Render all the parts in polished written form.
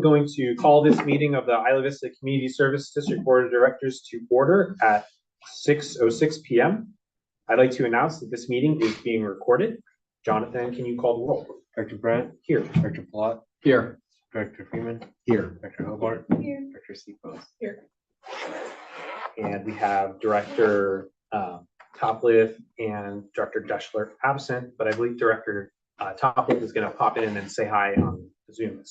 going to call this meeting of the Isla Vista Community Service District Board of Directors to order at 6:06 p.m. I'd like to announce that this meeting is being recorded. Jonathan, can you call the roll? Director Brandt? Here. Director Plott? Here. Director Freeman? Here. Director Hobart? Here. Director Seapost? Here. And we have Director Topliff and Director Deschler absent, but I believe Director Topliff is going to pop in and say hi on Zoom.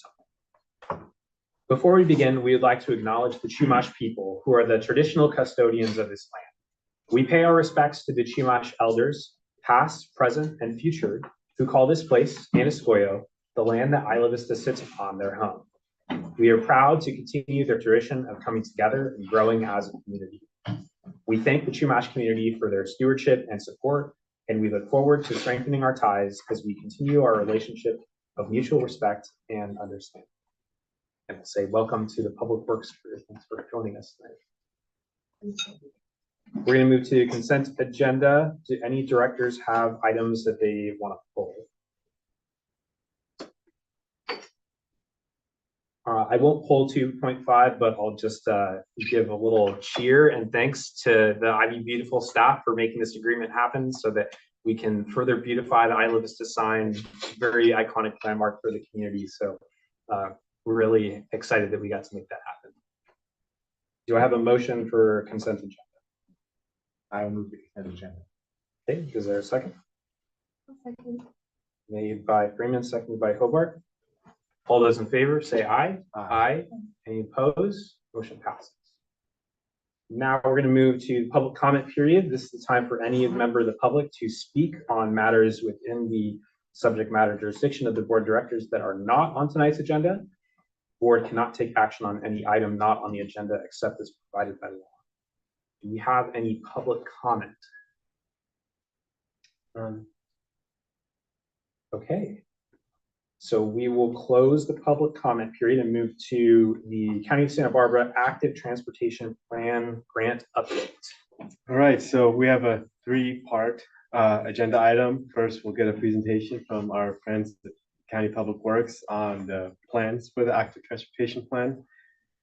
Before we begin, we would like to acknowledge the Chumash people, who are the traditional custodians of this land. We pay our respects to the Chumash elders, past, present, and future, who call this place, Anascoyo, the land that Isla Vista sits upon, their home. We are proud to continue their tradition of coming together and growing as a community. We thank the Chumash community for their stewardship and support, and we look forward to strengthening our ties as we continue our relationship of mutual respect and understanding. And we'll say welcome to the Public Works crew. Thanks for joining us tonight. We're going to move to the consent agenda. Do any directors have items that they want to pull? I won't pull 2.5, but I'll just give a little cheer and thanks to the Ivy Beautiful staff for making this agreement happen so that we can further beautify the Isla Vista sign, very iconic landmark for the community. So we're really excited that we got to make that happen. Do I have a motion for consent agenda? I will move the consent agenda. Okay, is there a second? Second. Made by Freeman, seconded by Hobart. All those in favor say aye. Aye. Any opposed? Motion passes. Now we're going to move to the public comment period. This is the time for any member of the public to speak on matters within the subject matter jurisdiction of the board of directors that are not on tonight's agenda. Board cannot take action on any item not on the agenda except as provided by law. Do we have any public comment? Okay. So we will close the public comment period and move to the County of Santa Barbara Active Transportation Plan Grant Update. All right, so we have a three-part agenda item. First, we'll get a presentation from our friends at County Public Works on the plans for the Active Transportation Plan.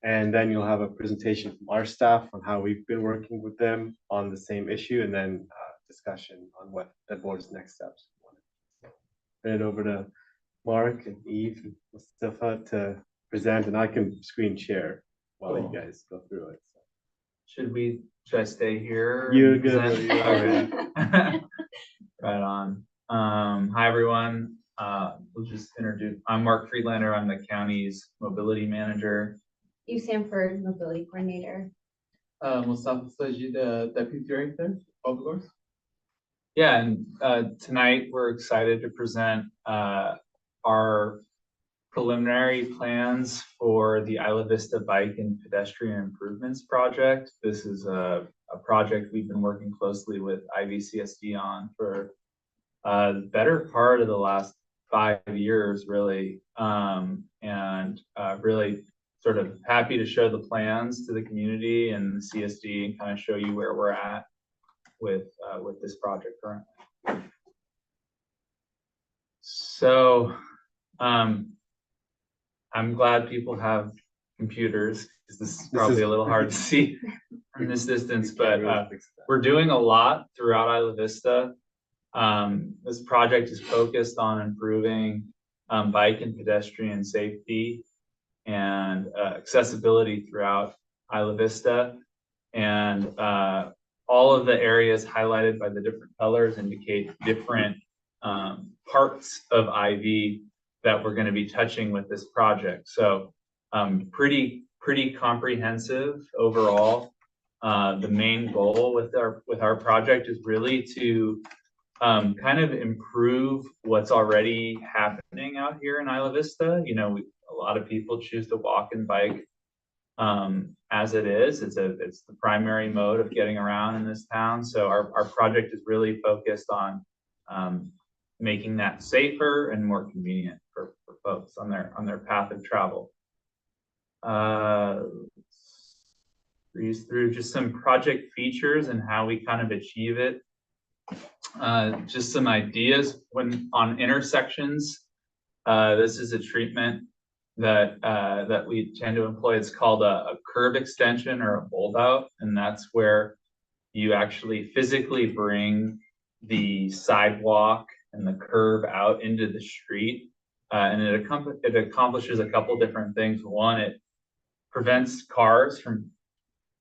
And then you'll have a presentation from our staff on how we've been working with them on the same issue, and then discussion on what the board's next steps. Turn it over to Mark and Eve and Mustafa to present, and I can screen share while you guys go through it. So. Should I stay here? You're good. Okay. Right on. Hi everyone. We'll just introduce. I'm Mark Friedlander. I'm the county's mobility manager. Eve Sanford, mobility coordinator. Mustafa Saji, the deputy director, Public Works. Yeah, and tonight we're excited to present our preliminary plans for the Isla Vista Bike and Pedestrian Improvements Project. This is a project we've been working closely with IVCSD on for the better part of the last 5 years, really. Really sort of happy to show the plans to the community and the CSD and kind of show you where we're at with this project currently. So I'm glad people have computers because this is probably a little hard to see from this distance, but we're doing a lot throughout Isla Vista. This project is focused on improving bike and pedestrian safety and accessibility throughout Isla Vista. And all of the areas highlighted by the different colors indicate different parts of IV that we're going to be touching with this project. So pretty comprehensive overall. The main goal with our project is really to kind of improve what's already happening out here in Isla Vista. You know, a lot of people choose to walk and bike as it is. It's the primary mode of getting around in this town. So our project is really focused on making that safer and more convenient for folks on their path of travel. Breeze through just some project features and how we kind of achieve it. Just some ideas when on intersections. This is a treatment that we tend to employ. It's called a curb extension or a fold out, and that's where you actually physically bring the sidewalk and the curb out into the street. And it accomplishes a couple different things. One, it prevents cars from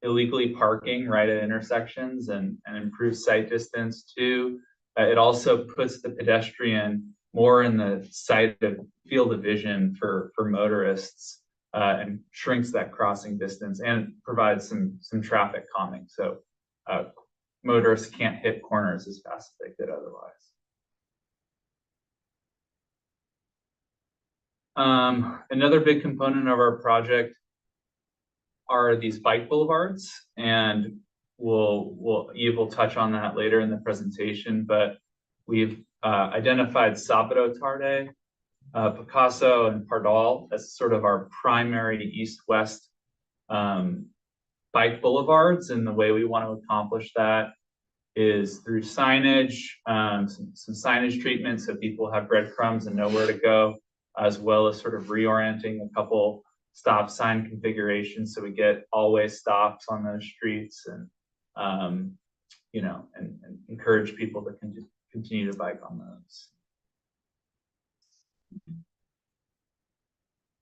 illegally parking right at intersections and improves sight distance. Two, it also puts the pedestrian more in the field of vision for motorists, and shrinks that crossing distance and provides some traffic calming. So motorists can't hit corners as fast as they could otherwise. Another big component of our project are these bike boulevards, and Eve will touch on that later in the presentation, but we've identified Sabato Tarde, Picasso, and Pardal as sort of our primary east-west bike boulevards, and the way we want to accomplish that is through signage, some signage treatment so people have breadcrumbs and know where to go, as well as sort of reorienting a couple stop sign configurations so we get always stops on those streets, and and encourage people to continue to bike on those.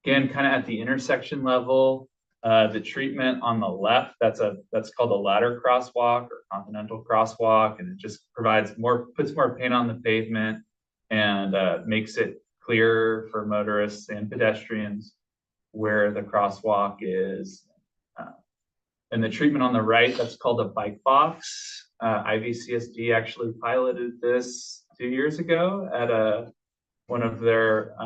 Again, kind of at the intersection level, the treatment on the left, that's called a ladder crosswalk or continental crosswalk, and it just puts more paint on the pavement and makes it clearer for motorists and pedestrians where the crosswalk is. And the treatment on the right, that's called a bike box. IVCSD actually piloted this 2 years ago at one of their,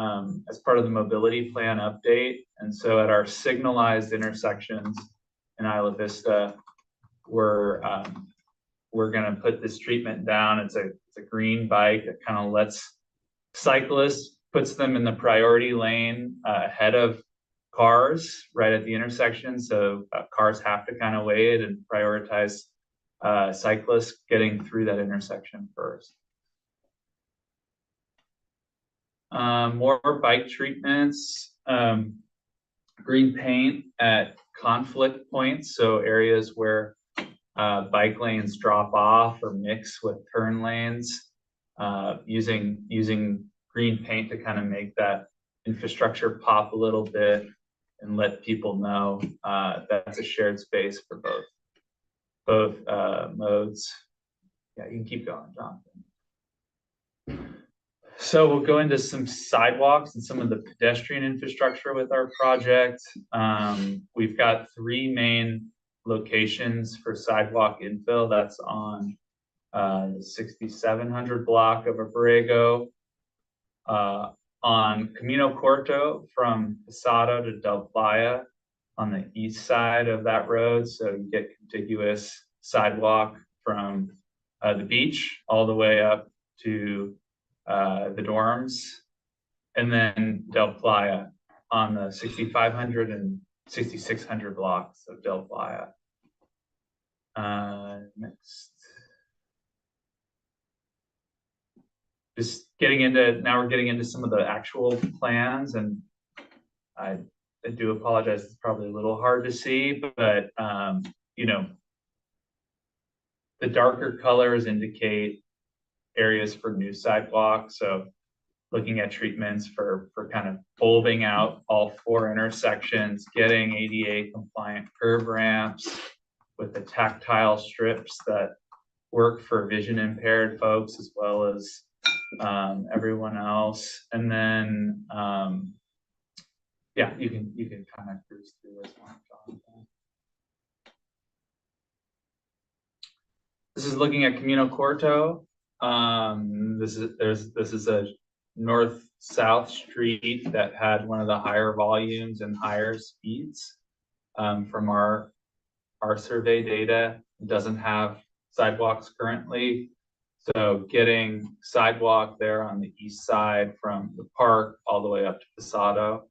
as part of the mobility plan update. And so at our signalized intersections in Isla Vista, we're gonna put this treatment down. It's a green bike that kind of lets cyclists, puts them in the priority lane ahead of cars right at the intersection. So cars have to kind of wait and prioritize cyclists getting through that intersection first. More bike treatments, green paint at conflict points, so areas where bike lanes drop off or mix with turn lanes, using green paint to kind of make that infrastructure pop a little bit and let people know that's a shared space for both modes. Yeah, you can keep going, Jonathan. So we'll go into some sidewalks and some of the pedestrian infrastructure with our project. We've got 3 main locations for sidewalk infill. That's on the 6700 block of Abrego, on Camino Corto from Posado to Del Playa on the east side of that road. So you get contiguous sidewalk from the beach all the way up to the dorms, and then Del Playa on the 6500 and 6600 blocks of Del Playa. Next. Just now we're getting into some of the actual plans, and I do apologize, it's probably a little hard to see, but the darker colors indicate areas for new sidewalks. So looking at treatments for kind of folding out all 4 intersections, getting ADA compliant curb ramps with the tactile strips that work for vision impaired folks as well as everyone else. And then yeah, you can kind of cruise through this one, Jonathan. This is looking at Camino Corto. This is a north-south street that had one of the higher volumes and higher speeds. From our survey data, it doesn't have sidewalks currently. So getting sidewalk there on the east side from the park all the way up to Posado.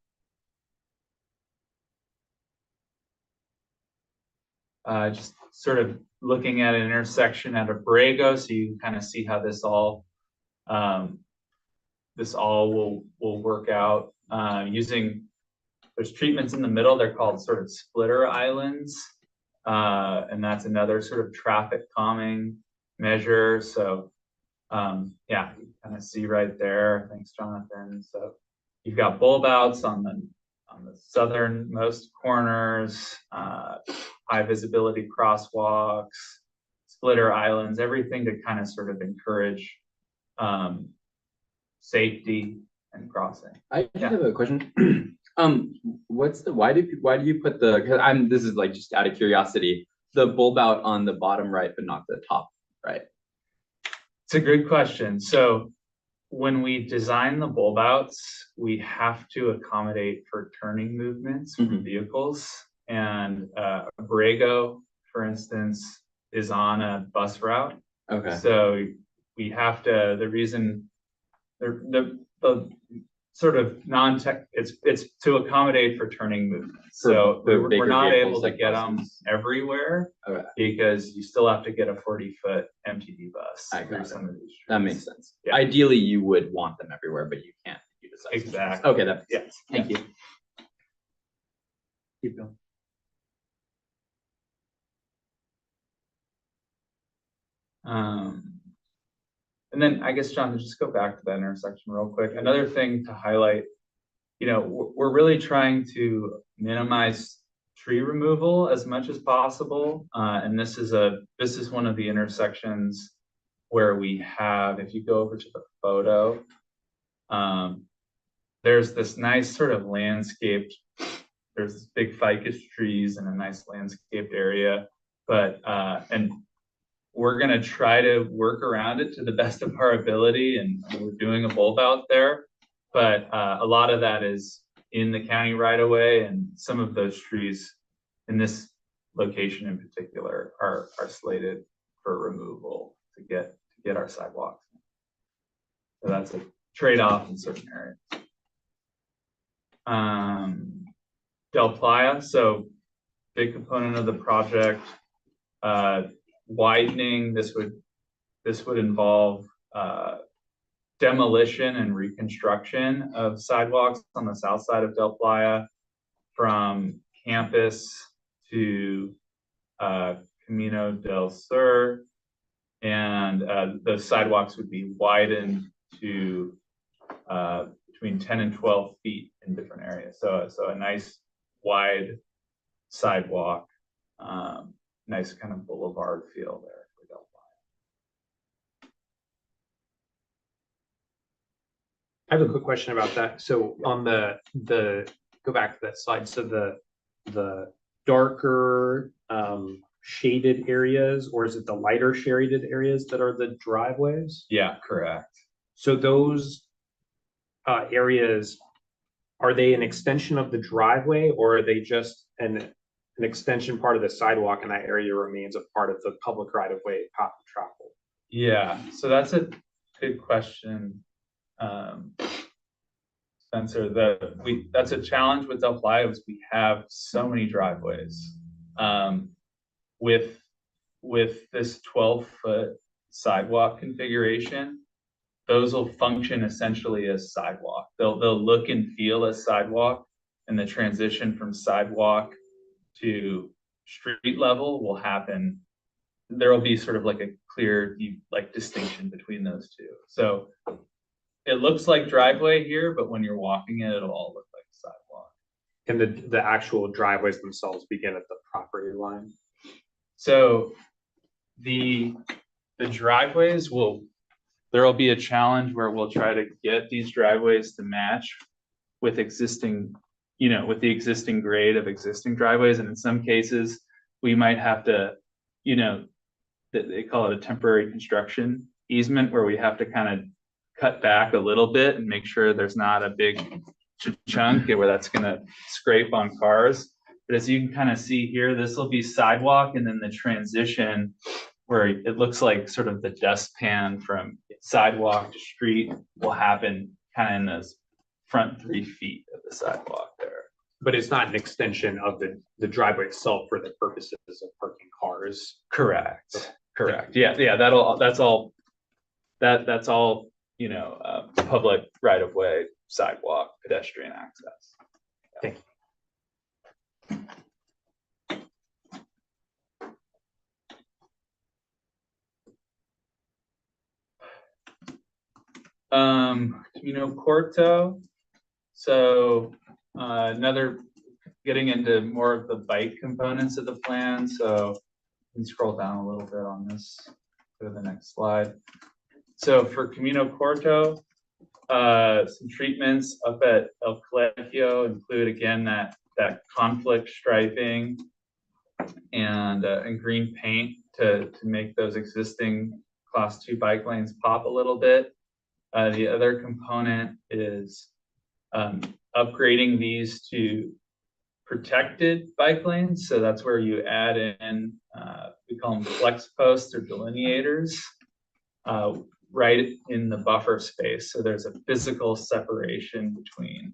Just sort of looking at an intersection at Abrego, so you can kind of see how this all will work out using there's treatments in the middle. They're called sort of splitter islands. And that's another sort of traffic calming measure. So, yeah, you kind of see right there. Thanks, Jonathan. So you've got bulb outs on the southernmost corners, high visibility crosswalks, splitter islands, everything to kind of sort of encourage safety and crossing. I just have a question. Why do you put the, because this is like just out of curiosity, the bulb out on the bottom right but not the top right? It's a good question. So when we design the bulb outs, we have to accommodate for turning movements from vehicles. And Borrego, for instance, is on a bus route. Okay. So we have to, the reason, the sort of non-tech, it's to accommodate for turning movements. So we're not able to get them everywhere because you still have to get a 40-foot MTD bus through some of these streets. That makes sense. Yeah. Ideally, you would want them everywhere, but you can't. You decide. Exactly. Okay, that makes sense. Thank you. Keep going. And then I guess, John, just go back to that intersection real quick. Another thing to highlight, you know, we're really trying to minimize tree removal as much as possible. And this is one of the intersections where we have, if you go over to the photo, there's this nice sort of landscaped, there's this big ficus trees and a nice landscaped area, but, and we're going to try to work around it to the best of our ability, and we're doing a bulb out there, but a lot of that is in the county right away, and some of those trees in this location in particular are slated for removal to get our sidewalks. So that's a trade-off in certain areas. Del Playa, so big component of the project. Widening, this would involve demolition and reconstruction of sidewalks on the south side of Del Playa from campus to Camino del Sur, and the sidewalks would be widened to between 10 and 12 feet in different areas. So a nice wide sidewalk. Nice kind of boulevard feel there for Del Playa. I have a quick question about that. So on the go back to that slide. So the darker shaded areas, or is it the lighter shaded areas that are the driveways? Yeah, correct. So those areas, are they an extension of the driveway, or are they just an extension part of the sidewalk, and that area remains a part of the public right-of-way path of travel? Yeah, so that's a good question, Spencer. That's a challenge with Del Playa, is we have so many driveways. With this 12-foot sidewalk configuration, those will function essentially as sidewalk. They'll look and feel as sidewalk, and the transition from sidewalk to street level will happen. There will be sort of like a clear distinction between those two. So it looks like driveway here, but when you're walking it, it'll all look like sidewalk. And the actual driveways themselves begin at the property line? So the driveways there will be a challenge where we'll try to get these driveways to match with existing, with the existing grade of existing driveways. And in some cases, we might have to, they call it a temporary construction easement, where we have to kind of cut back a little bit and make sure there's not a big chunk where that's going to scrape on cars. But as you can kind of see here, this will be sidewalk, and then the transition where it looks like sort of the dustpan from sidewalk to street will happen kind of in those front 3 feet of the sidewalk there. But it's not an extension of the driveway itself for the purposes of parking cars? Correct. Yeah. That's all, public right of way, sidewalk, pedestrian access. Thank you. Camino Corto. So, another, getting into more of the bike components of the plan. So you can scroll down a little bit on this, go to the next slide. So for Camino Corto, some treatments up at El Colegio include, again, that conflict striping and green paint to make those existing class 2 bike lanes pop a little bit. The other component is upgrading these to protected bike lanes. So that's where you add in, we call them flex posts or delineators, right in the buffer space. So there's a physical separation between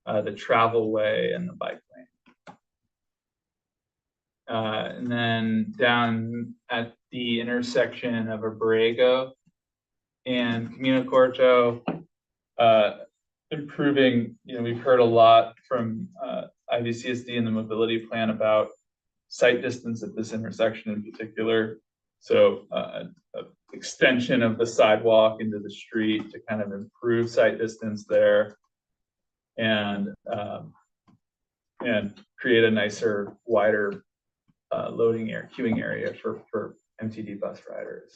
the travel way and the bike lane. And then down at the intersection of Abrego and Camino Corto, improving, we've heard a lot from IVCSD and the mobility plan about sight distance at this intersection in particular. So extension of the sidewalk into the street to kind of improve sight distance there and create a nicer, wider loading area, queuing area for MTD bus riders.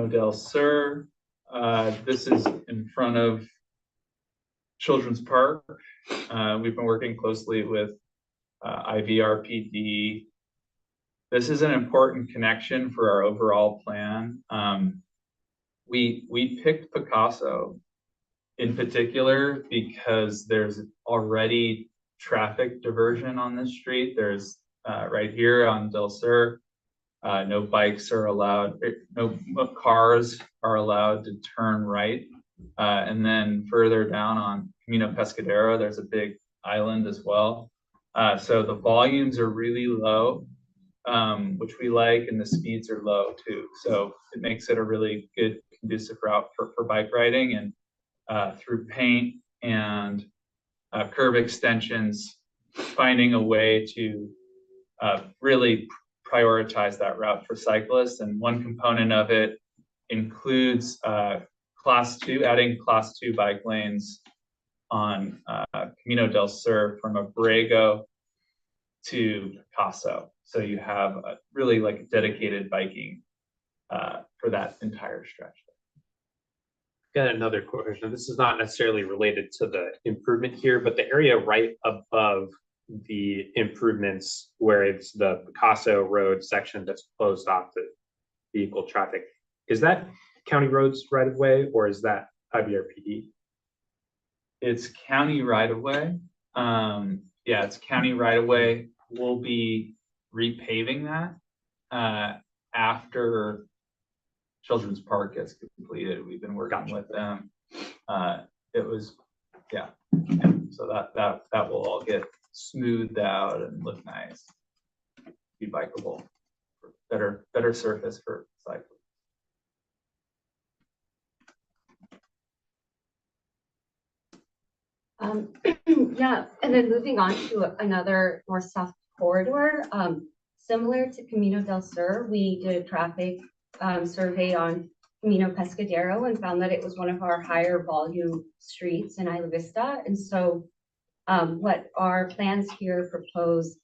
Del Sur, this is in front of Children's Park. We've been working closely with IVRPD. This is an important connection for our overall plan. We picked Picasso in particular because there's already traffic diversion on this street. There's right here on Del Sur, no bikes are allowed, no cars are allowed to turn right. And then further down on Camino Pescadero, there's a big island as well. So the volumes are really low, which we like, and the speeds are low too. So it makes it a really good conducive route for bike riding, and through paint and curb extensions, finding a way to really prioritize that route for cyclists. And one component of it includes class 2, adding class 2 bike lanes on Camino del Sur from Abrego to Picasso. So you have a really like dedicated biking for that entire stretch. Got another question. This is not necessarily related to the improvement here, but the area right above the improvements where it's the Picasso Road section that's closed off to vehicle traffic, is that county roads right of way, or is that IVRPD? It's county right of way. Yeah, it's county right of way. We'll be repaving that after Children's Park gets completed. We've been working with them. It was, yeah. So that will all get smoothed out and look nice, be bikeable, better surface for cyclists. Yeah, and then moving on to another north-south corridor, similar to Camino del Sur, we did a traffic survey on Camino Pescadero and found that it was one of our higher volume streets in Isla Vista. And so what our plans here propose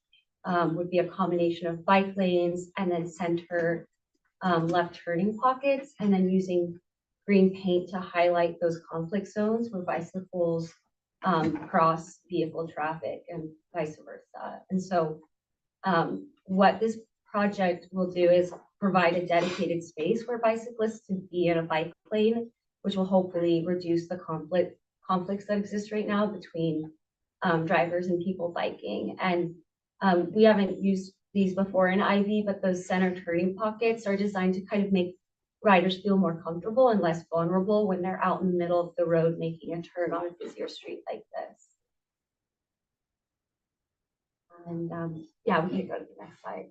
would be a combination of bike lanes and then center left turning pockets, and then using green paint to highlight those conflict zones where bicycles cross vehicle traffic and vice versa. And so what this project will do is provide a dedicated space where bicyclists can be in a bike lane, which will hopefully reduce the conflicts that exist right now between drivers and people biking. And we haven't used these before in IV, but those center turning pockets are designed to kind of make riders feel more comfortable and less vulnerable when they're out in the middle of the road making a turn on a busier street like this. And yeah, we can go to the next slide.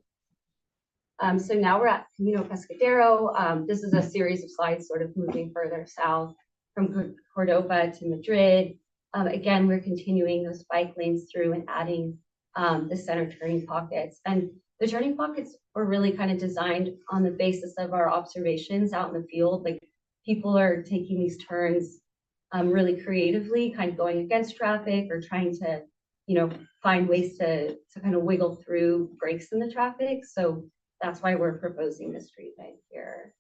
So now we're at Camino Pescadero. This is a series of slides sort of moving further south from Cordoba to Madrid. Again, we're continuing those bike lanes through and adding the center turning pockets. And the turning pockets were really kind of designed on the basis of our observations out in the field. Like people are taking these turns really creatively, kind of going against traffic or trying to, you know, find ways to kind of wiggle through breaks in the traffic. So that's why we're proposing the street light here.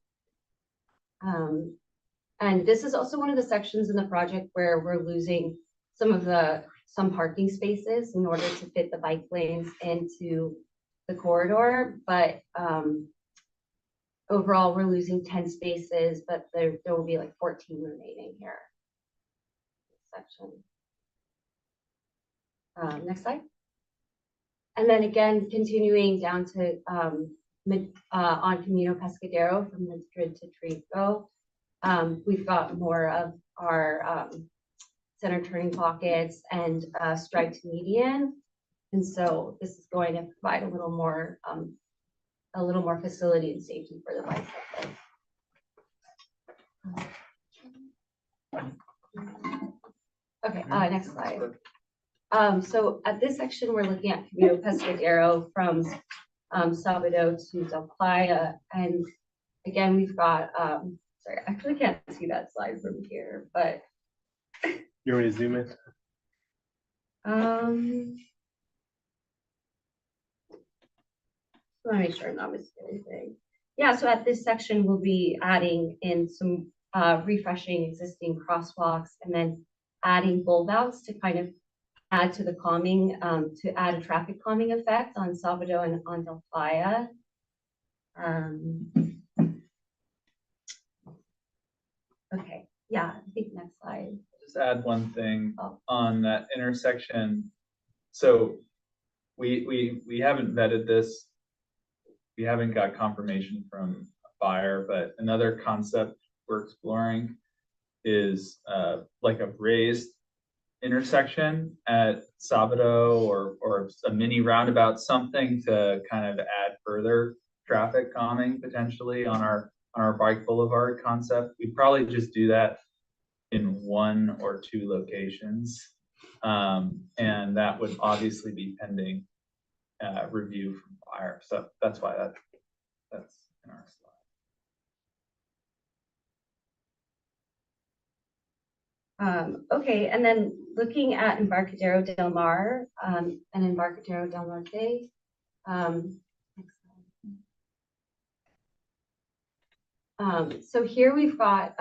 And this is also one of the sections in the project where we're losing some parking spaces in order to fit the bike lanes into the corridor. But overall, we're losing 10 spaces, but there will be like 14 remaining here. Section. Next slide. And then again, continuing down to on Camino Pescadero from Madrid to Trigo, we've got more of our center turning pockets and striped median. And so this is going to provide a little more facility and safety for the bicyclists. Okay, next slide. So at this section, we're looking at Camino Pescadero from Sabado to Del Playa. And again, we've got, sorry, I actually can't see that slide from here, but. You want me to zoom in? Let me make sure I'm not missing anything. Yeah, so at this section, we'll be adding in some refreshing existing crosswalks and then adding bulb outs to kind of add to the calming, to add a traffic calming effect on Salvador and on Del Playa. Okay, yeah, I think next slide. Just add one thing Oh. on that intersection. So we haven't vetted this. We haven't got confirmation from fire, but another concept we're exploring is like a raised intersection at Sabado or a mini roundabout, something to kind of add further traffic calming potentially on our bike boulevard concept. We'd probably just do that in 1 or 2 locations. And that would obviously be pending review from fire. So that's why that's in our slide. Okay, and then looking at Embarcadero del Mar and Embarcadero del Norte. Next slide. So here we've got,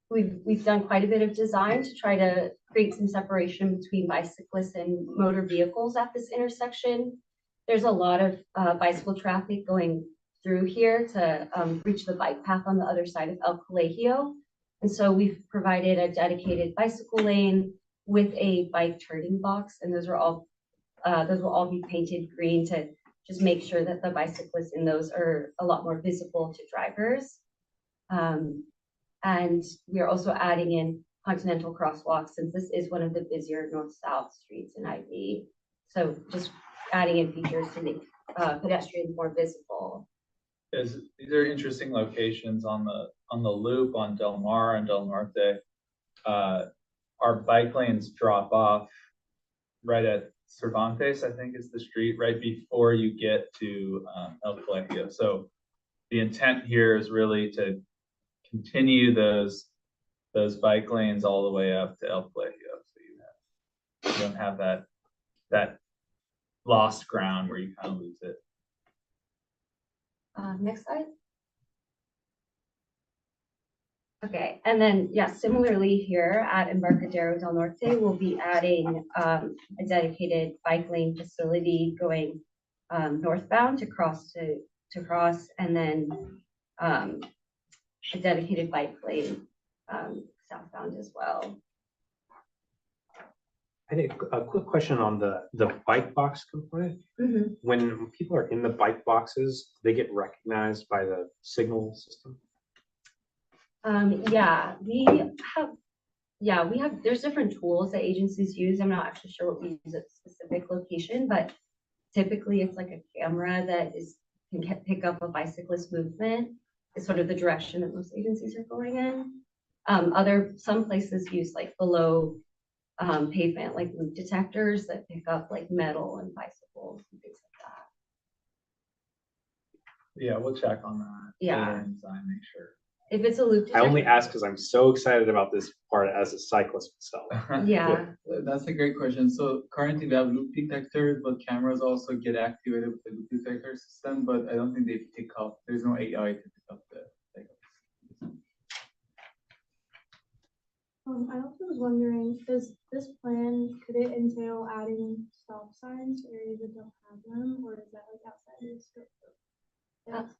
we've done quite a bit of design to try to create some separation between bicyclists and motor vehicles at this intersection. There's a lot of bicycle traffic going through here to reach the bike path on the other side of El Colegio. And so we've provided a dedicated bicycle lane with a bike turning box, and those will all be painted green to just make sure that the bicyclists in those are a lot more visible to drivers. And we are also adding in continental crosswalks since this is one of the busier north-south streets in IV. So just adding in features to make pedestrians more visible. These are interesting locations on the loop on Del Mar and Del Norte. Our bike lanes drop off right at Cervantes, I think is the street, right before you get to El Colegio. So the intent here is really to continue those bike lanes all the way up to El Colegio. So you don't have that lost ground where you kind of lose it. Next slide. Okay, and then, yeah, similarly here at Embarcadero del Norte, we'll be adding a dedicated bike lane facility going northbound to cross, and then a dedicated bike lane southbound as well. I think a quick question on the bike box component. Mm-hmm. When people are in the bike boxes, they get recognized by the signal system. There's different tools that agencies use. I'm not actually sure what we use at a specific location, but typically it's like a camera that can pick up a bicyclist movement. It's sort of the direction that most agencies are going in. Some places use like below pavement, like loop detectors that pick up like metal and bicycles and things like that. Yeah, we'll check on that. Yeah. Later in design, make sure. If it's a loop. I only ask because I'm so excited about this part as a cyclist myself. Yeah, That's a great question. So currently we have loop detectors, but cameras also get activated with the loop detector system, but I don't think they pick up, there's no AI to pick up the. I also was wondering, does this plan, could it entail adding stop signs to areas that don't have them, or is that like outside of the scope? Uh,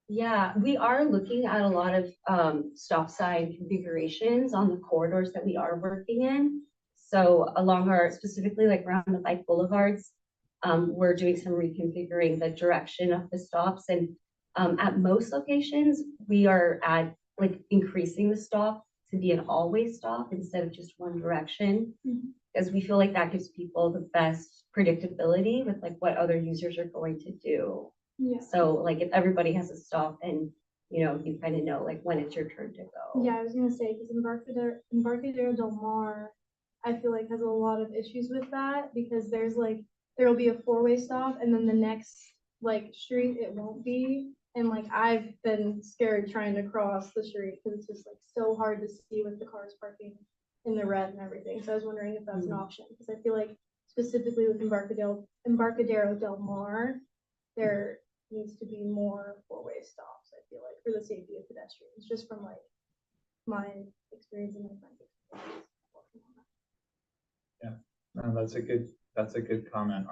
yeah, we are looking at a lot of stop sign configurations on the corridors that we are working in. So along our, specifically like around the bike boulevards, we're doing some reconfiguring the direction of the stops, and at most locations, we are like increasing the stop to be an all-way stop instead of just one direction. Mhm. Because we feel like that gives people the best predictability with like what other users are going to do. Yeah. So like if everybody has a stop and, you know, you kind of know like when it's your turn to go. Yeah, I was gonna say, because Embarcadero Del Mar, I feel like has a lot of issues with that, because there's like, there'll be a four-way stop, and then the next like street, it won't be. And like, I've been scared trying to cross the street, because it's just like so hard to see with the cars parking in the red and everything. So I was wondering if that's an option, because I feel like specifically with Embarcadero Del Mar, there needs to be more four-way stops, I feel like, for the safety of pedestrians, just from like my experience and my friends' experience. No, that's a good comment.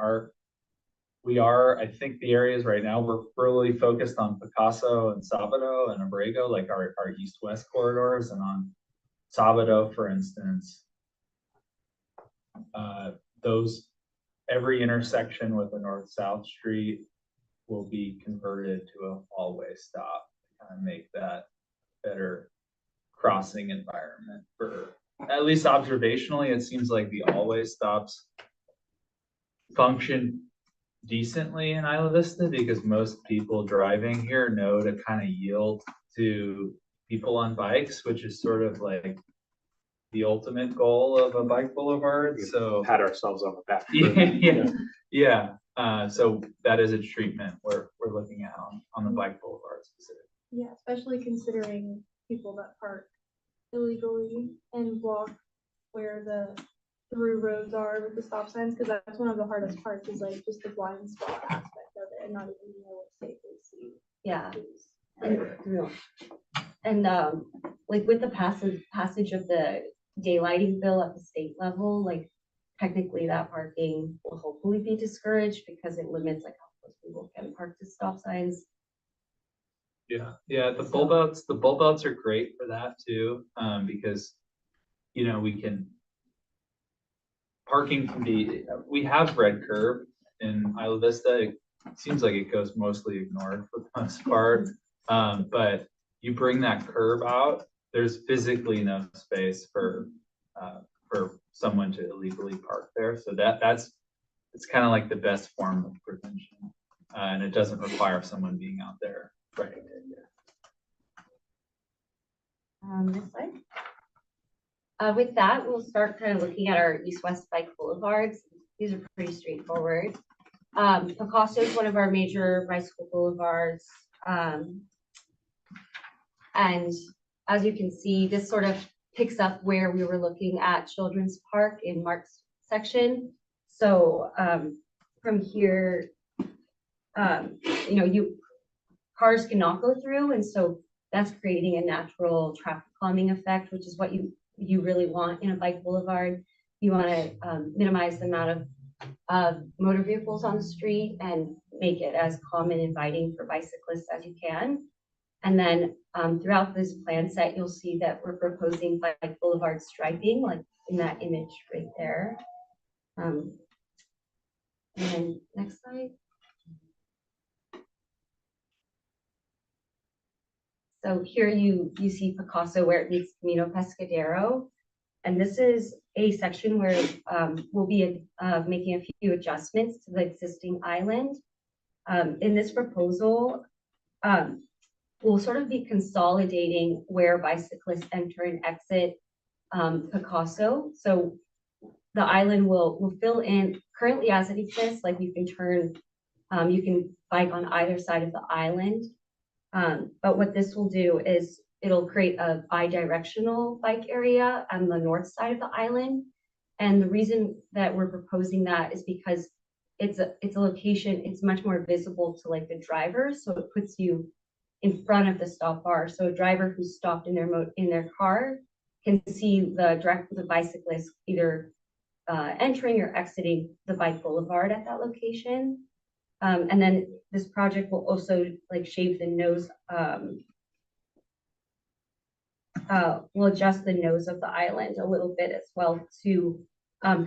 We are, I think the areas right now, we're really focused on Picasso and Sabado and Abrego, like our east-west corridors, and on Sabado, for instance. Every intersection with a north-south street will be converted to a all-way stop to kind of make that better crossing environment for, at least observationally, it seems like the all-way stops function decently in Isla Vista because most people driving here know to kind of yield to people on bikes, which is sort of like the ultimate goal of a bike boulevard. So Pat ourselves on the back. yeah. So that is a treatment we're looking at on the bike boulevard specifically. Yeah, especially considering people that park illegally and block where the through roads are with the stop signs, because that's one of the hardest parts, is like just the blind spot aspect of it and not even know what safely see. Yeah. Please. And like with the passage of the daylighting bill at the state level, like technically that parking will hopefully be discouraged because it limits like how close people can park to stop signs. Yeah, the bulb outs are great for that too, because you know parking can be, we have red curb in Isla Vista. It seems like it goes mostly ignored for the most part. But you bring that curb out, there's physically no space for someone to illegally park there. So it's kind of like the best form of prevention. And it doesn't require someone being out there. Right. Next slide. With that, we'll start kind of looking at our east-west bike boulevards. These are pretty straightforward. Picasso is one of our major bicycle boulevards. And as you can see, this sort of picks up where we were looking at Children's Park in Mark's section. So from here, you know, cars cannot go through, and so that's creating a natural traffic calming effect, which is what you really want in a bike boulevard. You want to minimize the amount of motor vehicles on the street and make it as calm and inviting for bicyclists as you can. And then throughout this plan set, you'll see that we're proposing bike boulevard striping, like in that image right there. And then next slide. So here you see Picasso where it meets Camino Pescadero. And this is a section where we'll be making a few adjustments to the existing island. In this proposal, we'll sort of be consolidating where bicyclists enter and exit Picasso. So the island will fill in currently as it exists, like you can bike on either side of the island. But what this will do is it'll create a bi-directional bike area on the north side of the island. And the reason that we're proposing that is because it's a location, it's much more visible to like the drivers. So it puts you in front of the stop bar. So a driver who's stopped in their car can see the bicyclist either entering or exiting the bike boulevard at that location. And then this project will also like shave the nose, will adjust the nose of the island a little bit as well to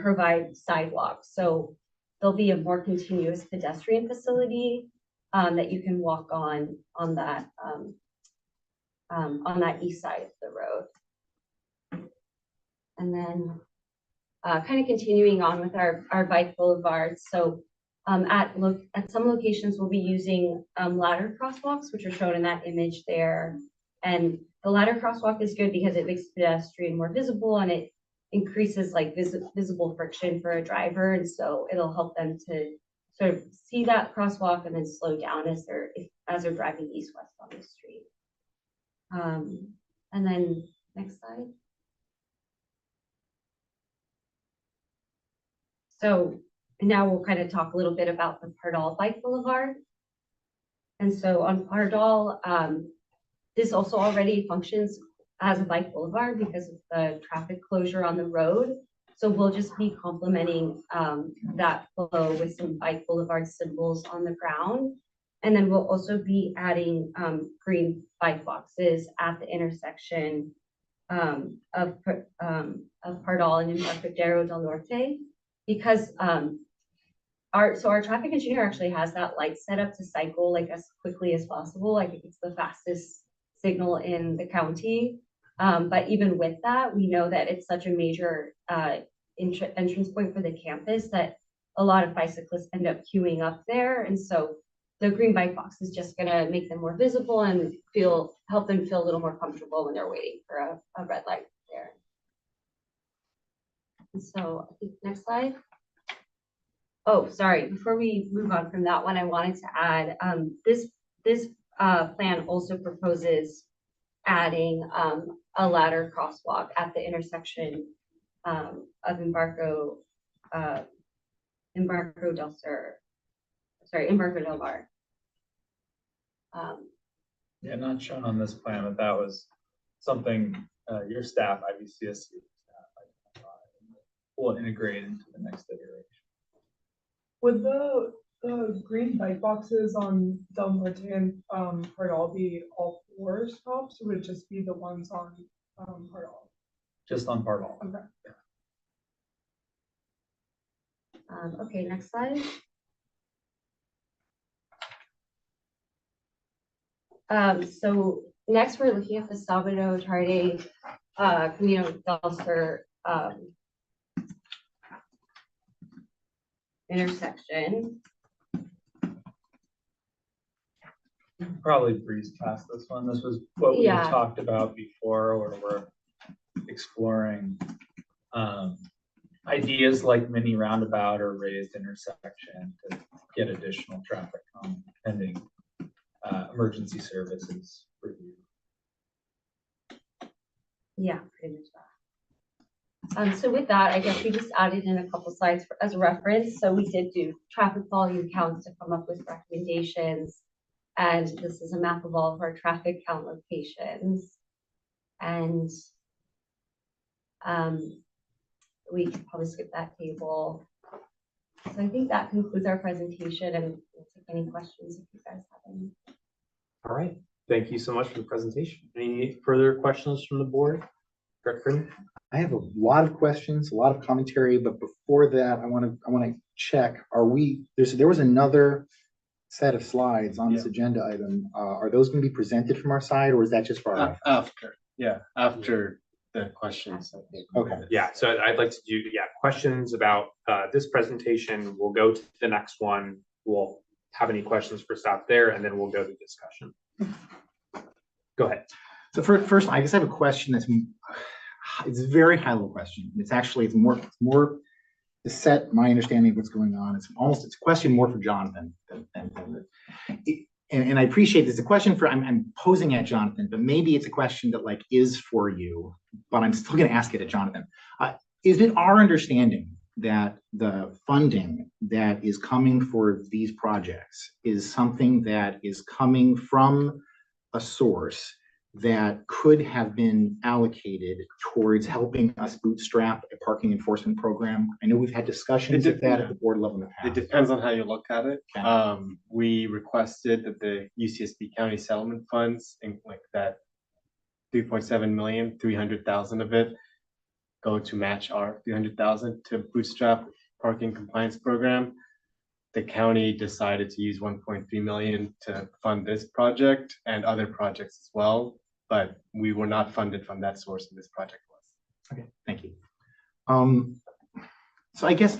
provide sidewalks. So there'll be a more continuous pedestrian facility that you can walk on that east side of the road. And then kind of continuing on with our bike boulevards. So at some locations, we'll be using ladder crosswalks, which are shown in that image there. And the ladder crosswalk is good because it makes the pedestrian more visible and it increases like visible friction for a driver. And so it'll help them to sort of see that crosswalk and then slow down as they're driving east-west on the street. And then next slide. So now we'll kind of talk a little bit about the Pardal Bike Boulevard. And so on Pardal, this also already functions as a bike boulevard because of the traffic closure on the road. So we'll just be complementing that flow with some bike boulevard symbols on the ground. And then we'll also be adding green bike boxes at the intersection of Pardal and Embarcadero del Norte, because our traffic engineer actually has that light set up to cycle like as quickly as possible. I think it's the fastest signal in the county. But even with that, we know that it's such a major entrance point for the campus that a lot of bicyclists end up queuing up there. And so the green bike box is just gonna make them more visible and help them feel a little more comfortable when they're waiting for a red light there. And so I think next slide. Oh, sorry, before we move on from that one, I wanted to add, this plan also proposes adding a ladder crosswalk at the intersection of Embarco del Mar. Yeah, not shown on this plan, but that was something your staff, IVCSD staff, will integrate into the next iteration. Would the green bike boxes on Del Norte and Pardal be all 4 stops, or would it just be the ones on Pardal? Just on Pardal. Okay. Okay, next slide. So next we're looking at the Salvador Tarde Camino del Sur intersection. Probably breeze past this one. This was what we Yeah. talked about before, where we're exploring ideas like mini roundabout or raised intersection to get additional traffic on pending emergency services review. Yeah, pretty much that. So with that, I guess we just added in a couple slides as a reference. So we did do traffic volume counts to come up with recommendations. And this is a map of all of our traffic count locations. And we can probably skip that table. So I think that concludes our presentation, and we'll take any questions if you guys have any. All right, thank you so much for the presentation. Any further questions from the board? Director? I have a lot of questions, a lot of commentary, but before that, I want to check, there was another set of slides on this agenda item. Are those going to be presented from our side, or is that just for our? After the questions, I think. Okay. Yeah, so I'd like to do, questions about this presentation. We'll go to the next one. We'll have any questions for staff there, and then we'll go to discussion. Go ahead. So first, I guess I have a question it's a very high level question. It's more to set my understanding of what's going on, it's a question more for Jonathan and I appreciate this. A question for, I'm posing at Jonathan, but maybe it's a question that like is for you, but I'm still gonna ask it at Jonathan. Is it our understanding that the funding that is coming for these projects is something that is coming from a source that could have been allocated towards helping us bootstrap a parking enforcement program? I know we've had discussions of that at the board level in the It past. depends on how you look at it. Okay. We requested that the UCSB county settlement funds, in like that 3.7 million, 300,000 of it go to match our 300,000 to bootstrap parking compliance program. The county decided to use 1.3 million to fund this project and other projects as well, but we were not funded from that source of this project was. Okay, thank you. So I guess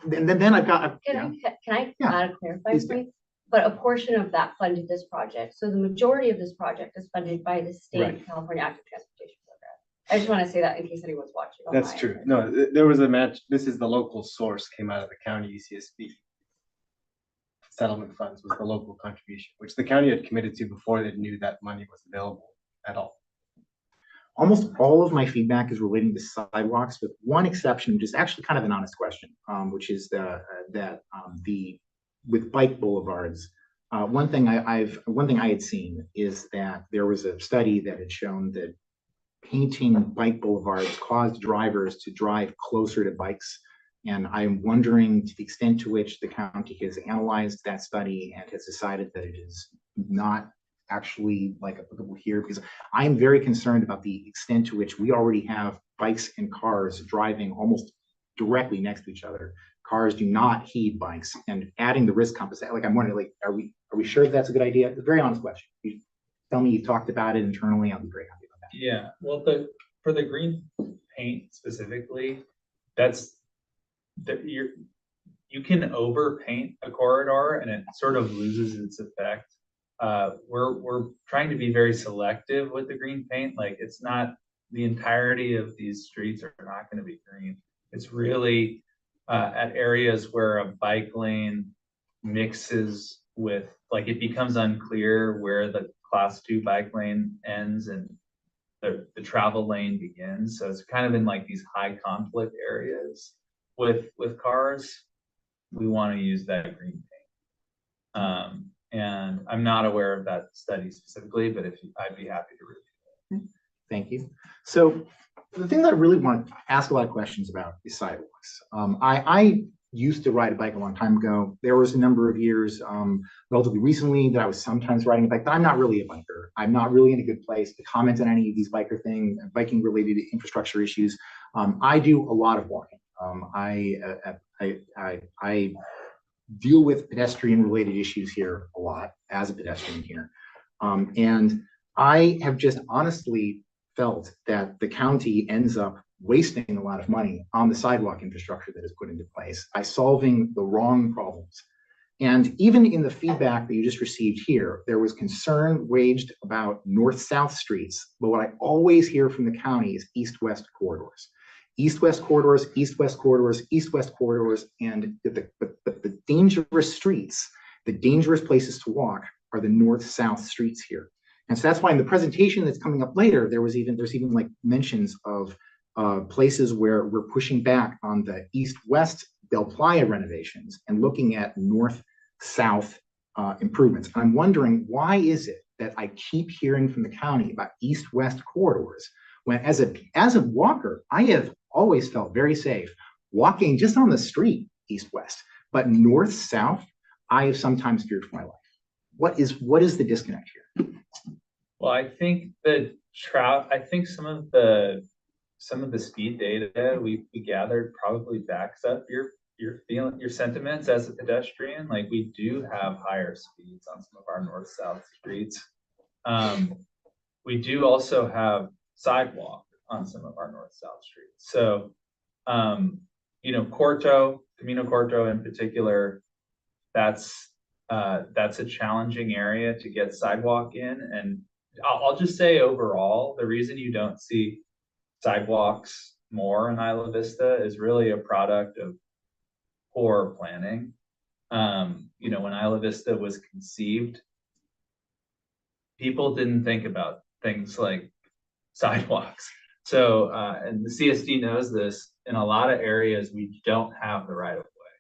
then I've got. Can I Yeah. add a clarifying Please do. point? But a portion of that funded this project. So the majority of this project is funded by the state Right. of California Active Transportation Program. I just want to say that in case anyone's watching. That's online. true. No, there was a match. This is the local source, came out of the county UCSB. Settlement funds was the local contribution, which the county had committed to before they knew that money was available at all. Almost all of my feedback is relating to sidewalks, with one exception, which is actually kind of an honest question, which is with bike boulevards. One thing I had seen is that there was a study that had shown that painting bike boulevards caused drivers to drive closer to bikes. And I'm wondering to the extent to which the county has analyzed that study and has decided that it is not actually like applicable here, because I'm very concerned about the extent to which we already have bikes and cars driving almost directly next to each other. Cars do not heed bikes, and adding the risk composite, like I'm wondering, like, are we sure that's a good idea? It's a very honest question. You tell me you talked about it internally, I'll be very happy about that. Yeah, well, for the green paint specifically, that's that you can overpaint a corridor and it sort of loses its effect. We're trying to be very selective with the green paint. Like, it's not the entirety of these streets are not going to be green. It's really at areas where a bike lane mixes with, like, it becomes unclear where the class 2 bike lane ends and the travel lane begins. So it's kind of in like these high conflict areas with cars. We want to use that green paint. And I'm not aware of that study specifically, but I'd be happy to review it. Thank you. So the thing that I really want to ask a lot of questions about is sidewalks. I used to ride a bike a long time ago. There was a number of years, relatively recently, that I was sometimes riding a bike, but I'm not really a biker. I'm not really in a good place to comment on any of these biking related infrastructure issues. I do a lot of walking. I deal with pedestrian related issues here a lot as a pedestrian here. And I have just honestly felt that the county ends up wasting a lot of money on the sidewalk infrastructure that is put into place by solving the wrong problems. And even in the feedback that you just received here, there was concern waged about north-south streets, but what I always hear from the county is east-west corridors. East-west corridors, east-west corridors, east-west corridors, and the dangerous streets, the dangerous places to walk are the north-south streets here. And so that's why in the presentation that's coming up later, there's even like mentions of places where we're pushing back on the east-west Del Playa renovations and looking at north-south improvements. And I'm wondering, why is it that I keep hearing from the county about east-west corridors when as a walker, I have always felt very safe walking just on the street east-west, but north-south, I have sometimes feared for my life. What is the disconnect here? Well, I think some of the speed data we gathered probably backs up your sentiments as a pedestrian. Like, we do have higher speeds on some of our north-south streets. We do also have sidewalk on some of our north-south streets. So, Camino Corto in particular, that's a challenging area to get sidewalk in. And I'll just say overall, the reason you don't see sidewalks more in Isla Vista is really a product of poor planning. You know, when Isla Vista was conceived, people didn't think about things like sidewalks. So, and the CSD knows this, in a lot of areas, we don't have the right of way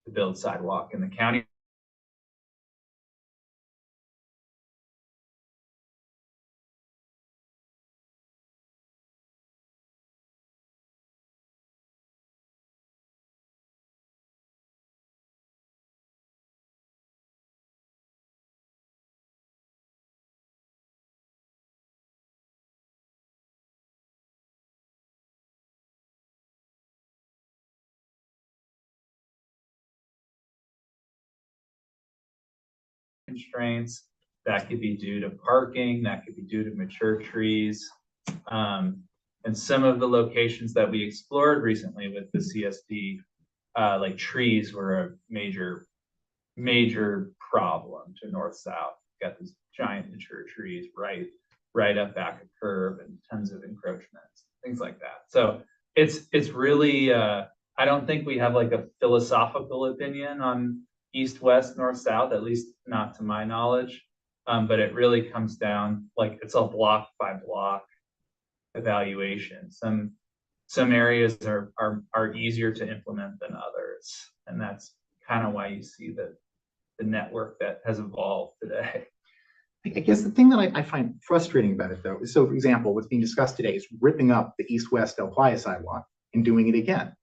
to build sidewalk, and the county constraints, that could be due to parking, that could be due to mature trees. And some of the locations that we explored recently with the CSD, like trees were a major problem to north-south. Got these giant mature trees right up back a curve and tons of encroachments, things like that. So it's really, I don't think we have like a philosophical opinion on east, west, north, south, at least not to my knowledge. But it really comes down, like, it's a block by block evaluation. Some areas are easier to implement than others. And that's kind of why you see the network that has evolved today. I guess the thing that I find frustrating about it, though, is, so for example, what's being discussed today is ripping up the east-west Del Playa sidewalk and doing it again.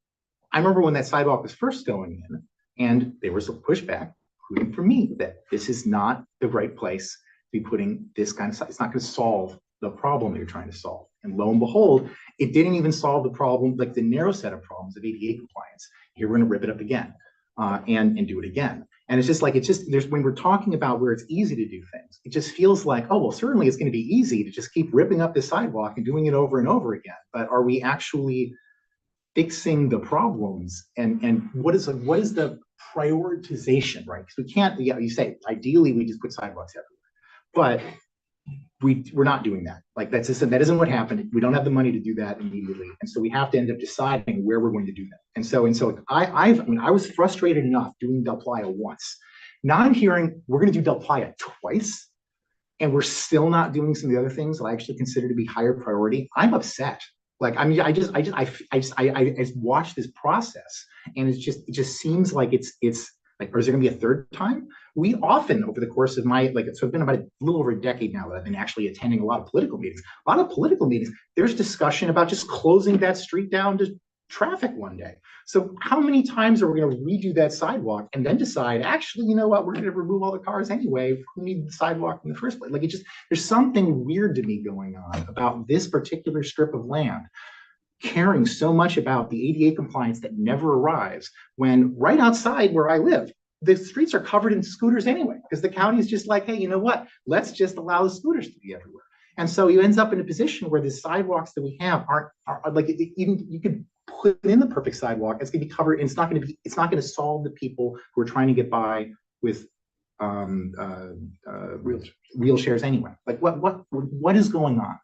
I remember when that sidewalk was first going in, and there was a pushback, including from me, that this is not the right place to be putting this kind of, it's not going to solve the problem that you're trying to solve. And lo and behold, it didn't even solve the problem, like the narrow set of problems of ADA compliance. Here we're going to rip it up again and do it again. And it's just like, there's, when we're talking about where it's easy to do things, it just feels like, oh, well, certainly it's going to be easy to just keep ripping up the sidewalk and doing it over and over again. But are we actually fixing the problems? And what is the prioritization, right? Because we can't, yeah, you say, ideally we just put sidewalks everywhere, but we're not doing that. Like, that isn't what happened. We don't have the money to do that immediately. And so we have to end up deciding where we're going to do that. And so I was frustrated enough doing Del Playa once. Now I'm hearing we're going to do Del Playa twice, and we're still not doing some of the other things that I actually consider to be higher priority. I'm upset. Like, I mean, I watched this process, and it just seems like it's like, or is there going to be a third time? We often, over the course of my, like, so it's been about a little over a decade now that I've been actually attending a lot of political meetings. A lot of political meetings, there's discussion about just closing that street down to traffic one day. So how many times are we going to redo that sidewalk and then decide, actually, you know what, we're going to remove all the cars anyway. Who needs the sidewalk in the first place? Like, it just, there's something weird to me going on about this particular strip of land, caring so much about the ADA compliance that never arrives, when right outside where I live, the streets are covered in scooters anyway, because the county is just like, hey, you know what? Let's just allow the scooters to be everywhere. And so you ends up in a position where the sidewalks that we have are like, even you could put in the perfect sidewalk, it's going to be covered, and it's not going to solve the people who are trying to get by with wheelchairs anyway. Like, what is going on?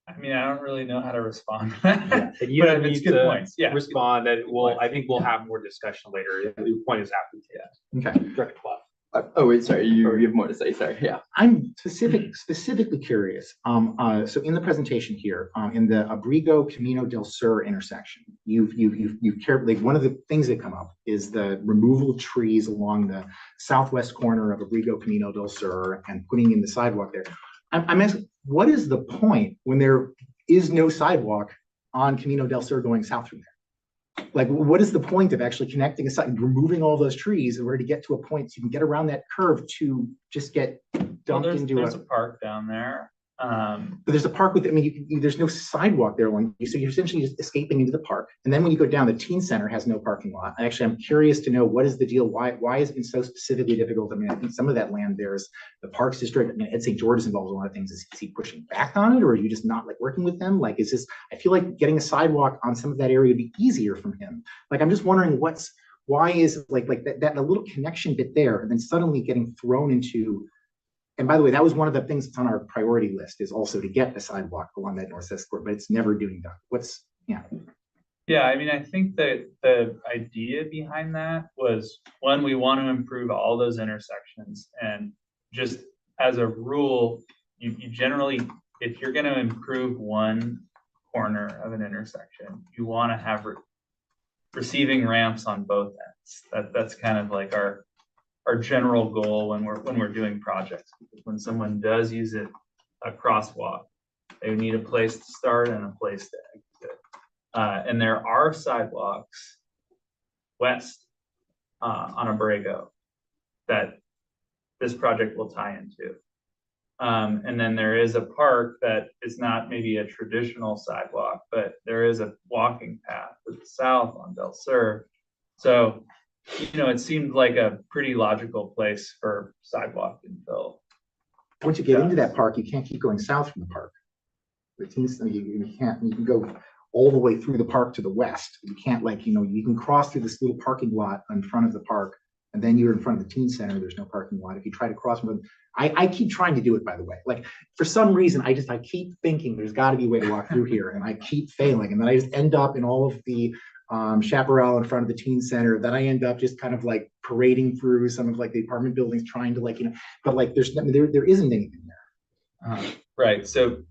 I mean, I don't really know how to respond to that. Yeah, and you But don't it's need good to points. Yeah. respond. That I think we'll have more discussion later. The point is after. Okay. Director Clough. Oh, wait, sorry, you have more to say, sorry, yeah. I'm specifically curious. So in the presentation here, in the Abrigo Camino del Sur intersection, you've carefully, one of the things that come up is the removal of trees along the southwest corner of Abrigo Camino del Sur and putting in the sidewalk there. I'm asking, what is the point when there is no sidewalk on Camino del Sur going south from there? Like, what is the point of actually connecting a side, removing all those trees in order to get to a point so you can get around that curve to just get dumped into there's a park down there. But there's a park with, I mean, there's no sidewalk there along, so you're essentially just escaping into the park. And then when you go down, the teen center has no parking lot. Actually, I'm curious to know, what is the deal? Why has it been so specifically difficult? I mean, I think some of that land, there's the Parks District. I mean, Ed St. George is involved in a lot of things. Is he pushing back on it, or are you just not like working with them? Like, is this, I feel like getting a sidewalk on some of that area would be easier from him. Like, I'm just wondering why is like that a little connection bit there, and then suddenly getting thrown into. And by the way, that was one of the things that's on our priority list, is also to get the sidewalk along that north-south corridor, but it's never doing that. Yeah, I mean, I think that the idea behind that was, one, we want to improve all those intersections, and just as a rule, you generally, if you're gonna improve one corner of an intersection, you want to have receiving ramps on both ends. That's kind of like our general goal when we're doing projects. Because when someone does use it, a crosswalk, they need a place to start and a place to exit. And there are sidewalks west on Abrego that this project will tie into. And then there is a park that is not maybe a traditional sidewalk, but there is a walking path to the south on Del Sur. So, it seemed like a pretty logical place for sidewalk infill. Once you get into that park, you can't keep going south from the park. You can go all the way through the park to the west. You can't you can cross through this little parking lot in front of the park, and then you're in front of the teen center. There's no parking lot. If you try to cross from, I keep trying to do it, by the way. Like, for some reason, I keep thinking there's got to be a way to walk through here, and I keep failing. And then I just end up in all of the chaparral in front of the teen center. Then I end up just kind of like parading through some of like the apartment buildings, trying to but like there isn't anything there. Right. So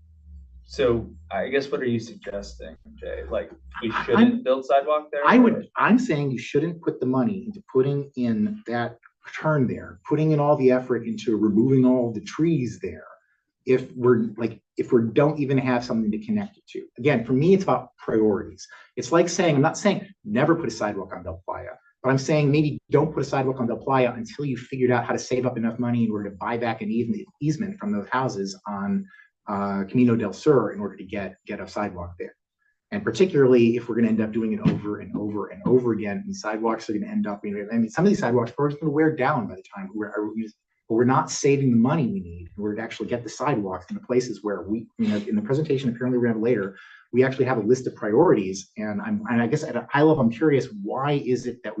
I guess, what are you suggesting, Jay? Like, we shouldn't build sidewalk there? I'm saying you shouldn't put the money into putting in that turn there, putting in all the effort into removing all the trees there, if we don't even have something to connect it to. Again, for me, it's about priorities. It's like saying, I'm not saying never put a sidewalk on Del Playa, but I'm saying maybe don't put a sidewalk on Del Playa until you figured out how to save up enough money in order to buy back an easement from those houses on Camino del Sur in order to get a sidewalk there. And particularly if we're going to end up doing it over and over and over again, and sidewalks are going to end up being, some of these sidewalks are going to wear down by the time we're not saving the money we need in order to actually get the sidewalks in the places where in the presentation apparently we're going to have later, we actually have a list of priorities. And I guess at a high level, I'm curious, why is it that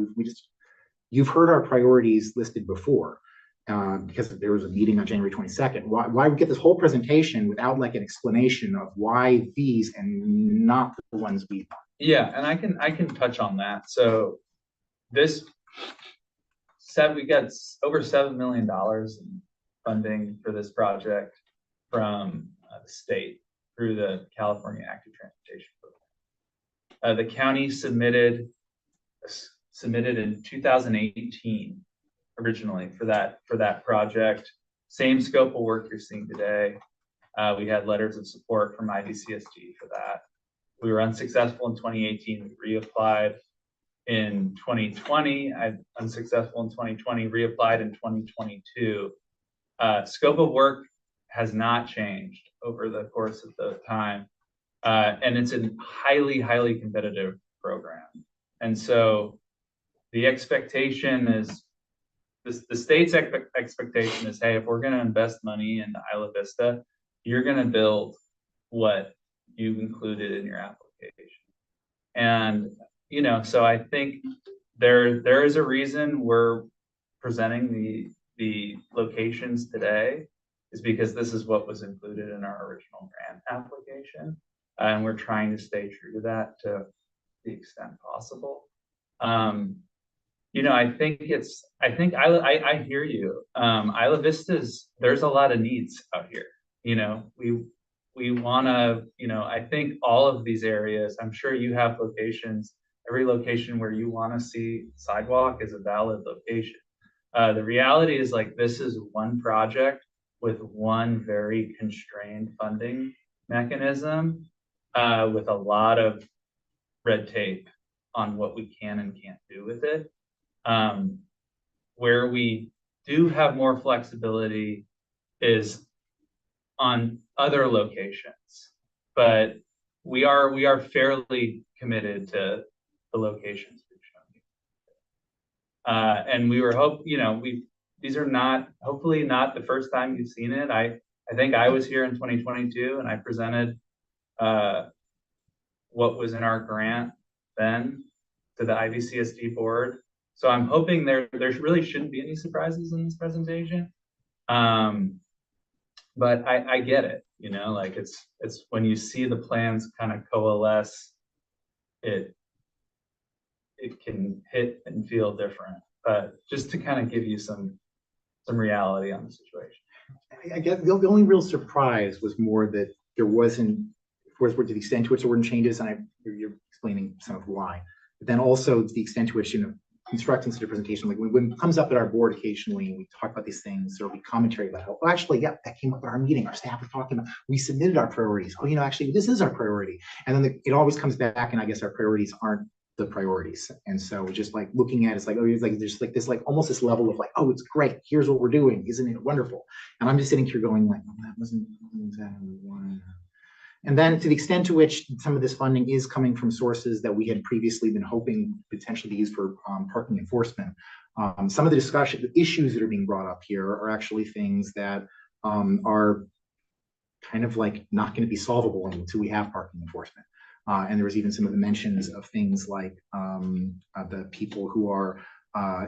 you've heard our priorities listed before? Because there was a meeting on January 22nd. Why we get this whole presentation without like an explanation of why these and not the ones we thought? Yeah, and I can touch on that. So we got over $7 million in funding for this project from the state through the California Active Transportation Program. The county submitted in 2018 originally for that project. Same scope of work you're seeing today. We had letters of support from IVCSD for that. We were unsuccessful in 2018. We reapplied in 2020. Unsuccessful in 2020. Reapplied in 2022. Scope of work has not changed over the course of the time, and it's a highly competitive program. And so the expectation is, the state's expectation is, hey, if we're going to invest money in Isla Vista, you're going to build what you included in your application. And, so I think there is a reason we're presenting the locations today, is because this is what was included in our original grant application. And we're trying to stay true to that to the extent possible. I hear you. Isla Vista's, there's a lot of needs out here. We want to, I think all of these areas, I'm sure you have locations, every location where you want to see sidewalk is a valid location. The reality is, like, this is one project with one very constrained funding mechanism, with a lot of red tape on what we can and can't do with it. Where we do have more flexibility is on other locations, but we are fairly committed to the locations we've shown you. And we were these are not, hopefully not the first time you've seen it. I think I was here in 2022 and I presented what was in our grant then to the IVCSD board. So I'm hoping there really shouldn't be any surprises in this presentation. But I get it, like it's when you see the plans kind of coalesce, it it can hit and feel different, but just to kind of give you some reality on the situation. I guess the only real surprise was more that there wasn't, of course, to the extent to which there weren't changes, and you're explaining some of why. But then also to the extent to which, constructing such a presentation, like when it comes up at our board occasionally, and we talk about these things, or we commentary about how, actually, yeah, that came up at our meeting, our staff was talking about, we submitted our priorities. Oh, actually, this is our priority. And then it always comes back, and I guess our priorities aren't the priorities. And so just like looking at it's like, oh, it's like there's like this, like almost this level of like, oh, it's great, here's what we're doing, isn't it wonderful? And I'm just sitting here going like, oh, that wasn't exactly one. And then to the extent to which some of this funding is coming from sources that we had previously been hoping potentially to use for parking enforcement, some of the discussion, the issues that are being brought up here are actually things that are kind of like not going to be solvable until we have parking enforcement. And there was even some of the mentions of things like the people who are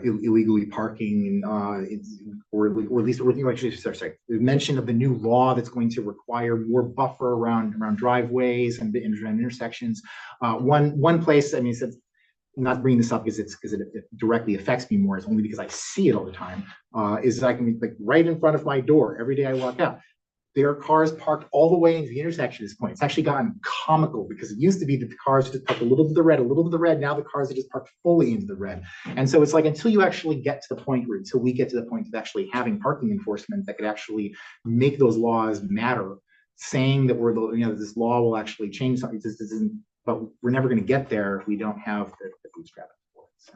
illegally parking, or at least, sorry, the mention of the new law that's going to require more buffer around driveways and intersections. One place, I mean, I'm not bringing this up because it directly affects me more, is only because I see it all the time. Is I can be like right in front of my door every day I walk out. There are cars parked all the way into the intersection at this point. It's actually gotten comical because it used to be that the cars just parked a little to the red, a little to the red. Now the cars are just parked fully into the red. And so it's like until you actually get to the point where, until we get to the point of actually having parking enforcement that could actually make those laws matter, saying that this law will actually change something, this isn't, but we're never going to get there if we don't have the bootstrap for it. So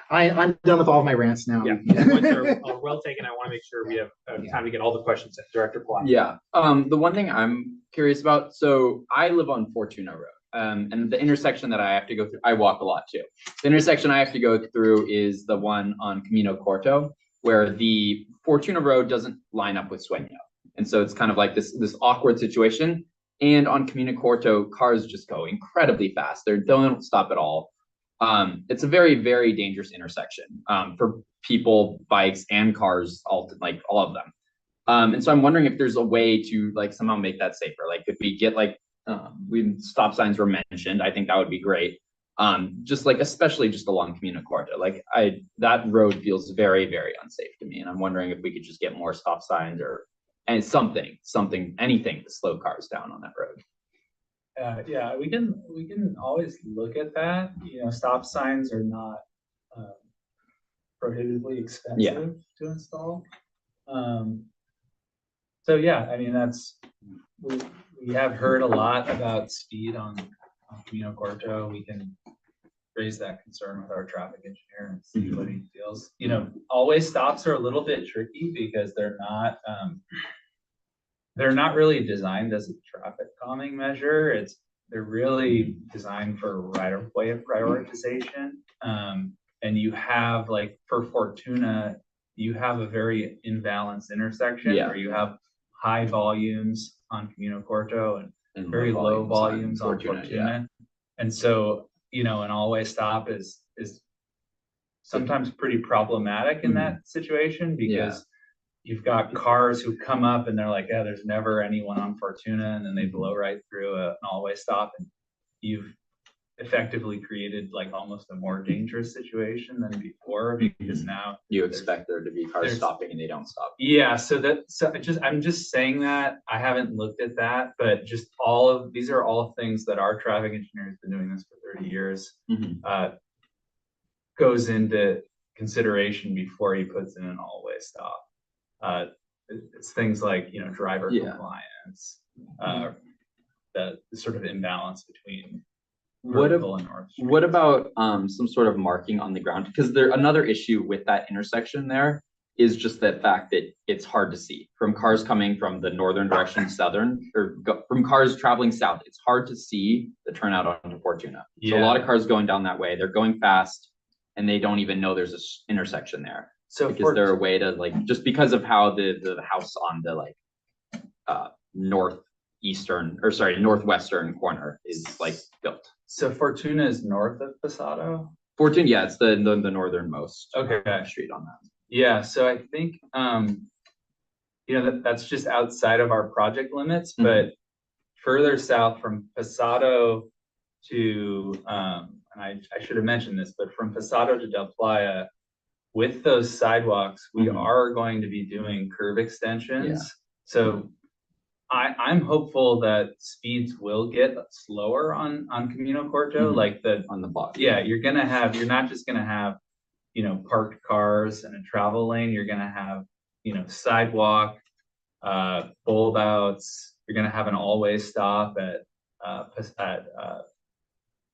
I'm done with all of my rants now. Yeah, points are well taken. I want to make sure we have time to get all the questions at Director Plot. Yeah. The one thing I'm curious about, so I live on Fortuna Road, and the intersection that I have to go through, I walk a lot too. The intersection I have to go through is the one on Camino Corto, where the Fortuna Road doesn't line up with Sueño. And so it's kind of like this awkward situation. And on Camino Corto, cars just go incredibly fast. They don't stop at all. It's a very, very dangerous intersection for people, bikes, and cars, all of them. And so I'm wondering if there's a way to like somehow make that safer. Like if we get like stop signs were mentioned, I think that would be great. Just like especially just along Camino Corto, like that road feels very, very unsafe to me, and I'm wondering if we could just get more stop signs and anything to slow cars down on that road. Yeah, we can always look at that. Stop signs are not prohibitively expensive to install. So yeah, I mean we have heard a lot about speed on Camino Corto. We can raise that concern with our traffic engineer and see what he feels. Always stops are a little bit tricky because they're not really designed as a traffic calming measure. They're really designed for right-of-way prioritization. And you have, like, for Fortuna, you have a very imbalanced intersection where you have high volumes on Camino Corto and very low volumes on Fortuna. Yeah. And so, an all-way stop is sometimes pretty problematic in that situation because you've got cars who come up and they're like, yeah, there's never anyone on Fortuna, and then they blow right through an all-way stop, and you've effectively created like almost a more dangerous situation than before because now you expect there to be cars stopping and they don't stop. Yeah, I'm just saying that. I haven't looked at that, but just these are all things that our traffic engineer has been doing this for 30 years. Goes into consideration before he puts in an all-way stop. It's things like driver compliance, the sort of imbalance between vertical and north streets. What about some sort of marking on the ground? Because another issue with that intersection there is just the fact that it's hard to see from cars coming from the northern direction from cars traveling south. It's hard to see the turnout onto Fortuna. So a lot of cars going down that way, they're going fast and they don't even know there's this intersection there. So is there a way to just because of how the house on the northwestern corner is built? So Fortuna is north of Pasado? Fortuna, yeah, it's the northernmost street on that. Yeah, so I think that's just outside of our project limits, but further south from Pasado to and I should have mentioned this, but from Pasado to Del Playa, with those sidewalks, we Mhm. are going to be doing curb extensions. Yeah. So I'm hopeful that speeds will get slower on Camino Corto, Mhm. like On the block. yeah, you're not just gonna have, parked cars and a travel lane, you're gonna have, sidewalk, bulb outs, you're gonna have an all-way stop at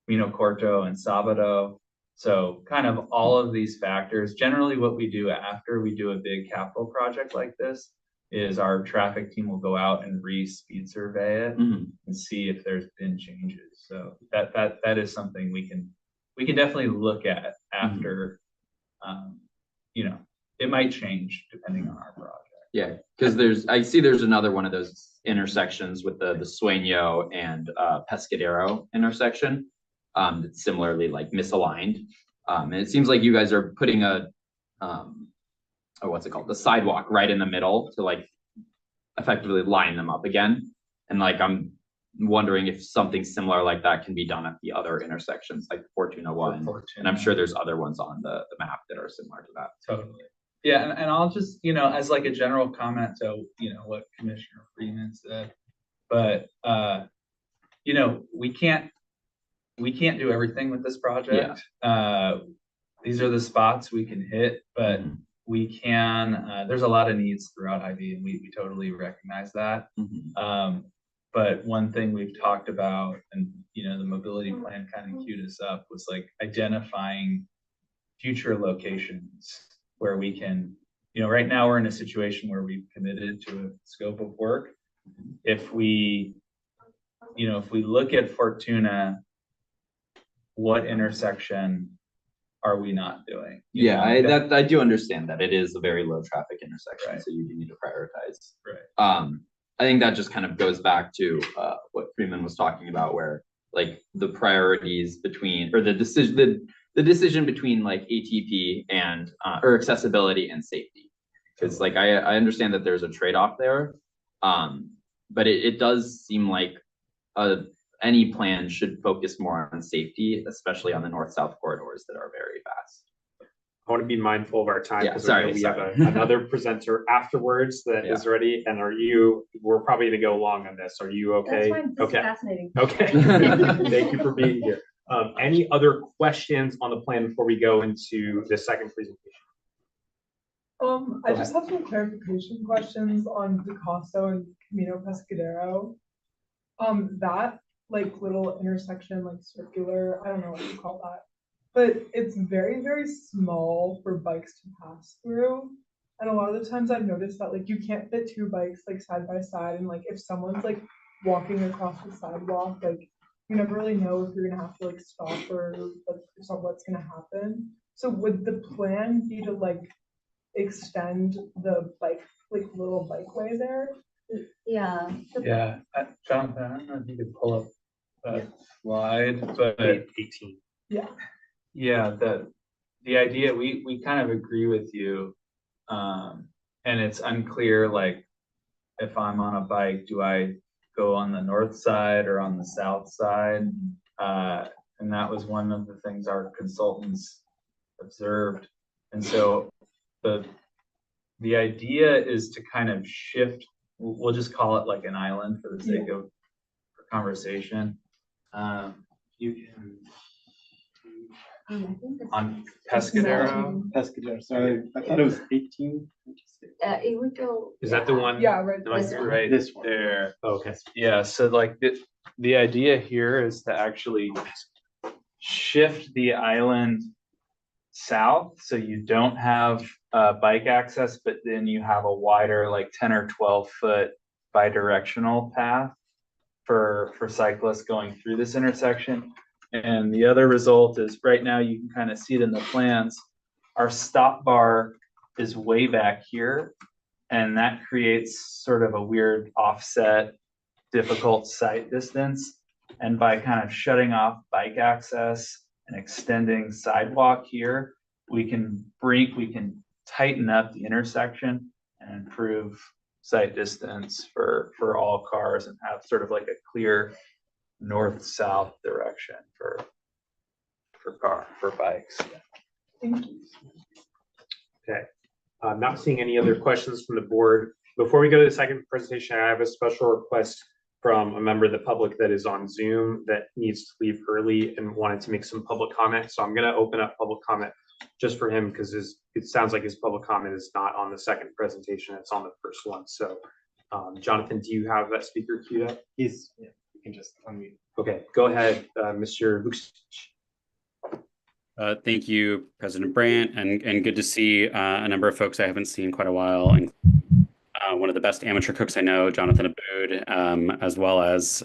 Camino Corto and Sabado. So kind of all of these factors, generally what we do after we do a big capital project like this is our traffic team will go out and re-speed survey it Mhm. and see if there's been changes. So that is something we can definitely look at after, it might change depending on our project. Yeah, because I see there's another one of those intersections with the Sueño and Pescadero intersection. That's similarly like misaligned. And it seems like you guys are putting what's it called? The sidewalk right in the middle to like effectively line them up again. And like I'm wondering if something similar like that can be done at the other intersections, like Fortuna one. And I'm sure there's other ones on the map that are similar to that. Totally. Yeah, and I'll just, as like a general comment to, what Commissioner Freeman said, but, we can't do everything with this project. These are the spots we can hit, but Mhm. we can, there's a lot of needs throughout IV and we totally recognize that. Mhm. But one thing we've talked about and, the mobility plan kind of queued us up was like identifying future locations where we can, right now we're in a situation where we've committed to a scope of work. If we look at Fortuna, what intersection are we not doing? Yeah, I do understand that it is a very low traffic intersection, Right. so you do need to prioritize. Right. I think that just kind of goes back to what Freeman was talking about, where like the priorities between or the decision between like ATP and or accessibility and safety. Because like I understand that there's a trade-off there. But it does seem like any plan should focus more on safety, especially on the north-south corridors that are very fast. I want to be mindful of our time Yeah, because sorry, we have sorry. another presenter afterwards that is ready. And we're probably gonna go long on this. Are you okay? That's fine. This is Okay. fascinating. Okay. Thank you for being here. Any other questions on the plan before we go into the second presentation? I just have some clarification questions on Picasso and Camino Pescadero. That like little intersection, like circular, I don't know what you call that, but it's very, very small for bikes to pass through. And a lot of the times I've noticed that like you can't fit two bikes like side by side. And like if someone's like walking across the sidewalk, like you never really know if you're gonna have to like stop or like what's gonna happen. So would the plan be to like extend the bike, like little bikeway there? Yeah. Yeah, Jonathan, I don't know if you could pull up that slide, but 18. yeah, the idea, we kind of agree with you. And it's unclear, like, if I'm on a bike, do I go on the north side or on the south side? And that was one of the things our consultants observed. And so the idea is to kind of shift, we'll just call it like an island for the sake of conversation. You can I think it's on Pescadero. Pescadero, sorry, I thought it was 18. it would go. Is that the one? Yeah, right. No, This you're one. right. This one. There. Okay. Yeah, so like the idea here is to actually shift the island south, so you don't have bike access, but then you have a wider, like 10 or 12 foot bidirectional path for cyclists going through this intersection. And the other result is right now you can kind of see it in the plans. Our stop bar is way back here, and that creates sort of a weird offset, difficult sight distance. And by kind of shutting off bike access and extending sidewalk here, we can tighten up the intersection and improve sight distance for all cars and have sort of like a clear north-south direction for for bikes. Thank you. I'm not seeing any other questions from the board. Before we go to the second presentation, I have a special request from a member of the public that is on Zoom that needs to leave early and wanted to make some public comment. So I'm going to open up public comment just for him because it sounds like his public comment is not on the second presentation. It's on the first one. So Jonathan, do you have that speaker queued up? Yeah, you can just unmute. Okay, go ahead, Mr. Vuksic. Thank you, President Brandt, and good to see a number of folks I haven't seen in quite a while, and one of the best amateur cooks I know, Jonathan Abood, as well as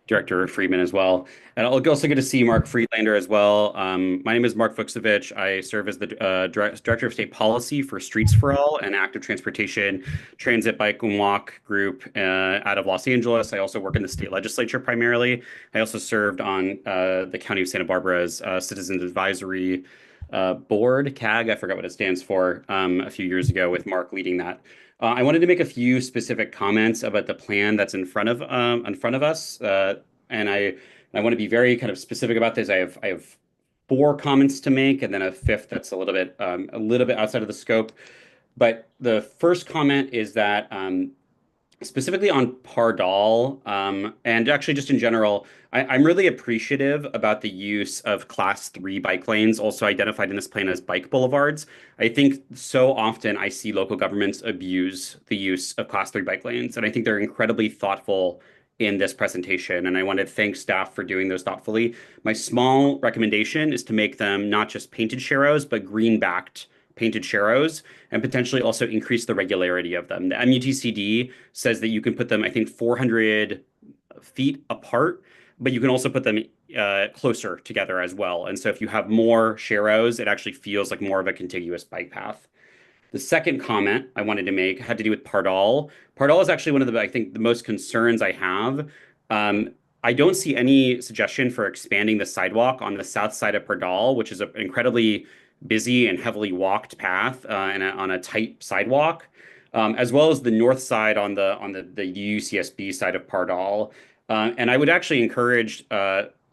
Director Friedman as well. And also good to see Mark Friedlander as well. My name is Mark Vuksevich. I serve as the Director of State Policy for Streets for All, an active transportation, transit, bike, and walk group out of Los Angeles. I also work in the state legislature primarily. I also served on the County of Santa Barbara's Citizens Advisory Board, CAG, I forgot what it stands for, a few years ago with Mark leading that. I wanted to make a few specific comments about the plan that's in front of us, and I want to be very kind of specific about this. I have 4 comments to make, and then a fifth that's a little bit outside of the scope. But the first comment is that specifically on Pardal, and actually just in general, I'm really appreciative about the use of Class 3 bike lanes, also identified in this plan as bike boulevards. I think so often I see local governments abuse the use of Class 3 bike lanes, and I think they're incredibly thoughtful in this presentation, and I want to thank staff for doing those thoughtfully. My small recommendation is to make them not just painted sharrows, but green-backed painted sharrows, and potentially also increase the regularity of them. The MUTCD says that you can put them, I think, 400 feet apart, but you can also put them closer together as well. And so if you have more sharrows, it actually feels like more of a contiguous bike path. The second comment I wanted to make had to do with Pardal. Pardal is actually one of the, I think, the most concerns I have. I don't see any suggestion for expanding the sidewalk on the south side of Pardal, which is an incredibly busy and heavily walked path and on a tight sidewalk, as well as the north side on the UCSB side of Pardal. And I would actually encourage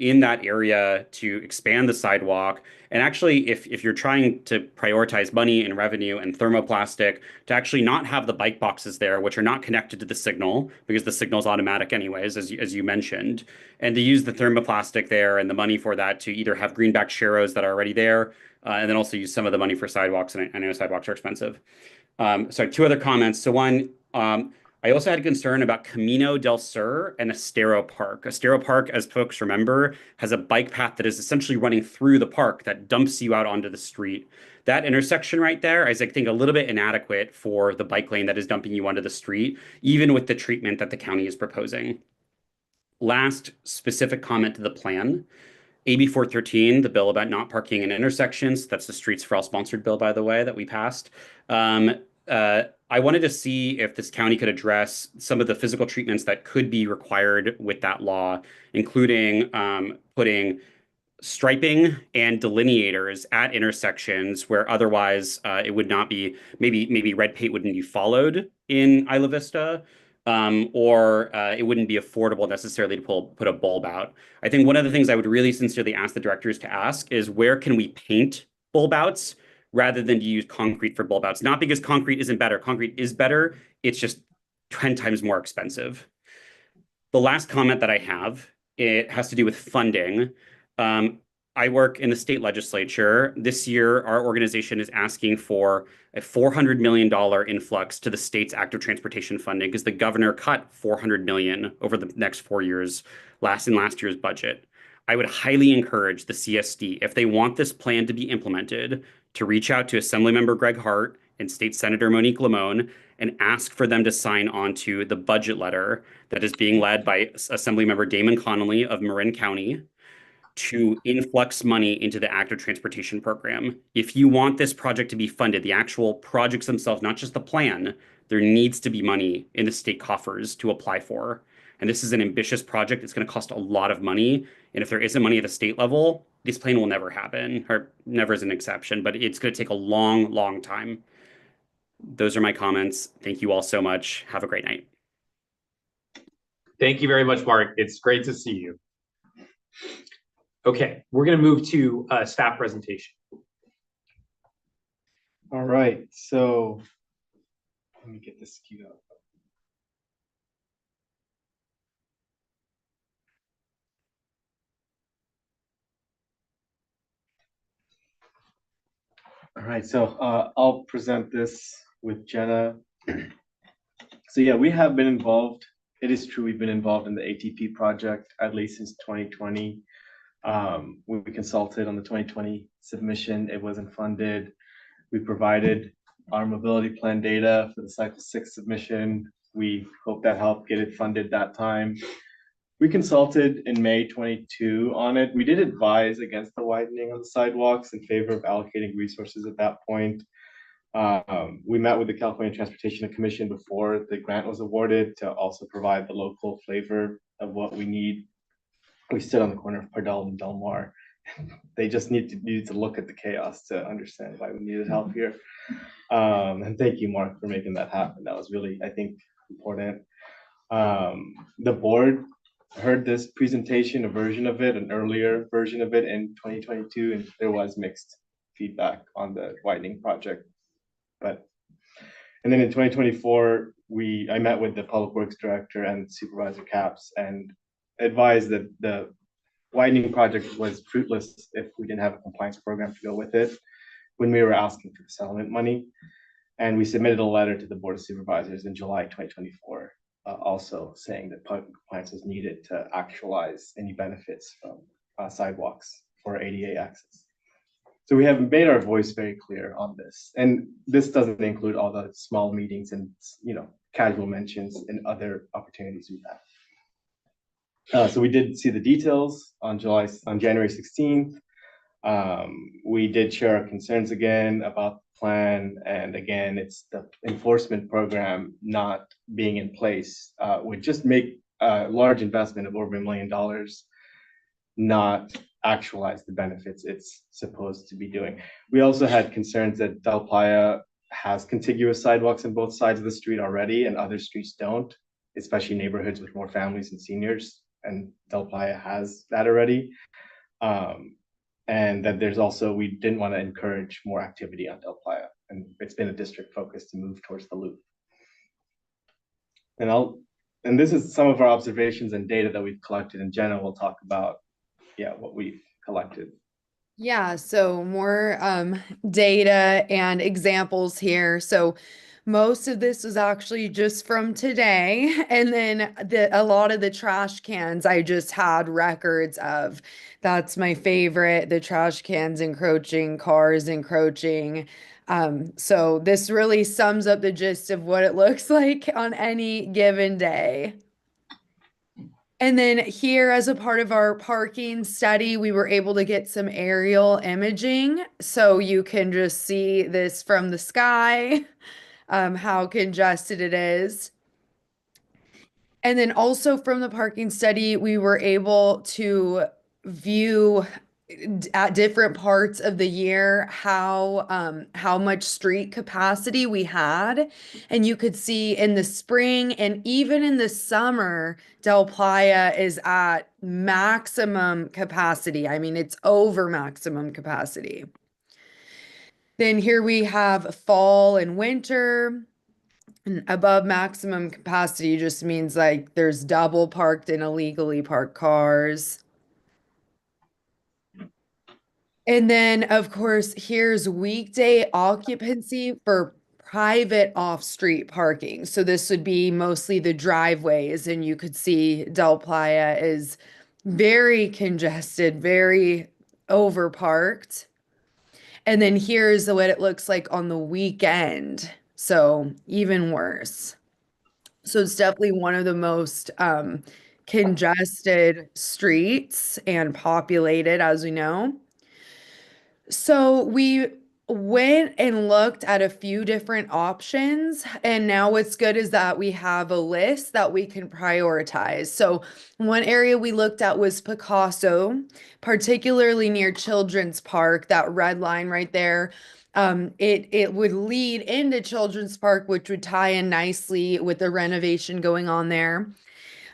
in that area to expand the sidewalk. And actually, if you're trying to prioritize money and revenue and thermoplastic, to actually not have the bike boxes there, which are not connected to the signal, because the signal's automatic anyways, as you mentioned, and to use the thermoplastic there and the money for that to either have greenback sharrows that are already there, and then also use some of the money for sidewalks, and I know sidewalks are expensive. So 2 other comments. So one, I also had a concern about Camino del Sur and Estero Park. Estero Park, as folks remember, has a bike path that is essentially running through the park that dumps you out onto the street. That intersection right there is, I think, a little bit inadequate for the bike lane that is dumping you onto the street, even with the treatment that the county is proposing. Last specific comment to the plan. AB 413, the bill about not parking in intersections, that's the Streets for All sponsored bill, by the way, that we passed. I wanted to see if this county could address some of the physical treatments that could be required with that law, including putting striping and delineators at intersections where otherwise it would not be, maybe red paint wouldn't be followed in Isla Vista, or it wouldn't be affordable necessarily to put a bulb out. I think one of the things I would really sincerely ask the directors to ask is where can we paint bulb outs rather than to use concrete for bulb outs? Not because concrete isn't better. Concrete is better. It's just 10 times more expensive. The last comment that I have, it has to do with funding. I work in the state legislature. This year, our organization is asking for a $400 million influx to the state's active transportation funding because the governor cut $400 million over the next 4 years in last year's budget. I would highly encourage the CSD, if they want this plan to be implemented, to reach out to Assemblymember Greg Hart and State Senator Monique Limon and ask for them to sign on to the budget letter that is being led by Assemblymember Damon Connolly of Marin County to influx money into the active transportation program. If you want this project to be funded, the actual projects themselves, not just the plan, there needs to be money in the state coffers to apply for. And this is an ambitious project. It's going to cost a lot of money. And if there isn't money at the state level, this plan will never happen, or never is an exception, but it's going to take a long, long time. Those are my comments. Thank you all so much. Have a great night. Thank you very much, Mark. It's great to see you. Okay, we're gonna move to staff presentation. All right, so let me get this queued up. All right, so I'll present this with Jenna. So yeah, we have been involved. It is true, we've been involved in the ATP project at least since 2020. We consulted on the 2020 submission. It wasn't funded. We provided our mobility plan data for the cycle 6 submission. We hope that helped get it funded that time. We consulted in May 22 on it. We did advise against the widening of the sidewalks in favor of allocating resources at that point. We met with the California Transportation Commission before the grant was awarded to also provide the local flavor of what we need. We stood on the corner of Pardell and Del Mar. They just needed to look at the chaos to understand why we needed help here. And thank you, Mark, for making that happen. That was really, I think, important. The board heard this presentation, a version of it, an earlier version of it in 2022, and there was mixed feedback on the widening project. And then in 2024, I met with the Public Works Director and Supervisor Capps and advised that the widening project was fruitless if we didn't have a compliance program to go with it when we were asking for the settlement money. And we submitted a letter to the Board of Supervisors in July 2024, also saying that public compliance was needed to actualize any benefits from sidewalks for ADA access. So we have made our voice very clear on this. And this doesn't include all the small meetings and, casual mentions and other opportunities we've had. So we did see the details on January 16th. We did share our concerns again about the plan. And again, it's the enforcement program not being in place would just make a large investment of over $1 million not actualize the benefits it's supposed to be doing. We also had concerns that Del Playa has contiguous sidewalks on both sides of the street already and other streets don't, especially neighborhoods with more families and seniors. And Del Playa has that already. And that there's also, we didn't want to encourage more activity on Del Playa. And it's been a district focus to move towards the loop. And this is some of our observations and data that we've collected, and Jenna will talk about what we've collected. Yeah, so more data and examples here. So most of this was actually just from today. And then a lot of the trash cans I just had records of. That's my favorite, the trash cans encroaching, cars encroaching. So this really sums up the gist of what it looks like on any given day. And then here, as a part of our parking study, we were able to get some aerial imaging. So you can just see this from the sky, how congested it is. And then also from the parking study, we were able to view at different parts of the year how much street capacity we had. And you could see in the spring and even in the summer, Del Playa is at maximum capacity. I mean, it's over maximum capacity. Then here we have fall and winter. And above maximum capacity just means like there's double parked and illegally parked cars. And then, of course, here's weekday occupancy for private off-street parking. So this would be mostly the driveways, and you could see Del Playa is very congested, very overparked. And then here's what it looks like on the weekend. So even worse. So it's definitely one of the most congested streets and populated, as we know. So we went and looked at a few different options, and now what's good is that we have a list that we can prioritize. So one area we looked at was Picasso, particularly near Children's Park, that red line right there. It would lead into Children's Park, which would tie in nicely with the renovation going on there.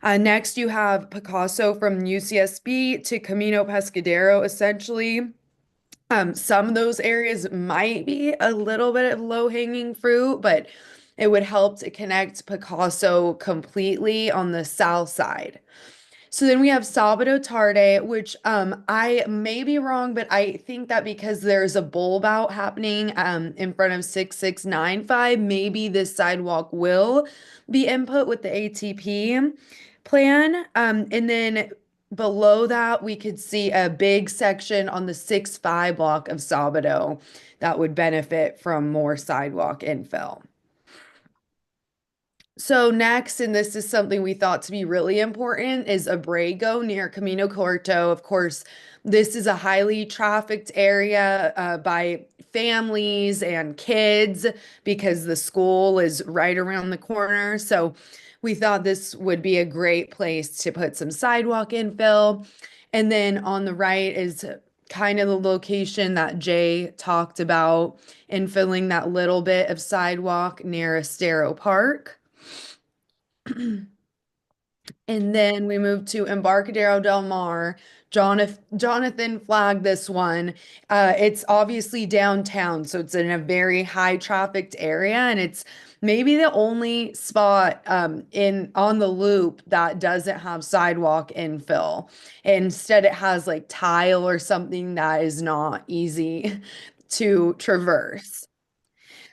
Next, you have Picasso from UCSB to Camino Pescadero, essentially. Some of those areas might be a little bit of low-hanging fruit, but it would help to connect Picasso completely on the south side. So then we have Sabado Tarde, which I may be wrong, but I think that because there's a bulb out happening in front of 6695, maybe this sidewalk will be input with the ATP plan. And then below that, we could see a big section on the 6-5 block of Sabado that would benefit from more sidewalk infill. So next, and this is something we thought to be really important, is Abrego near Camino Corto. Of course, this is a highly trafficked area by families and kids because the school is right around the corner. So we thought this would be a great place to put some sidewalk infill. And then on the right is kind of the location that Jay talked about, infilling that little bit of sidewalk near Estero Park. And then we move to Embarcadero del Mar. Jonathan flagged this one. It's obviously downtown, so it's in a very high trafficked area, and it's maybe the only spot in on the loop that doesn't have sidewalk infill. Instead, it has like tile or something that is not easy to traverse.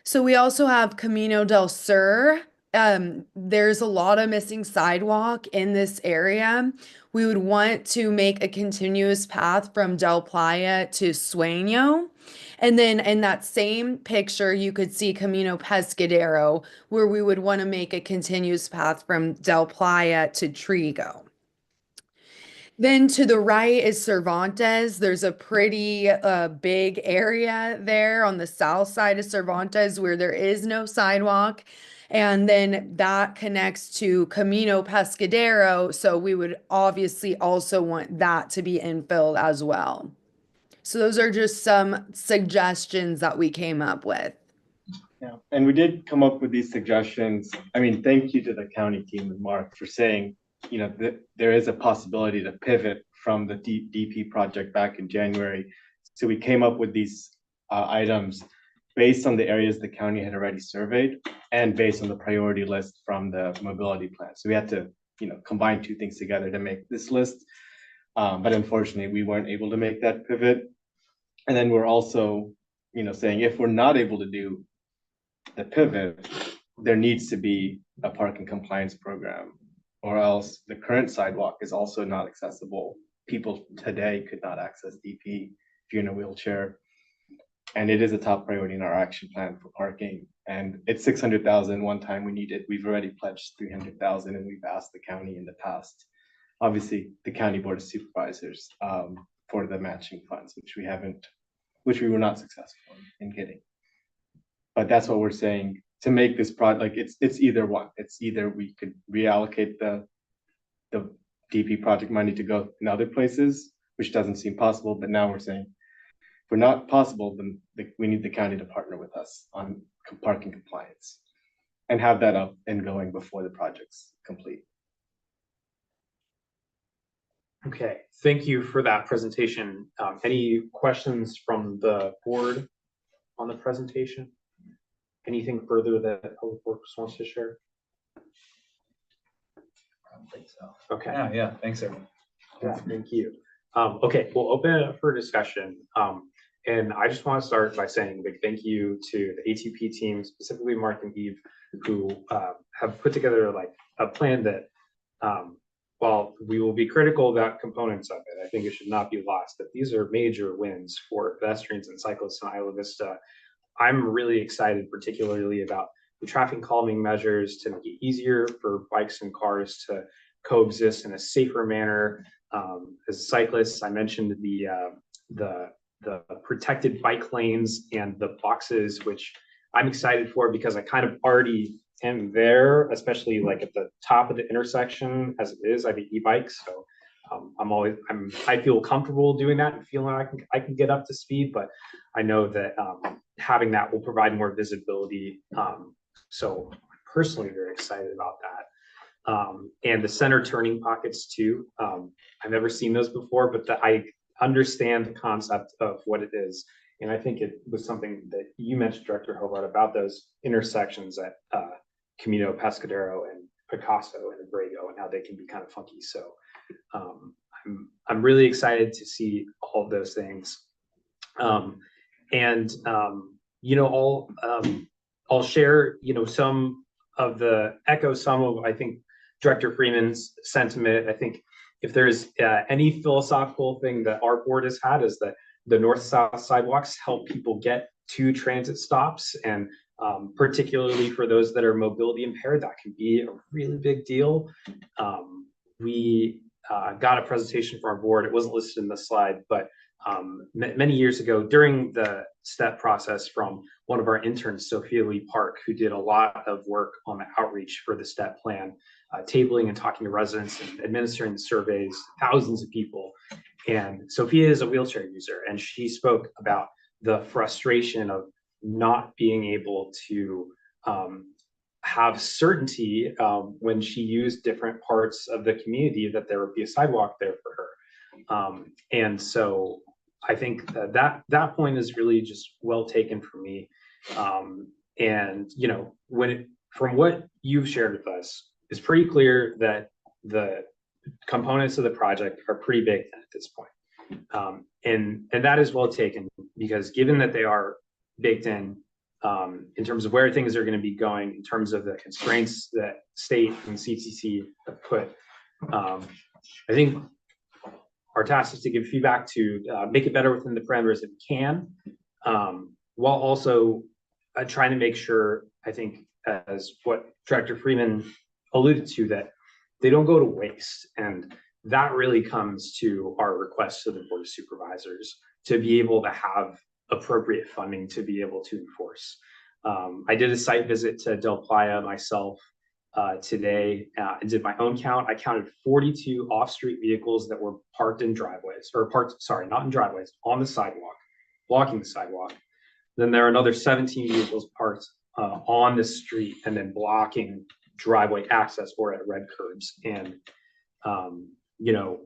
So we also have Camino del Sur. There's a lot of missing sidewalk in this area. We would want to make a continuous path from Del Playa to Sueño. And then in that same picture, you could see Camino Pescadero, where we would want to make a continuous path from Del Playa to Trigo. Then to the right is Cervantes. There's a pretty big area there on the south side of Cervantes where there is no sidewalk. And then that connects to Camino Pescadero. So we would obviously also want that to be infilled as well. So those are just some suggestions that we came up with. Yeah, and we did come up with these suggestions. I mean, thank you to the county team and Mark for saying, you know, that there is a possibility to pivot from the DP project back in January. So we came up with these items based on the areas the county had already surveyed and based on the priority list from the mobility plan. So we had to, you know, combine two things together to make this list. But unfortunately, we weren't able to make that pivot. And then we're also, you know, saying if we're not able to do the pivot, there needs to be a parking compliance program, or else the current sidewalk is also not accessible. People today could not access DP if you're in a wheelchair. And it is a top priority in our action plan for parking. And it's 600,000 one time we need it. We've already pledged 300,000 and we've asked the county in the past, obviously the county board of supervisors for the matching funds, which we were not successful in getting. But that's what we're saying to make this project, like it's either one. It's either we could reallocate the DP project money to go in other places, which doesn't seem possible. But now we're saying if we're not possible, then we need the county to partner with us on parking compliance and have that up and going before the project's complete. Okay, thank you for that presentation. Any questions from the board on the presentation? Anything further that Public Works wants to share? I don't think so. Okay. Yeah, thanks everyone. Yeah, thank you. Okay, we'll open it up for discussion. And I just want to start by saying a big thank you to the ATP team, specifically Mark and Eve, who have put together like a plan that, while we will be critical about components of it, I think it should not be lost that these are major wins for pedestrians and cyclists in Isla Vista. I'm really excited, particularly about the traffic calming measures to make it easier for bikes and cars to coexist in a safer manner. As cyclists, I mentioned the protected bike lanes and the boxes, which I'm excited for because I kind of already am there, especially like at the top of the intersection as it is. I have an e-bike, so I feel comfortable doing that and feeling I can get up to speed, but I know that having that will provide more visibility. So I'm personally very excited about that. And the center turning pockets too. I've never seen those before, but I understand the concept of what it is. And I think it was something that you mentioned, Director Hobart, about those intersections at Camino Pescadero and Picasso and Abrego and how they can be kind of funky. So I'm really excited to see all of those things. You know, I'll share, you know, some of some of, I think, Director Freeman's sentiment. I think if there's any philosophical thing that our board has had is that the north-south sidewalks help people get to transit stops, and particularly for those that are mobility impaired, that can be a really big deal. We got a presentation from our board. It wasn't listed in the slide, but many years ago during the STEP process from one of our interns, Sophia Lee Park, who did a lot of work on the outreach for the STEP plan, tabling and talking to residents and administering the surveys, thousands of people. And Sophia is a wheelchair user, and she spoke about the frustration of not being able to have certainty when she used different parts of the community that there would be a sidewalk there for her. And so I think that point is really just well taken for me. And you know, from what you've shared with us, it's pretty clear that the components of the project are pretty big at this point. And that is well taken, because given that they are baked in terms of where things are going to be going, in terms of the constraints that state and CTC have put, I think our task is to give feedback to make it better within the parameters that we can, while also trying to make sure, I think, as what Director Freeman alluded to, that they don't go to waste. And that really comes to our request to the Board of Supervisors to be able to have appropriate funding to be able to enforce. I did a site visit to Del Playa myself today and did my own count. I counted 42 off-street vehicles that were parked in driveways, or parked, sorry, not in driveways, on the sidewalk, blocking the sidewalk. Then there are another 17 vehicles parked on the street and then blocking driveway access or at red curbs. And, you know,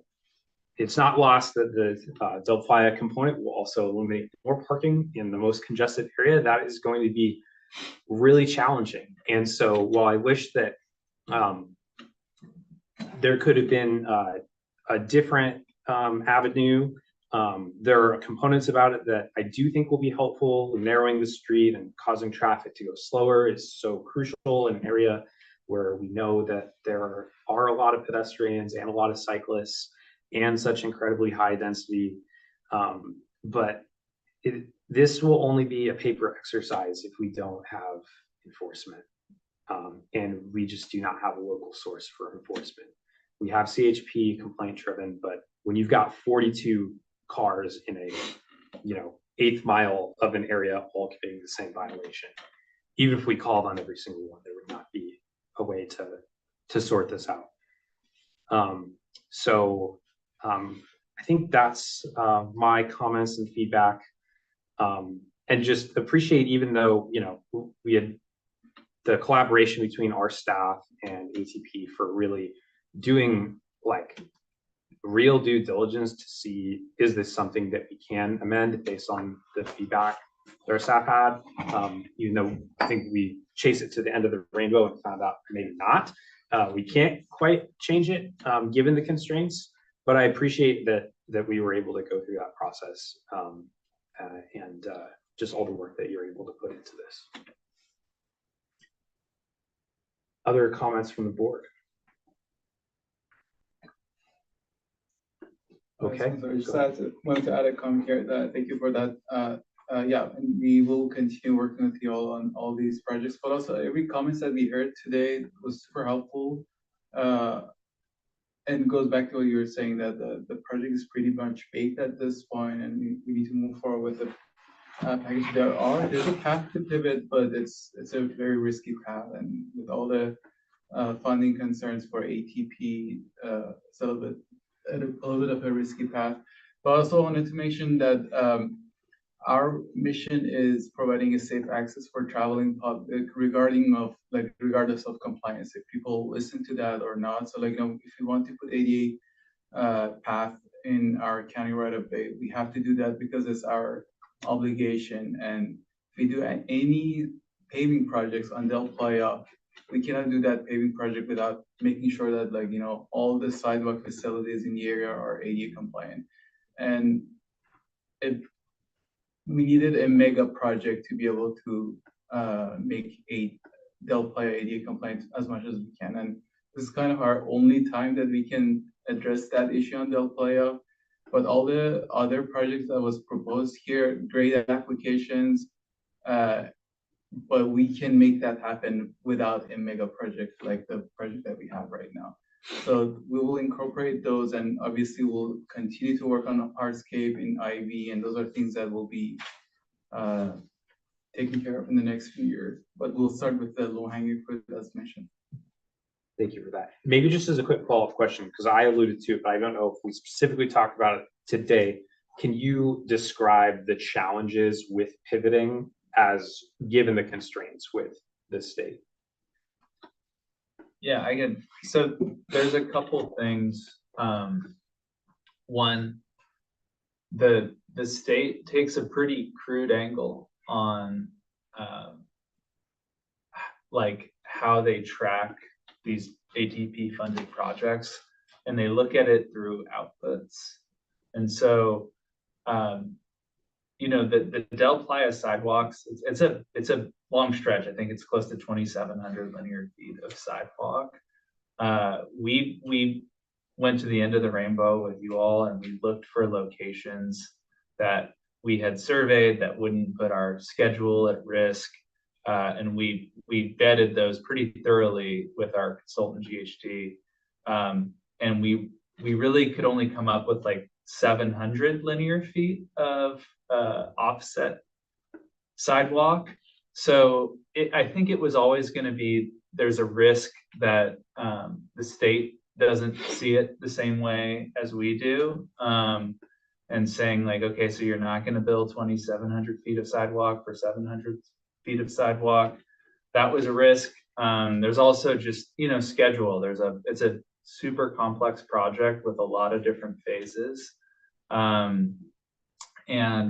it's not lost that the Del Playa component will also eliminate more parking in the most congested area. That is going to be really challenging. And so while I wish that there could have been a different avenue, there are components about it that I do think will be helpful. Narrowing the street and causing traffic to go slower is so crucial in an area where we know that there are a lot of pedestrians and a lot of cyclists and such incredibly high density. But this will only be a paper exercise if we don't have enforcement. And we just do not have a local source for enforcement. We have CHP complaint driven, but when you've got 42 cars in a, you know, 1/8 mile of an area all committing the same violation, even if we called on every single one, there would not be a way to sort this out. I think that's my comments and feedback, and just appreciate, even though, you know, we had the collaboration between our staff and ATP for really doing like real due diligence to see, is this something that we can amend based on the feedback that our staff had, even though I think we chased it to the end of the rainbow and found out maybe not. We can't quite change it given the constraints, but I appreciate that we were able to go through that process and just all the work that you're able to put into this. Other comments from the board? Okay. Wanted to add a comment here. Thank you for that. Yeah, and we will continue working with you all on all these projects, but also every comments that we heard today was super helpful. And goes back to what you were saying, that the project is pretty much baked at this point, and we need to move forward with the package. There's a path to pivot, but it's a very risky path, and with all the funding concerns for ATP, it's a little bit of a risky path. But I also wanted to mention that our mission is providing a safe access for traveling public regardless of compliance, if people listen to that or not. So like, if you want to put ADA path in our county right of way, we have to do that because it's our obligation. And if we do any paving projects on Del Playa, we cannot do that paving project without making sure that all the sidewalk facilities in the area are ADA compliant. And we needed a mega project to be able to make a Del Playa ADA compliant as much as we can. And this is kind of our only time that we can address that issue on Del Playa. But all the other projects that was proposed here, great applications, but we can make that happen without a mega project like the project that we have right now. So we will incorporate those, and obviously we'll continue to work on hardscape in IV, and those are things that will be taken care of in the next few years. But we'll start with the low-hanging fruit as mentioned. Thank you for that. Maybe just as a quick follow-up question, because I alluded to it, but I don't know if we specifically talked about it today. Can you describe the challenges with pivoting as given the constraints with the state? Yeah, I can. So there's a couple things. One, the state takes a pretty crude angle on like how they track these ATP funded projects, and they look at it through outputs. And so the Del Playa sidewalks, it's a long stretch. I think it's close to 2,700 linear feet of sidewalk. We went to the end of the rainbow with you all, and we looked for locations that we had surveyed that wouldn't put our schedule at risk. And we vetted those pretty thoroughly with our consultant GHD. And we really could only come up with like 700 linear feet of offset sidewalk. So I think it was always going to be, there's a risk that the state doesn't see it the same way as we do. And saying like, okay, so you're not going to build 2,700 feet of sidewalk for 700 feet of sidewalk. That was a risk. There's also just, schedule. It's a super complex project with a lot of different phases. And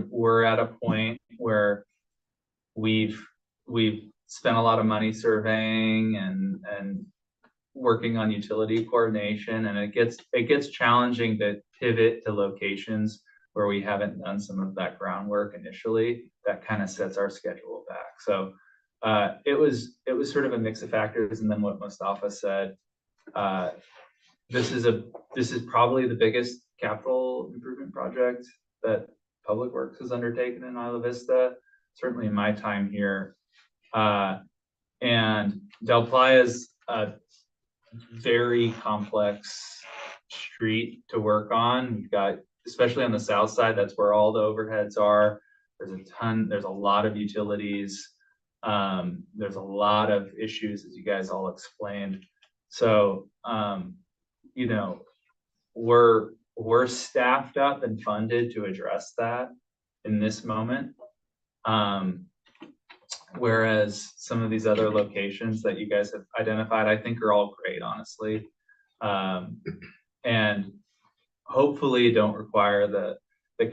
we're at a point where we've spent a lot of money surveying and working on utility coordination, and it gets challenging to pivot to locations where we haven't done some of that groundwork initially. That kind of sets our schedule back. So it was sort of a mix of factors. And then what Mustafa said, this is probably the biggest capital improvement project that Public Works has undertaken in Isla Vista, certainly in my time here. And Del Playa is a very complex street to work on. We've got, especially on the south side, that's where all the overheads are. There's a lot of utilities. There's a lot of issues, as you guys all explained. So, we're staffed up and funded to address that in this moment. Whereas some of these other locations that you guys have identified, I think are all great, honestly. And hopefully don't require the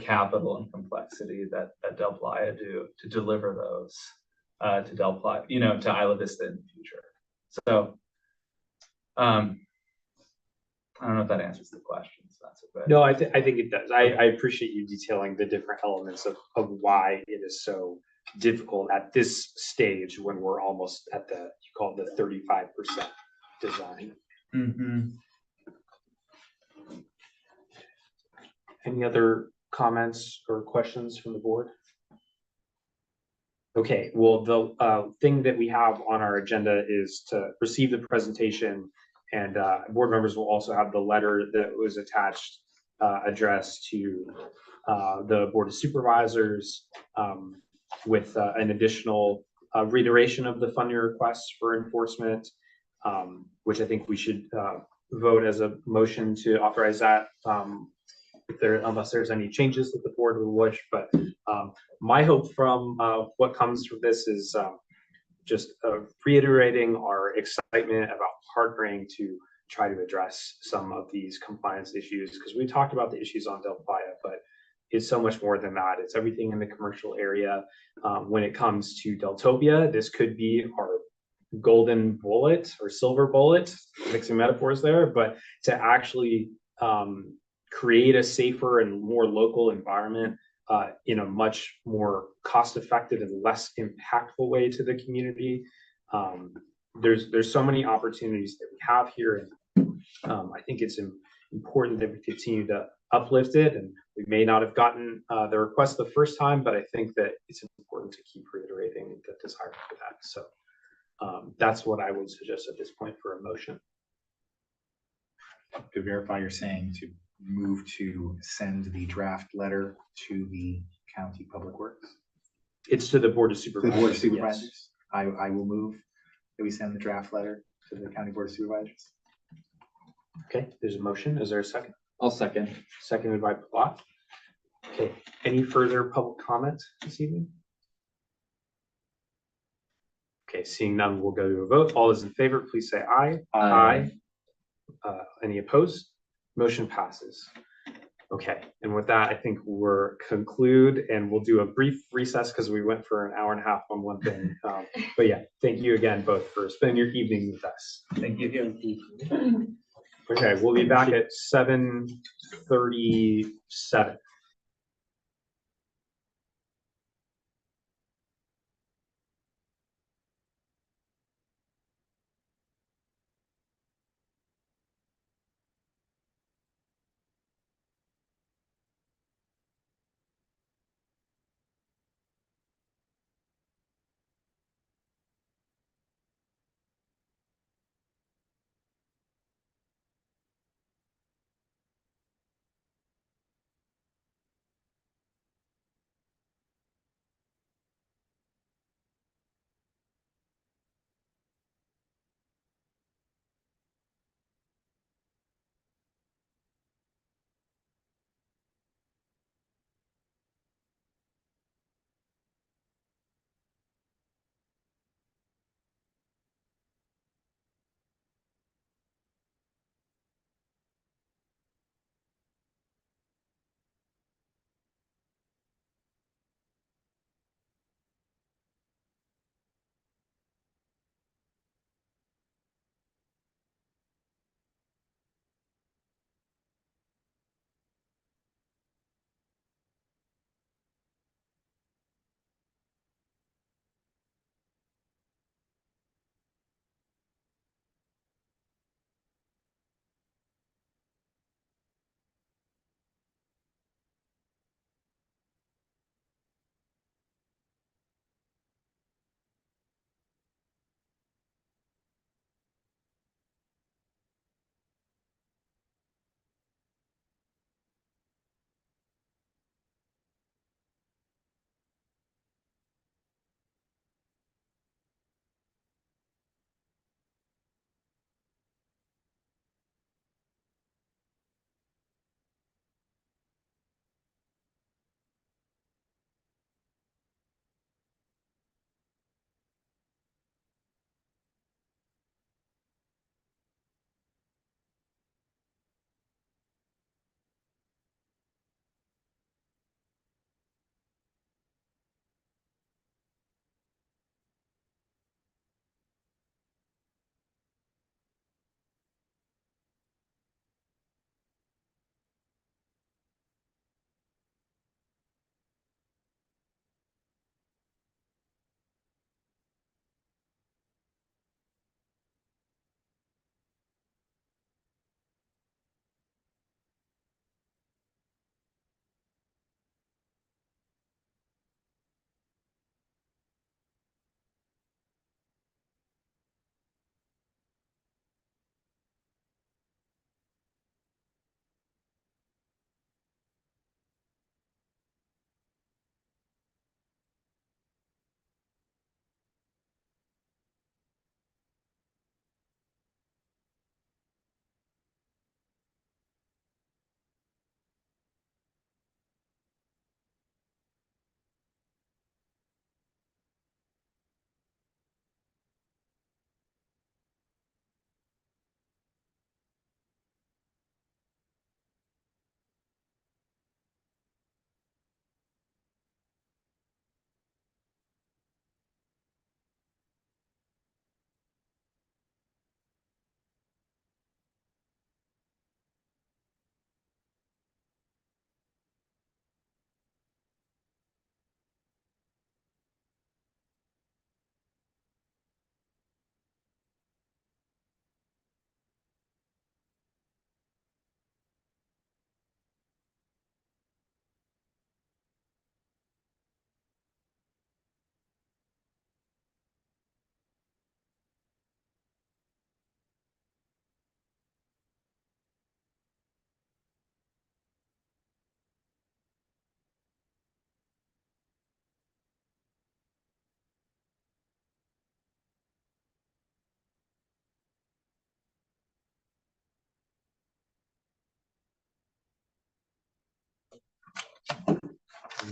capital and complexity that Del Playa do to deliver those to Del Playa, to Isla Vista in the future. So I don't know if that answers the question. So that's okay. No, I think it does. I appreciate you detailing the different elements of why it is so difficult at this stage when we're almost at you call it the 35% design. Mm-hmm. Any other comments or questions from the board? Okay, well, the thing that we have on our agenda is to receive the presentation, and board members will also have the letter that was attached addressed to the Board of Supervisors with an additional reiteration of the funding requests for enforcement, which I think we should vote as a motion to authorize that unless there's any changes that the board would wish, but my hope from what comes from this is just reiterating our excitement about partnering to try to address some of these compliance issues, because we talked about the issues on Del Playa, but it's so much more than that. It's everything in the commercial area. When it comes to Deltopia, this could be our golden bullet or silver bullet, mixing metaphors there, but to actually create a safer and more local environment in a much more cost-effective and less impactful way to the community. There's so many opportunities that we have here, and I think it's important that we continue to uplift it. And we may not have gotten the request the first time, but I think that it's important to keep reiterating the desire for that. So that's what I would suggest at this point for a motion. To verify, you're saying to move to send the draft letter to the county public works? It's to the Board of To the Supervisors. board of yes. supervisors? I will move that we send the draft letter to the county board of supervisors. Okay, there's a motion. Is there a second? I'll second. Seconded by Plot. Okay, any further public comment this evening? Okay, seeing none, we'll go to a vote. All those in favor, please say aye. Aye. Any opposed? Motion passes. Okay, and with that, I think we're conclude, and we'll do a brief recess because we went for an hour and a half on one thing. But yeah, thank you again both for spending your evening with us. Thank you. Okay, we'll be back at 7:37.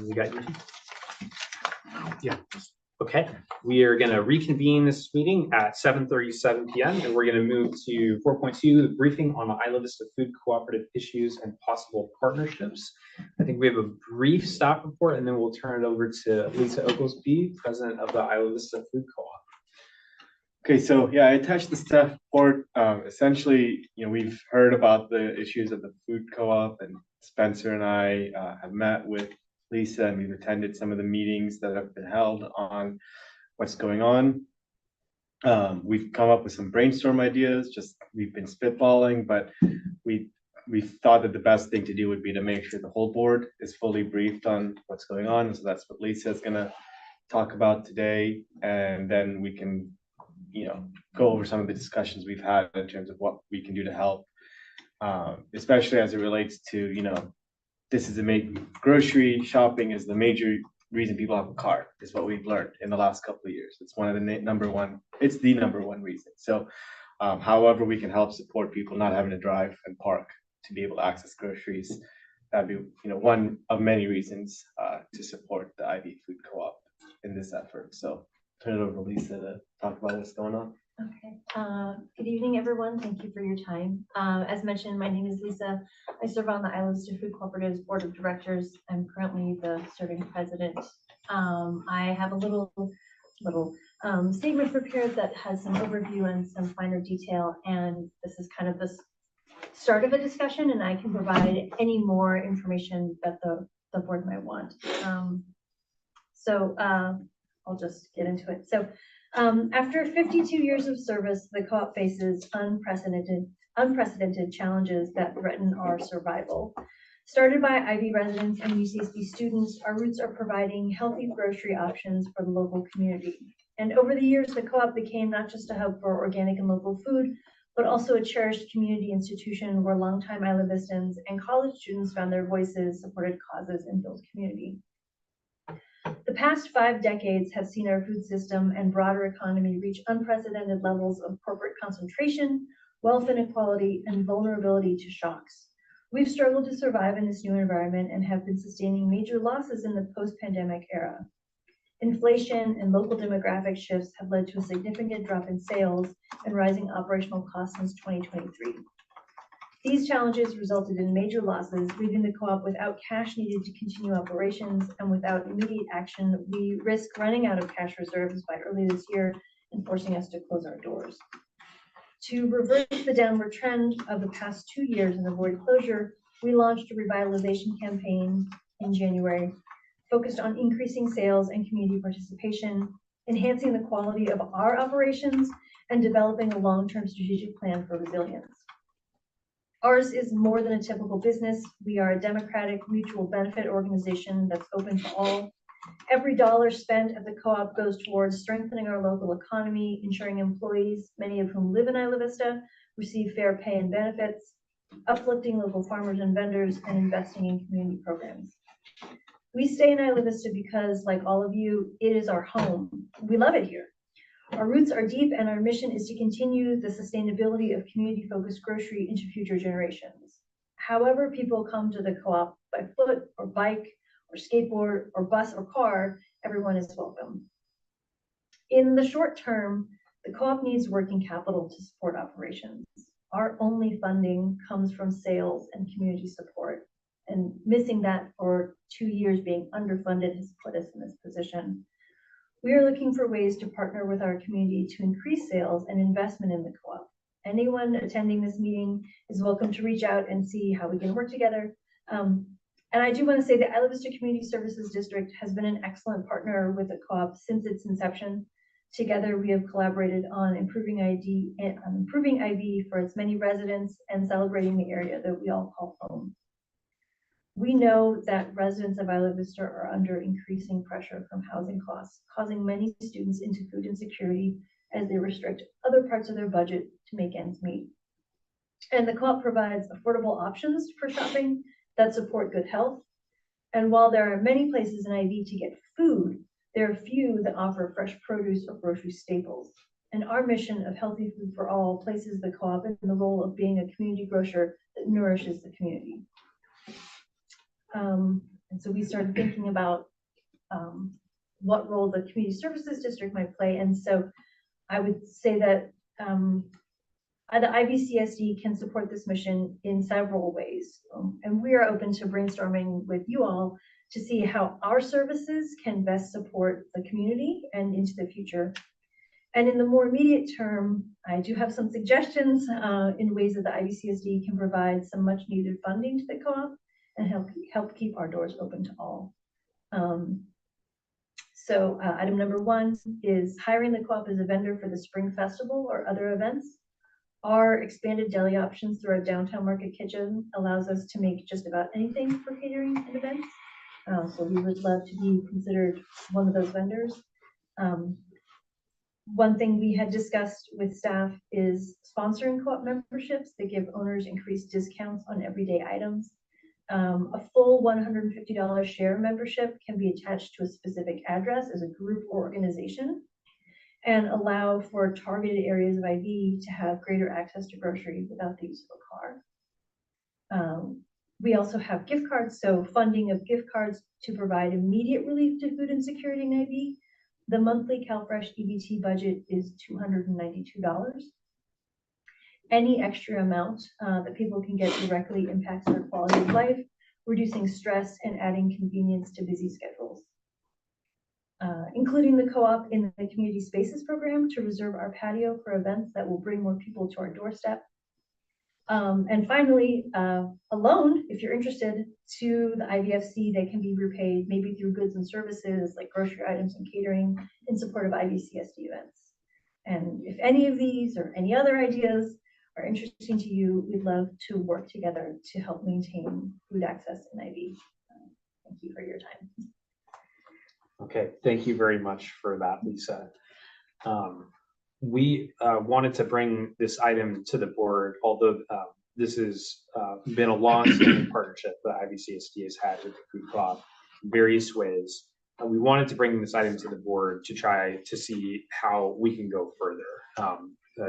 We got you. Yeah. Okay, we are going to reconvene this meeting at 7:37 p.m. and we're going to move to 4.2, the briefing on the Isla Vista Food Cooperative issues and possible partnerships. I think we have a brief staff report and then we'll turn it over to Lisa Oglesby, president of the Isla Vista Food Co-op. Okay, so yeah, I attached the staff report. Essentially, we've heard about the issues of the food co-op, and Spencer and I have met with Lisa, and we've attended some of the meetings that have been held on what's going on. We've come up with some brainstorm ideas, we've been spitballing, but we thought that the best thing to do would be to make sure the whole board is fully briefed on what's going on. So that's what Lisa is gonna talk about today, and then we can go over some of the discussions we've had in terms of what we can do to help, especially as it relates to, grocery shopping is the major reason people have a car, is what we've learned in the last couple of years. It's one of the number one reason. So however we can help support people not having to drive and park to be able to access groceries, that'd be one of many reasons to support the IV Food Co-op in this effort. So turn it over to Lisa to talk about what's going on. Okay. Good evening, everyone. Thank you for your time. As mentioned, my name is Lisa. I serve on the Isla Vista Food Cooperative's board of directors. I'm currently the serving president. I have a little statement prepared that has some overview and some finer detail, and this is kind of the start of a discussion, and I can provide any more information that the board might want. I'll just get into it. So after 52 years of service, the co-op faces unprecedented challenges that threaten our survival. Started by IB residents and UCSD students, our roots are providing healthy grocery options for the local community. And over the years, the co-op became not just a hub for organic and local food, but also a cherished community institution where longtime Isla Vistans and college students found their voices, supported causes, and built community. The past 5 decades have seen our food system and broader economy reach unprecedented levels of corporate concentration, wealth inequality, and vulnerability to shocks. We've struggled to survive in this new environment and have been sustaining major losses in the post-pandemic era. Inflation and local demographic shifts have led to a significant drop in sales and rising operational costs since 2023. These challenges resulted in major losses, leaving the co-op without cash needed to continue operations, and without immediate action, we risk running out of cash reserves by early this year and forcing us to close our doors. To reverse the downward trend of the past 2 years and avoid closure, we launched a revitalization campaign in January, focused on increasing sales and community participation, enhancing the quality of our operations, and developing a long-term strategic plan for resilience. Ours is more than a typical business. We are a democratic mutual benefit organization that's open to all. Every dollar spent at the co-op goes towards strengthening our local economy, ensuring employees, many of whom live in Isla Vista, receive fair pay and benefits, uplifting local farmers and vendors, and investing in community programs. We stay in Isla Vista because, like all of you, it is our home. We love it here. Our roots are deep, and our mission is to continue the sustainability of community-focused grocery into future generations. However people come to the co-op by foot or bike or skateboard or bus or car, everyone is welcome. In the short term, the co-op needs working capital to support operations. Our only funding comes from sales and community support, and missing that for 2 years being underfunded has put us in this position. We are looking for ways to partner with our community to increase sales and investment in the co-op. Anyone attending this meeting is welcome to reach out and see how we can work together. And I do want to say the Isla Vista Community Services District has been an excellent partner with the co-op since its inception. Together, we have collaborated on improving IV for its many residents and celebrating the area that we all call home. We know that residents of Isla Vista are under increasing pressure from housing costs, causing many students into food insecurity as they restrict other parts of their budget to make ends meet. And the co-op provides affordable options for shopping that support good health. And while there are many places in IV to get food, there are few that offer fresh produce or grocery staples. And our mission of healthy food for all places the co-op in the role of being a community grocer that nourishes the community. And so we started thinking about what role the community services district might play. And so I would say that the IVCSD can support this mission in several ways. And we are open to brainstorming with you all to see how our services can best support the community and into the future. And in the more immediate term, I do have some suggestions in ways that the IVCSD can provide some much needed funding to the co-op and help keep our doors open to all. So item number 1 is hiring the co-op as a vendor for the Spring Festival or other events. Our expanded deli options through our downtown market kitchen allows us to make just about anything for catering and events. So we would love to be considered one of those vendors. One thing we had discussed with staff is sponsoring co-op memberships that give owners increased discounts on everyday items. A full $150 share membership can be attached to a specific address as a group or organization and allow for targeted areas of IV to have greater access to groceries without the use of a car. We also have gift cards, so funding of gift cards to provide immediate relief to food insecurity in IV. The monthly CalFresh EBT budget is $292. Any extra amount that people can get directly impacts their quality of life, reducing stress and adding convenience to busy schedules. Including the co-op in the community spaces program to reserve our patio for events that will bring more people to our doorstep. And finally, a loan, if you're interested, to the IVFC, they can be repaid maybe through goods and services like grocery items and catering in support of IVCSD events. And if any of these or any other ideas are interesting to you, we'd love to work together to help maintain food access in IV. Thank you for your time. Okay, thank you very much for that, Lisa. We wanted to bring this item to the board, although this has been a long-standing partnership that IVCSD has had with the food co-op in various ways. We wanted to bring this item to the board to try to see how we can go further.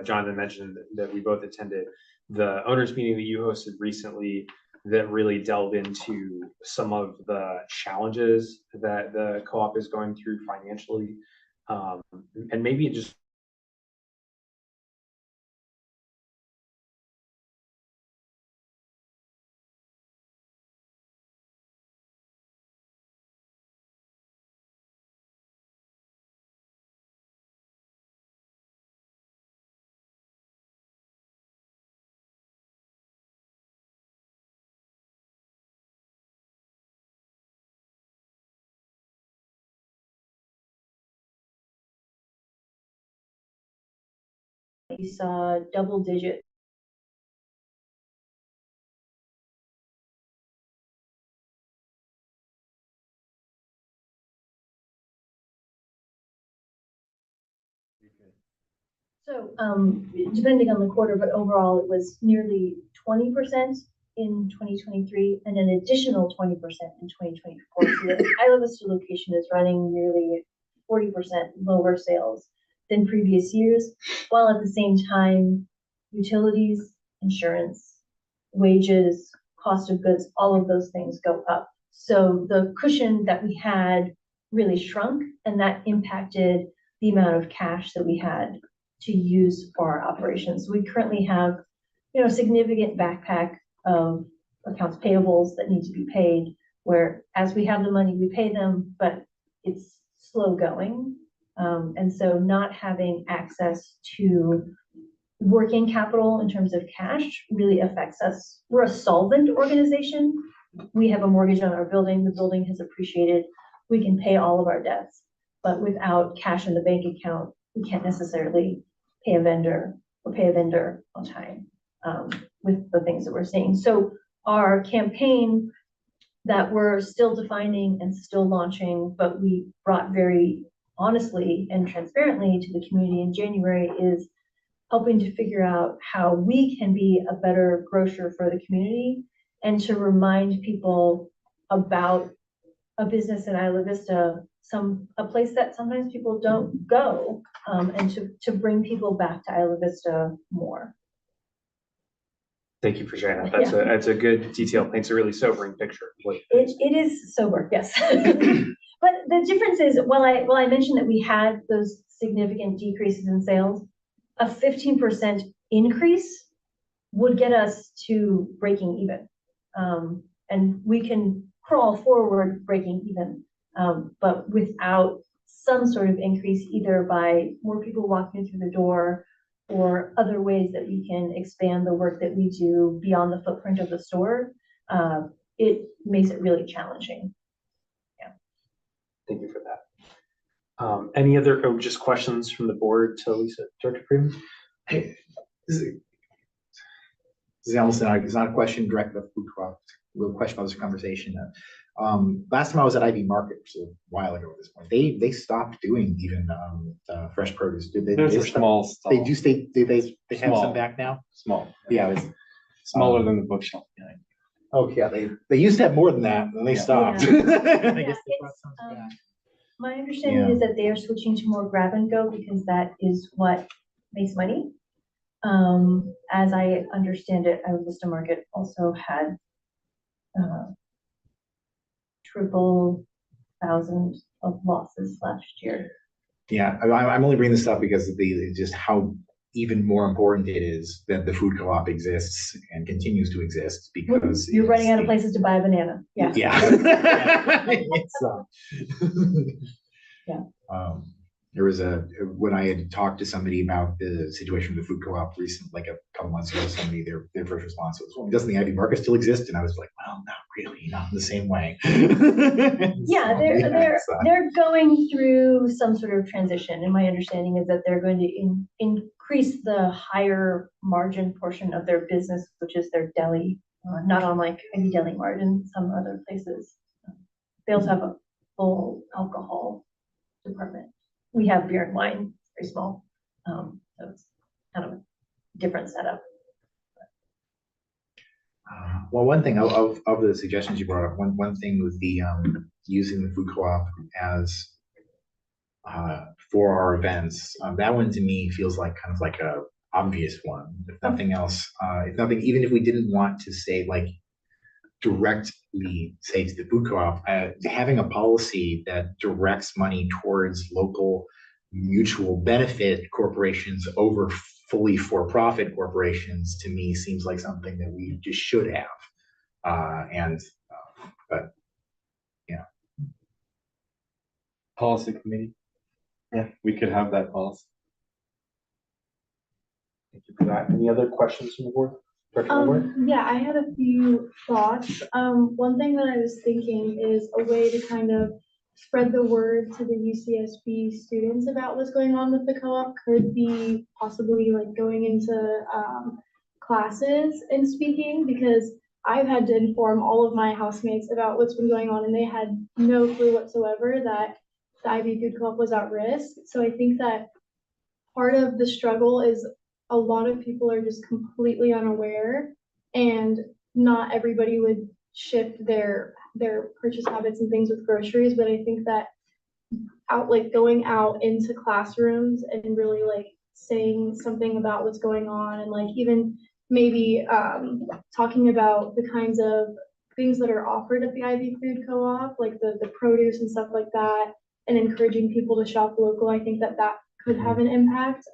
Jonathan mentioned that we both attended the owners meeting that you hosted recently that really delved into some of the challenges that the co-op is going through financially. And maybe just You saw double-digit So depending on the quarter, but overall it was nearly 20% in 2023 and an additional 20% in 2024. So the Isla Vista location is running nearly 40% lower sales than previous years, while at the same time, utilities, insurance, wages, cost of goods, all of those things go up. So the cushion that we had really shrunk, and that impacted the amount of cash that we had to use for our operations. We currently have, significant backpack of accounts payables that need to be paid, where as we have the money, we pay them, but it's slow going. And so not having access to working capital in terms of cash really affects us. We're a solvent organization. We have a mortgage on our building. The building has appreciated. We can pay all of our debts, but without cash in the bank account, we can't necessarily pay a vendor on time with the things that we're seeing. So our campaign that we're still defining and still launching, but we brought very honestly and transparently to the community in January, is helping to figure out how we can be a better grocer for the community and to remind people about a business in Isla Vista, a place that sometimes people don't go, and to bring people back to Isla Vista more. Thank you for sharing that. That's a good detail, paints a really sobering picture. It is sober, yes. But the difference is, while I mentioned that we had those significant decreases in sales, a 15% increase would get us to breaking even. And we can crawl forward breaking even, but without some sort of increase, either by more people walking through the door or other ways that we can expand the work that we do beyond the footprint of the store, it makes it really challenging. Thank you for that. Any other just questions from the board to Lisa, Director Freeman? Hey, this is Allison. It's not a question directed at food co-op. We'll question about this conversation. Last time I was at IV Market, which is a while ago at this point, they stopped doing even fresh produce. Did they? There's They a small stall. They do stay. They have Small. some back now. Small. Yeah, it's Smaller than the bookshelf behind. oh yeah. They used to have more than that, and they Yeah. stopped. Yeah. I guess Yeah, they brought it's, some back. My understanding Yeah. is that they are switching to more grab and go because that is what makes money. As I understand it, Vista Market also had triple thousands of losses last year. Yeah, I'm only bringing this up because of just how even more important it is that the food co-op exists and continues to exist because You're running out of it's- places to buy a banana. Yeah. Yeah. It's, Yeah. There was when I had talked to somebody about the situation with the food co-op recently, like a couple months ago, somebody, their first response was, well, doesn't the IV Market still exist? And I was like, well, not really, not in the same way. Yeah, they're going through some sort of transition, and my understanding is that they're going to increase the higher margin portion of their business, which is their deli, not unlike any deli mart in some other places. They also have a full alcohol department. We have beer and wine, very small, so it's kind of a different setup. Well, one thing of the suggestions you brought up, one thing was the using the food co-op as for our events. That one to me feels like kind of like a obvious one. If nothing else, even if we didn't want to say like directly say to the food co-op, having a policy that directs money towards local mutual benefit corporations over fully for-profit corporations to me seems like something that we just should have. But yeah. Policy committee. Yeah, we could have that policy. Thank you for that. Any other questions from the board? Yeah, I had a few thoughts. One thing that I was thinking is a way to kind of spread the word to the UCSB students about what's going on with the co-op could be possibly like going into classes and speaking, because I've had to inform all of my housemates about what's been going on, and they had no clue whatsoever that the Ivy Food Co-op was at risk. So I think that part of the struggle is a lot of people are just completely unaware, and not everybody would shift their purchase habits and things with groceries. But I think that going out into classrooms and really like saying something about what's going on, and like even maybe talking about the kinds of things that are offered at the Ivy Food Co-op, like the produce and stuff like that, and encouraging people to shop local. I think that could have an impact.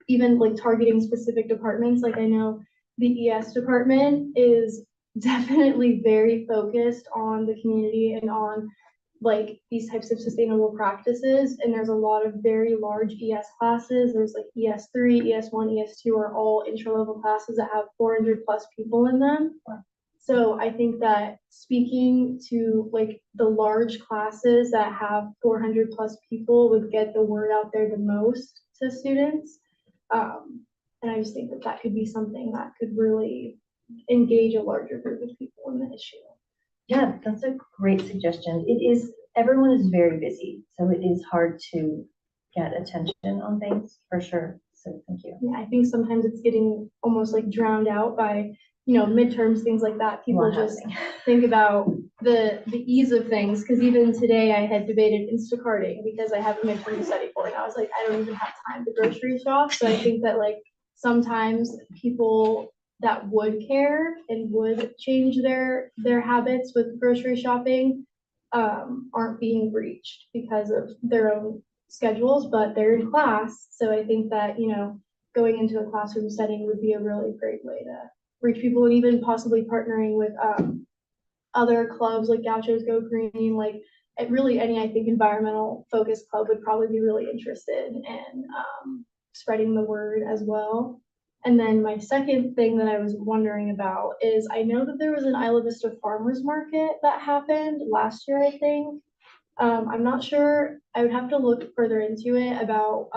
Even like targeting specific departments. Like I know the ES department is definitely very focused on the community and on like these types of sustainable practices. And there's a lot of very large ES classes. There's like ES3, ES1, ES2 are all intro level classes that have 400 plus people in them. So I think that speaking to like the large classes that have 400 plus people would get the word out there the most to students. And I just think that could be something that could really engage a larger group of people in the issue. Yeah, that's a great suggestion. Everyone is very busy, so it is hard to get attention on things for sure. So thank you. Yeah, I think sometimes it's getting almost like drowned out by, midterms, things like that. People just think about the ease of things. Because even today I had debated Instacarting because I have a midterm to study for, and I was like, I don't even have time to grocery shop. So I think that like sometimes people that would care and would change their habits with grocery shopping aren't being reached because of their own schedules, but they're in class. So I think that, you know, going into a classroom setting would be a really great way to reach people, and even possibly partnering with other clubs like Gauchos Go Green, like really any, I think, environmental focused club would probably be really interested in spreading the word as well. And then my second thing that I was wondering about is I know that there was an Isla Vista Farmers Market that happened last year, I think. I'm not sure, I would have to look further into it about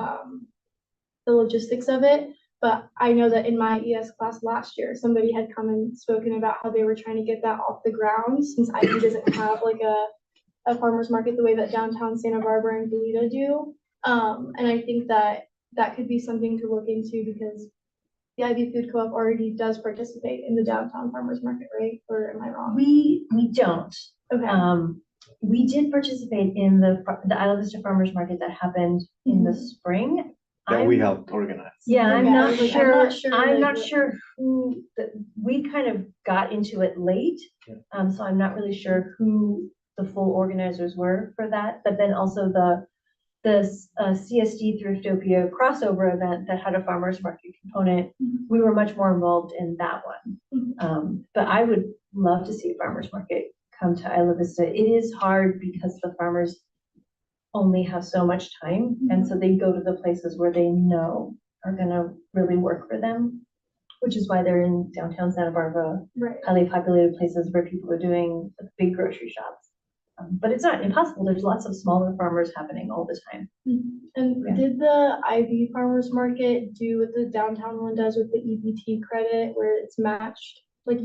the logistics of it. But I know that in my ES class last year, somebody had come and spoken about how they were trying to get that off the ground, since IB doesn't have like a farmer's market the way that downtown Santa Barbara and Goleta do. And I think that that could be something to look into, because the IB Food Co-op already does participate in the downtown farmer's market, right? Or am I wrong? We don't. Okay. We did participate in the Isla Vista Farmers Market that happened in the spring. That we helped organize. Yeah, I'm Okay, I not was like, sure, I'm like, not what- sure who, we kind of got into it late. Yeah. So I'm not really sure who the full organizers were for that, but then also the CSD Thriftopia crossover event that had a farmer's market component, we were much more involved in that one. But I would love to see a farmer's market come to Isla Vista. It is hard because the farmers only have so much time, and so they go to the places where they know are gonna really work for them, which is why they're in downtown Santa Barbara, Right. highly populated places where people are doing big grocery shops. But it's not impossible. There's lots of smaller farmers happening all the time. And Yeah. did the IB Farmers Market do what the downtown one does with the EBT credit, where it's matched? Like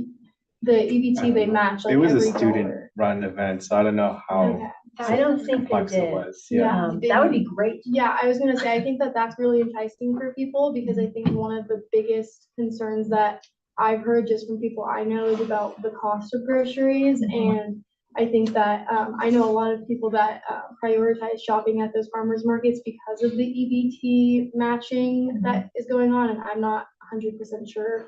the EBT, they match like It was a every student dollar. run event, so I don't know Okay. how I don't think they complex it did. was. Yeah. That would be great. Yeah, I was gonna say, I think that that's really enticing for people, because I think one of the biggest concerns that I've heard just from people I know is about the cost of groceries. And I think that, I know a lot of people that prioritize shopping at those farmers markets because of the EBT matching that is going on. And I'm not 100% sure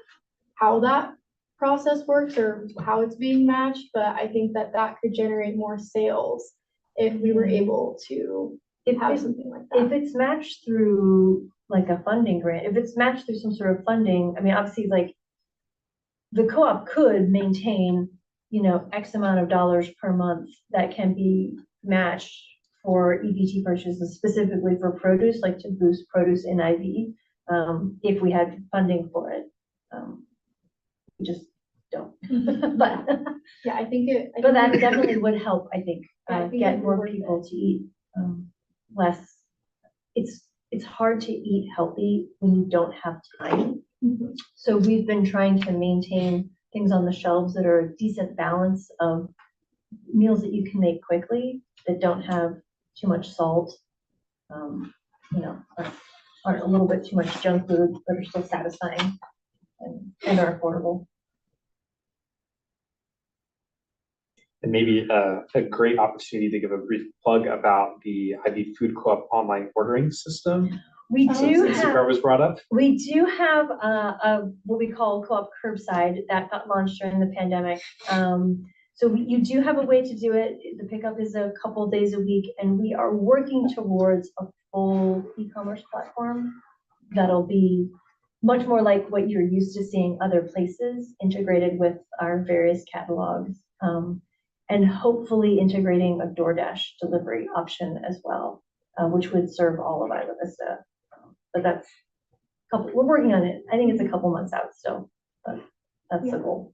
how that process works or how it's being matched, but I think that that could generate more sales if we were able to have something like If that. it's matched through like a funding grant, if it's matched through some sort of funding, I mean, obviously, like the co-op could maintain, you know, X amount of dollars per month that can be matched for EBT purchases, specifically for produce, like to boost produce in IV, if we had funding for it. We just don't. But Yeah, I think it. I but think that it- definitely would help, I think, Yeah, I think get it'd be more worth people it. to eat less. It's hard to eat healthy when you don't have time. Mhm. So we've been trying to maintain things on the shelves that are a decent balance of meals that you can make quickly, that don't have too much salt, you know, aren't a little bit too much junk food, but are still satisfying and are affordable. And maybe a great opportunity to give a brief plug about the IB Food Co-op online ordering system. We do Since have. Instacart was brought up. We do have what we call co-op curbside that got launched during the pandemic. So you do have a way to do it. The pickup is a couple days a week, and we are working towards a full e-commerce platform that'll be much more like what you're used to seeing other places, integrated with our various catalogs, and hopefully integrating a DoorDash delivery option as well, which would serve all of Isla Vista. But that's we're working on it. I think it's a couple months out still, but that's the goal.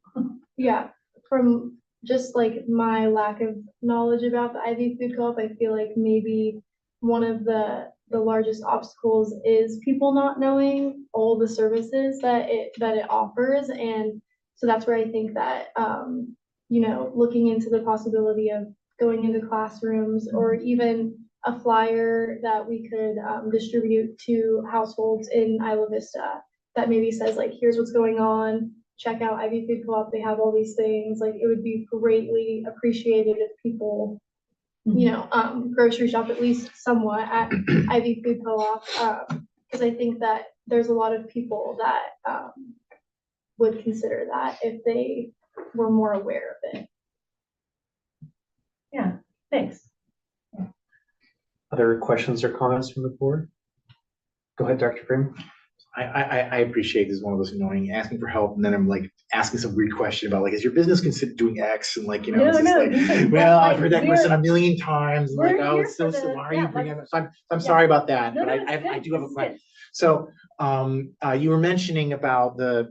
Yeah, from just like my lack of knowledge about the IB Food Co-op, I feel like maybe one of the largest obstacles is people not knowing all the services that it offers. And so that's where I think that, you know, looking into the possibility of going into classrooms, or even a flyer that we could distribute to households in Isla Vista that maybe says like, here's what's going on, check out IB Food Co-op, they have all these things. Like, it would be greatly appreciated if people, you know, grocery shop at least somewhat at IB Food Co-op, because I think that there's a lot of people that would consider that if they were more aware of it. Yeah, thanks. Other questions or comments from the board? Go ahead, Dr. Freeman. I appreciate this is one of those annoying asking for help and then I'm like asking some weird question about like, is your business considered doing X? And like, you know, No, it's just no, like, that's well, I've like, heard that question a million times. and Like, we're oh, here it's so, for the- why are yeah, you bringing it? So I'm yeah. sorry about that, No, but no, it's I good, do have a it's question. good. So, you were mentioning about a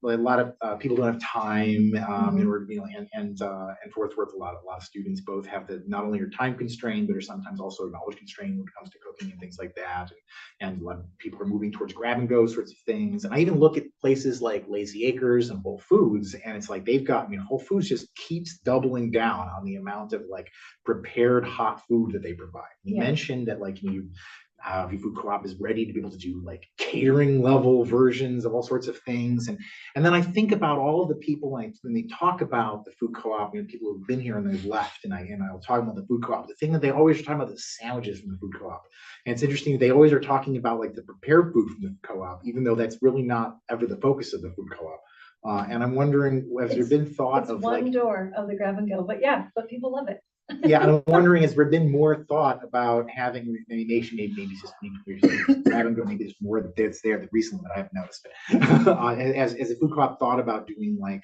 lot of people don't have time, in order to be, and for what's worth, a lot of students both have not only are time constrained, but are sometimes also knowledge constrained when it comes to cooking and things like that. And a lot of people are moving towards grab and go sorts of things. And I even look at places like Lazy Acres and Whole Foods, and it's like they've got, Whole Foods just keeps doubling down on the amount of like prepared hot food that they provide. You Yeah. mentioned that like your food co-op is ready to be able to do like catering level versions of all sorts of things. And then I think about all of the people when they talk about the food co-op, people who've been here and they've left, and I'll talk about the food co-op. The thing that they always are talking about the sandwiches from the food co-op. And it's interesting, they always are talking about like the prepared food from the co-op, even though that's really not ever the focus of the food co-op. And I'm wondering, has there been thought It's of one like, door of the grab and go, but yeah, but people love it. yeah, and I'm wondering, has there been more thought about having maybe grab and go, maybe there's more that's there that recently that I haven't noticed. But as a food co-op thought about doing like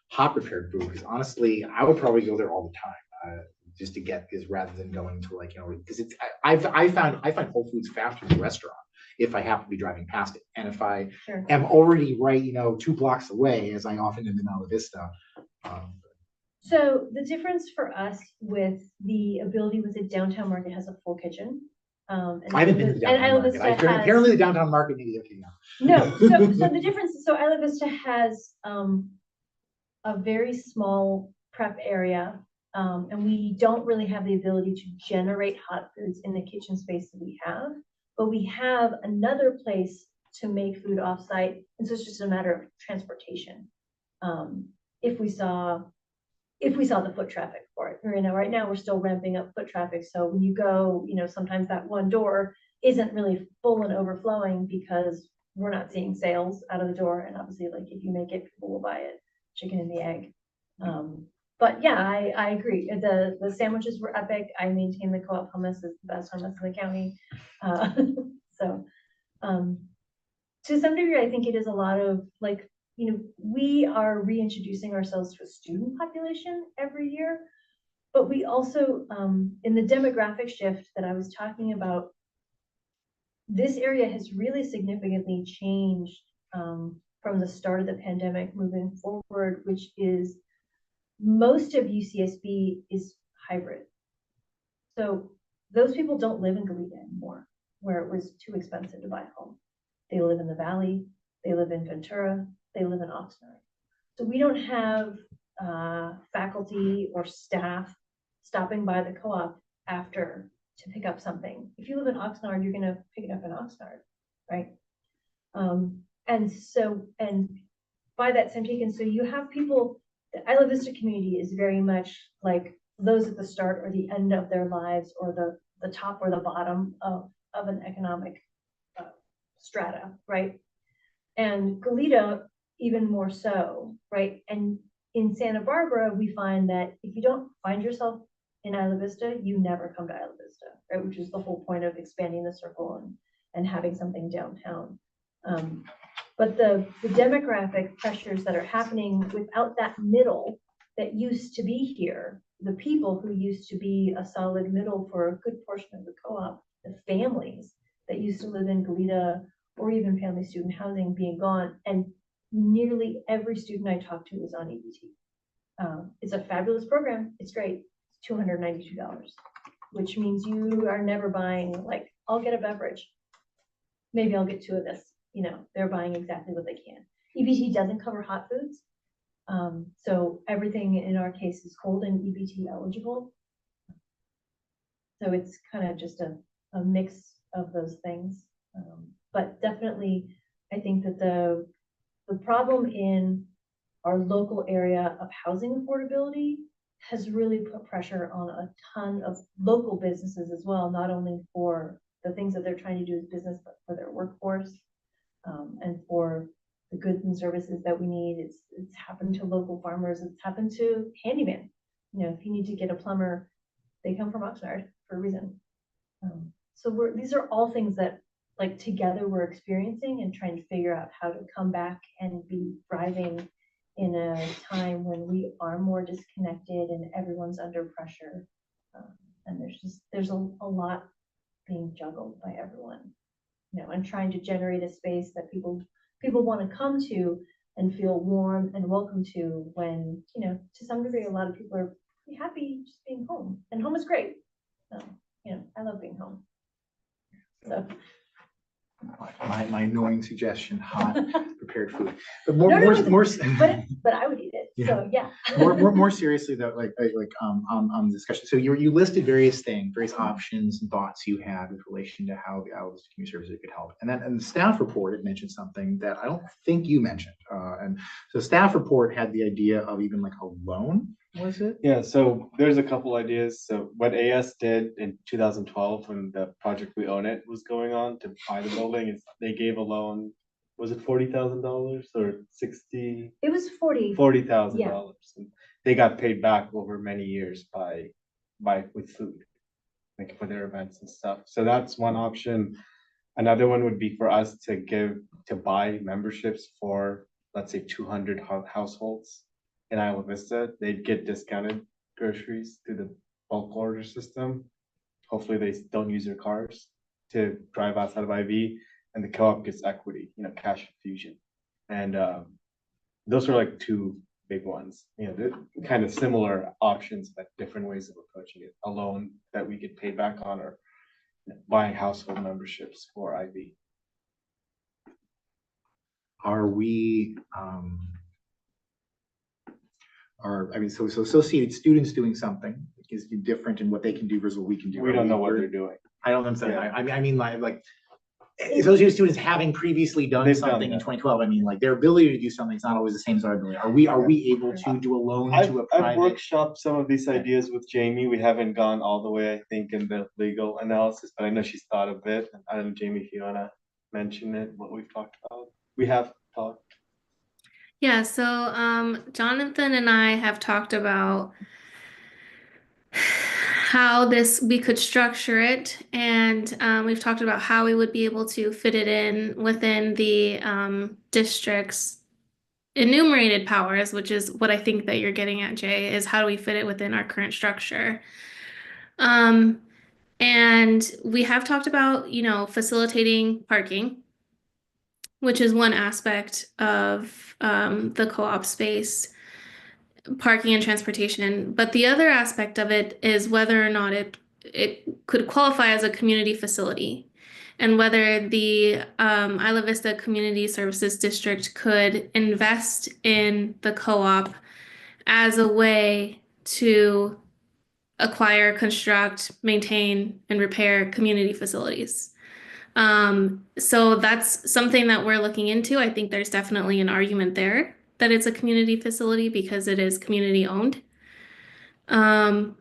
hot prepared food, because honestly, I would probably go there all the time. Just to get this rather than going to like, because it's I find Whole Foods faster than the restaurant if I happen to be driving past it. And if I Sure. am already right, 2 blocks away, as I often am in Ala Vista. So the difference for us with the ability with the downtown market has a full kitchen. And I haven't been to the and downtown Isla market. Vista has, Apparently the downtown market maybe okay now. no, so the difference, so Isla Vista has a very small prep area. And we don't really have the ability to generate hot foods in the kitchen space that we have, but we have another place to make food offsite. And so it's just a matter of transportation. If we saw the foot traffic for it, right now we're still ramping up foot traffic. So when you go, sometimes that one door isn't really full and overflowing because we're not seeing sales out of the door. And obviously, like if you make it, people will buy it, chicken and the egg. But yeah, I agree. The sandwiches were epic. I maintain the co-op hummus is the best hummus in the county. So to some degree, I think it is a lot of like, we are reintroducing ourselves to a student population every year, but we also, in the demographic shift that I was talking about, this area has really significantly changed from the start of the pandemic moving forward, which is most of UCSB is hybrid. So those people don't live in Goleta anymore, where it was too expensive to buy a home. They live in the Valley, they live in Ventura, they live in Oxnard. So we don't have faculty or staff stopping by the co-op after to pick up something. If you live in Oxnard, you're gonna pick it up in Oxnard, right? And by that same token, so you have people, the Isla Vista community is very much like those at the start or the end of their lives, or the top or the bottom of an economic strata, right? And Goleta, even more so, right? And in Santa Barbara, we find that if you don't find yourself in Isla Vista, you never come to Isla Vista, right? Which is the whole point of expanding the circle and having something downtown. But the demographic pressures that are happening without that middle that used to be here, the people who used to be a solid middle for a good portion of the co-op, the families that used to live in Goleta or even family student housing being gone, and nearly every student I talked to is on EBT. It's a fabulous program. It's great. It's $292, which means you are never buying, like, I'll get a beverage. Maybe I'll get 2 of this. They're buying exactly what they can. EBT doesn't cover hot foods. So everything in our case is cold and EBT eligible. So it's kind of just a mix of those things. But definitely, I think that the problem in our local area of housing affordability has really put pressure on a ton of local businesses as well, not only for the things that they're trying to do as business, but for their workforce, and for the goods and services that we need. It's happened to local farmers. It's happened to handyman. You know, if you need to get a plumber, they come from Oxnard for a reason. So these are all things that like together we're experiencing and trying to figure out how to come back and be thriving in a time when we are more disconnected and everyone's under pressure. And there's a lot being juggled by everyone, you know, and trying to generate a space that people want to come to and feel warm and welcome to when, you know, to some degree, a lot of people are pretty happy just being home, and home is great. You know, I love being home. So. My annoying suggestion, hot prepared food. But No, but I would eat it. Yeah. So yeah. more seriously though, on the discussion. So you listed various things, various options and thoughts you had with relation to how the Alabama Community Services could help. And then in the staff report, it mentioned something that I don't think you mentioned. And so staff report had the idea of even like a loan, was it? Yeah, so there's a couple ideas. So what AS did in 2012 when the project We Own It was going on to buy the building is they gave a loan. Was it $40,000 or 60? It was $40,000. And they got paid back over many years by with food, like for their events and stuff. So that's one option. Another one would be for us to buy memberships for, let's say, 200 households in Isla Vista. They'd get discounted groceries through the bulk order system. Hopefully they don't use their cars to drive outside of IV, and the co-op gets equity, you know, cash infusion. And those are like two big ones. You know, they're kind of similar options, but different ways of approaching it. A loan that we get paid back on, or buying household memberships for IV. Are we, so associated students doing something is different in what they can do versus what we can do. We don't know what they're doing. I don't understand. Yeah. I mean, like associated students having previously done They've done something in that. 2012. I mean, like their ability to do something is not always the same as our ability. Are we able to do a loan I've to a private? workshopped some of these ideas with Jamie. We haven't gone all the way, I think, in the legal analysis, but I know she's thought of it. I don't know, Jamie, if you wanna mention it, what we've talked about. We have talked. Yeah, so Jonathan and I have talked about how we could structure it, and we've talked about how we would be able to fit it in within the district's enumerated powers, which is what I think that you're getting at, Jay, is how do we fit it within our current structure. And we have talked about, you know, facilitating parking, which is one aspect of the co-op space, parking and transportation. But the other aspect of it is whether or not it could qualify as a community facility, and whether the Isla Vista Community Services District could invest in the co-op as a way to acquire, construct, maintain, and repair community facilities. So that's something that we're looking into. I think there's definitely an argument there that it's a community facility because it is community owned. And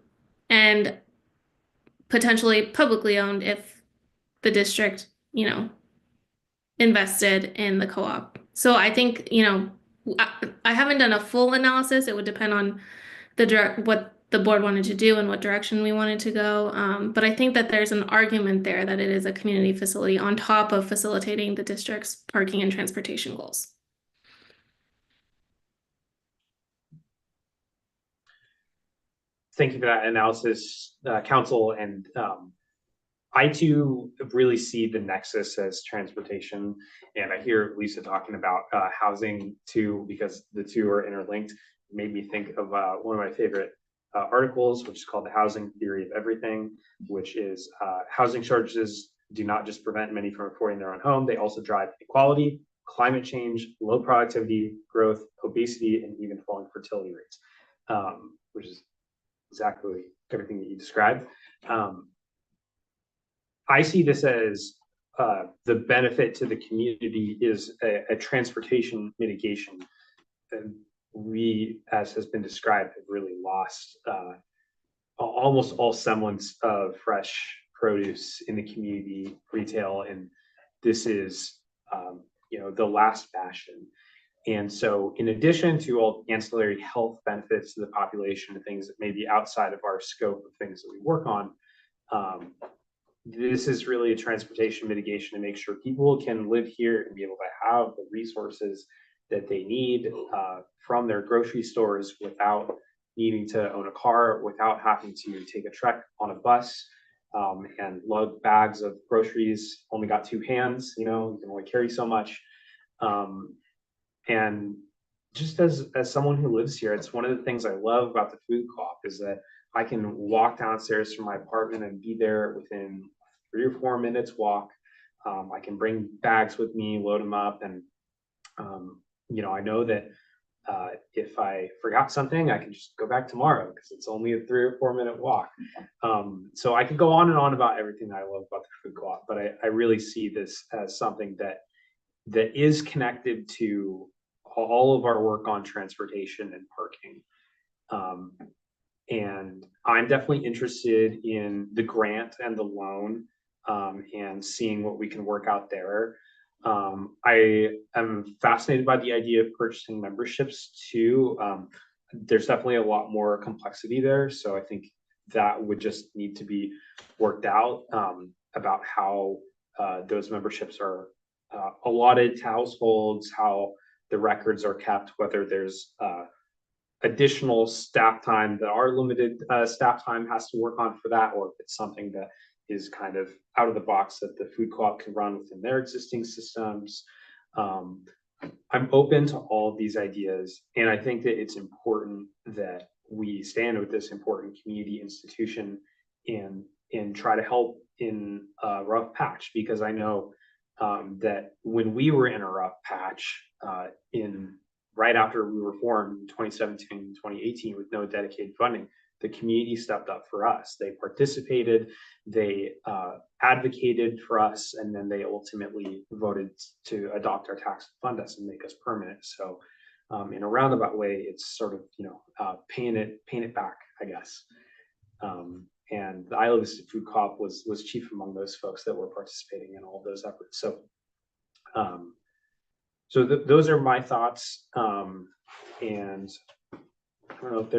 potentially publicly owned if the district, you know, invested in the co-op. So I think, you know, I haven't done a full analysis. It would depend on what the board wanted to do and what direction we wanted to go. But I think that there's an argument there that it is a community facility on top of facilitating the district's parking and transportation goals. Thank you for that analysis, council. And I too really see the nexus as transportation. And I hear Lisa talking about housing too, because the two are interlinked. It made me think of one of my favorite articles, which is called The Housing Theory of Everything, which is housing shortages do not just prevent many from affording their own home, they also drive inequality, climate change, low productivity, growth, obesity, and even falling fertility rates, which is exactly everything that you described. I see this as the benefit to the community is a transportation mitigation. And we, as has been described, have really lost almost all semblance of fresh produce in the community retail. And this is the last bastion. And so in addition to all ancillary health benefits to the population and things that may be outside of our scope of things that we work on, this is really a transportation mitigation to make sure people can live here and be able to have the resources that they need from their grocery stores without needing to own a car, without having to take a trek on a bus and lug bags of groceries. Only got two hands, you can only carry so much. And just as someone who lives here, it's one of the things I love about the food co-op is that I can walk downstairs from my apartment and be there within 3 or 4 minutes walk. I can bring bags with me, load them up, and I know that if I forgot something, I can just go back tomorrow because it's only a 3 or 4 minute walk. So I could go on and on about everything I love about the food co-op, but I really see this as something that is connected to all of our work on transportation and parking. And I'm definitely interested in the grant and the loan and seeing what we can work out there. I am fascinated by the idea of purchasing memberships too. There's definitely a lot more complexity there. So I think that would just need to be worked out about how those memberships are allotted to households, how the records are kept, whether there's additional staff time that our limited staff time has to work on for that, or if it's something that is kind of out of the box that the food co-op can run within their existing systems. I'm open to all of these ideas, and I think that it's important that we stand with this important community institution and try to help in a rough patch, because I know that when we were in a rough patch right after we were formed in 2017, 2018 with no dedicated funding, the community stepped up for us. They participated, they advocated for us, and then they ultimately voted to adopt our tax to fund us and make us permanent. So in a roundabout way, it's sort of, paying it back, I guess. And the I Love Vista Food Co-op was chief among those folks that were participating in all of those efforts. So those are my thoughts. And I don't know if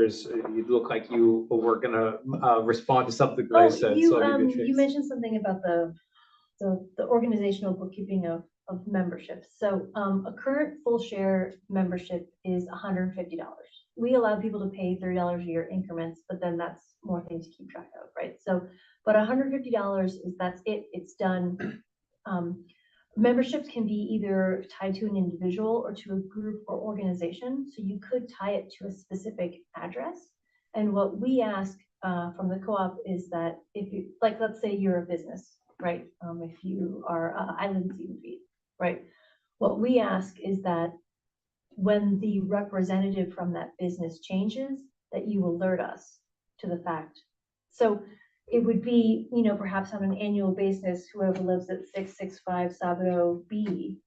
you look like you were gonna respond to something that I said. You mentioned something about the organizational bookkeeping of memberships. So a current full share membership is $150. We allow people to pay $30 a year increments, but then that's more things to keep track of, right? So, but $150 that's it. It's done. Memberships can be either tied to an individual or to a group or organization. So you could tie it to a specific address. And what we ask from the co-op is that if you, like, let's say you're a business, right? If you are Island Seed and Feed, right? What we ask is that when the representative from that business changes, that you alert us to the fact. So it would be, perhaps on an annual basis, whoever lives at 665 Sabado B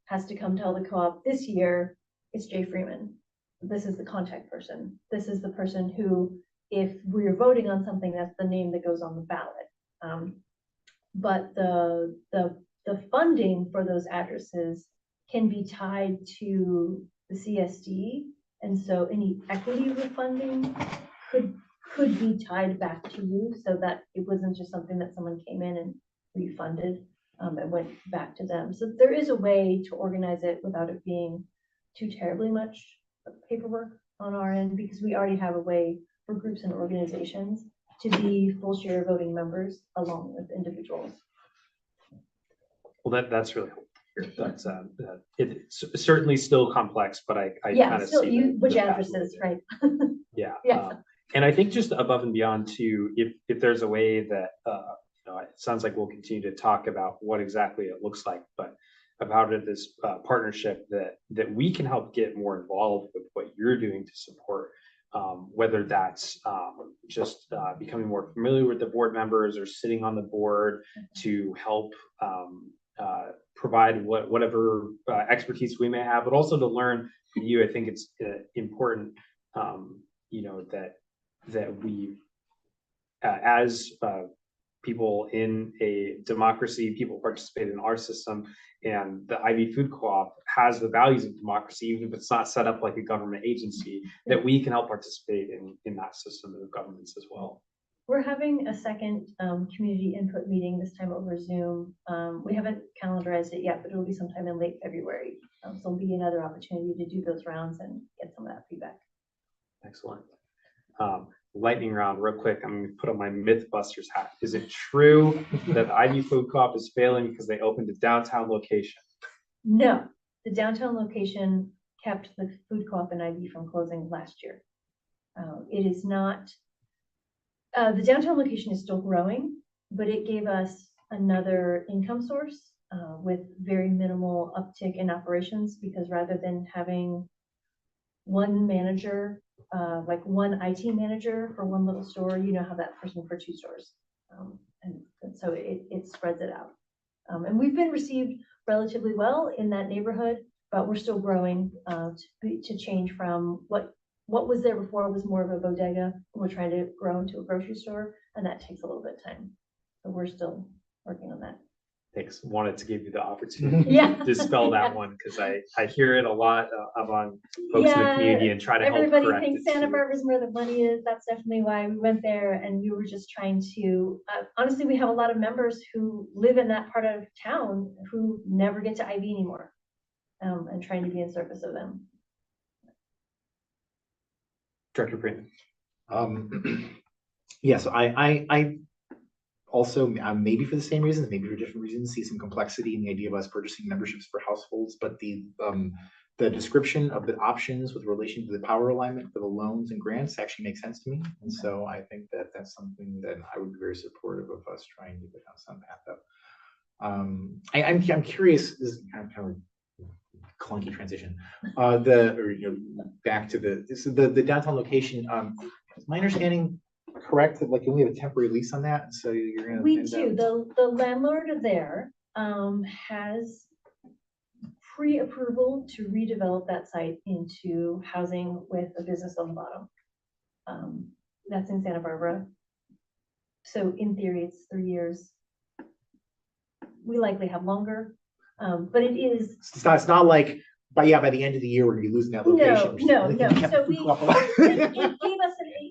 has to come tell the co-op this year, it's Jay Freeman. This is the contact person. This is the person who, if we're voting on something, that's the name that goes on the ballot. But the funding for those addresses can be tied to the CSD. And so any equity of the funding could be tied back to you, so that it wasn't just something that someone came in and refunded and went back to them. So there is a way to organize it without it being too terribly much paperwork on our end, because we already have a way for groups and organizations to be full share voting members along with individuals. Well, that's really helpful. That's it's certainly still complex, but I kind of see which addresses, right? Yeah. Yeah. And I think just above and beyond too, if there's a way that it sounds like we'll continue to talk about what exactly it looks like, but about this partnership that we can help get more involved with what you're doing to support, whether that's just becoming more familiar with the board members or sitting on the board to help provide whatever expertise we may have, but also to learn from you. I think it's important, that we, as people in a democracy, people participate in our system, and the IV Food Co-op has the values of democracy, even if it's not set up like a government agency, that we can help participate in that system of governance as well. We're having a second community input meeting, this time over Zoom. We haven't calendarized it yet, but it'll be sometime in late February. So there'll be another opportunity to do those rounds and get some of that feedback. Excellent. Lightning round real quick. I'm going to put on my Mythbusters hat. Is it true that the IV Food Co-op is failing because they opened a downtown location? No, the downtown location kept the food co-op and IV from closing last year. It is not, the downtown location is still growing, but it gave us another income source with very minimal uptick in operations, because rather than having one manager, like one IT manager for one little store, you know, have that person for 2 stores. And so it spreads it out. And we've been received relatively well in that neighborhood, but we're still growing to change from what was there before was more of a bodega. We're trying to grow into a grocery store, and that takes a little bit of time. So we're still working on that. Thanks. Wanted to give you the opportunity Yeah. to dispel that one, because I hear it a lot among folks in the community and try to help Everybody correct thinks it Santa too. Barbara's where the money is. That's definitely why we went there, and we were just trying to, honestly, we have a lot of members who live in that part of town who never get to IV anymore, and trying to be in service of them. Director Freeman. Yes, I also, maybe for the same reasons, maybe for different reasons, see some complexity in the idea of us purchasing memberships for households, but the description of the options with relation to the power alignment for the loans and grants actually makes sense to me. And so I think that that's something that I would be very supportive of us trying to get on some path of. I'm curious, this is kind of clunky transition. Back to the downtown location. Is my understanding correct that like we have a temporary lease on that? So you're gonna. We do. The landlord there has pre-approval to redevelop that site into housing with a business on the bottom. That's in Santa Barbara. So in theory, it's 3 years. We likely have longer, but it is. It's not like, but yeah, by the end of the year, we're gonna be losing that location. No. So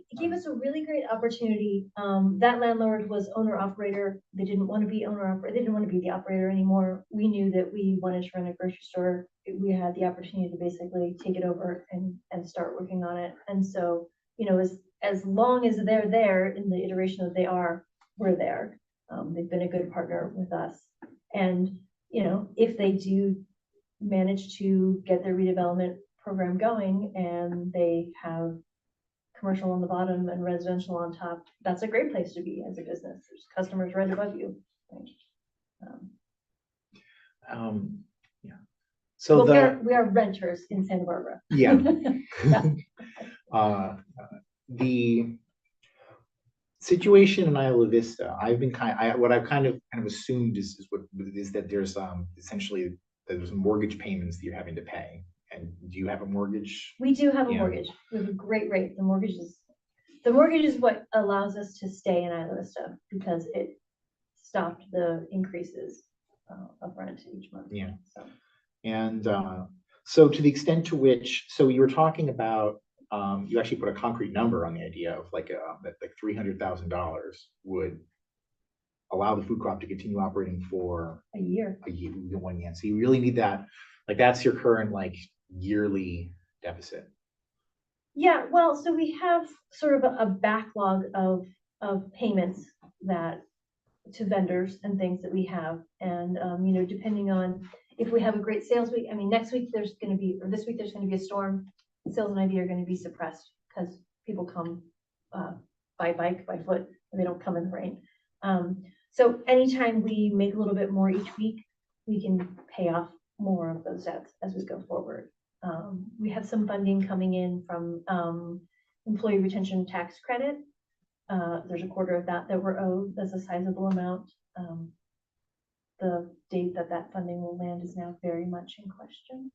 it gave us a really great opportunity. That landlord was owner operator. They didn't want to be owner operator. They didn't want to be the operator anymore. We knew that we wanted to run a grocery store. We had the opportunity to basically take it over and start working on it. And so, you know, as long as they're there in the iteration that they are, we're there. They've been a good partner with us. And, you know, if they do manage to get their redevelopment program going and they have commercial on the bottom and residential on top, that's a great place to be as a business. There's customers right above you. Yeah. So we are renters in Santa Barbara. Yeah. Yeah. The situation in Isla Vista, I've been what I've kind of assumed is that there's essentially there's mortgage payments that you're having to pay. And do you have a mortgage? We do have a Yeah. mortgage. We have a great rate. The mortgage is what allows us to stay in Isla Vista because it stopped the increases of rent each month. Yeah. So. And so to the extent to which, so you were talking about, you actually put a concrete number on the idea of like $300,000 would allow the food co-op to continue operating for a year. 1 year. So you really need that, like that's your current like yearly deficit. Yeah, well, so we have sort of a backlog of payments that to vendors and things that we have. And, you know, depending on if we have a great sales week, I mean, next week there's going to be, or this week there's going to be a storm, sales and IV are going to be suppressed because people come by bike, by foot, and they don't come in the rain. So anytime we make a little bit more each week, we can pay off more of those debts as we go forward. We have some funding coming in from employee retention tax credit. There's a quarter of that we're owed. That's a sizable amount. The date that funding will land is now very much in question.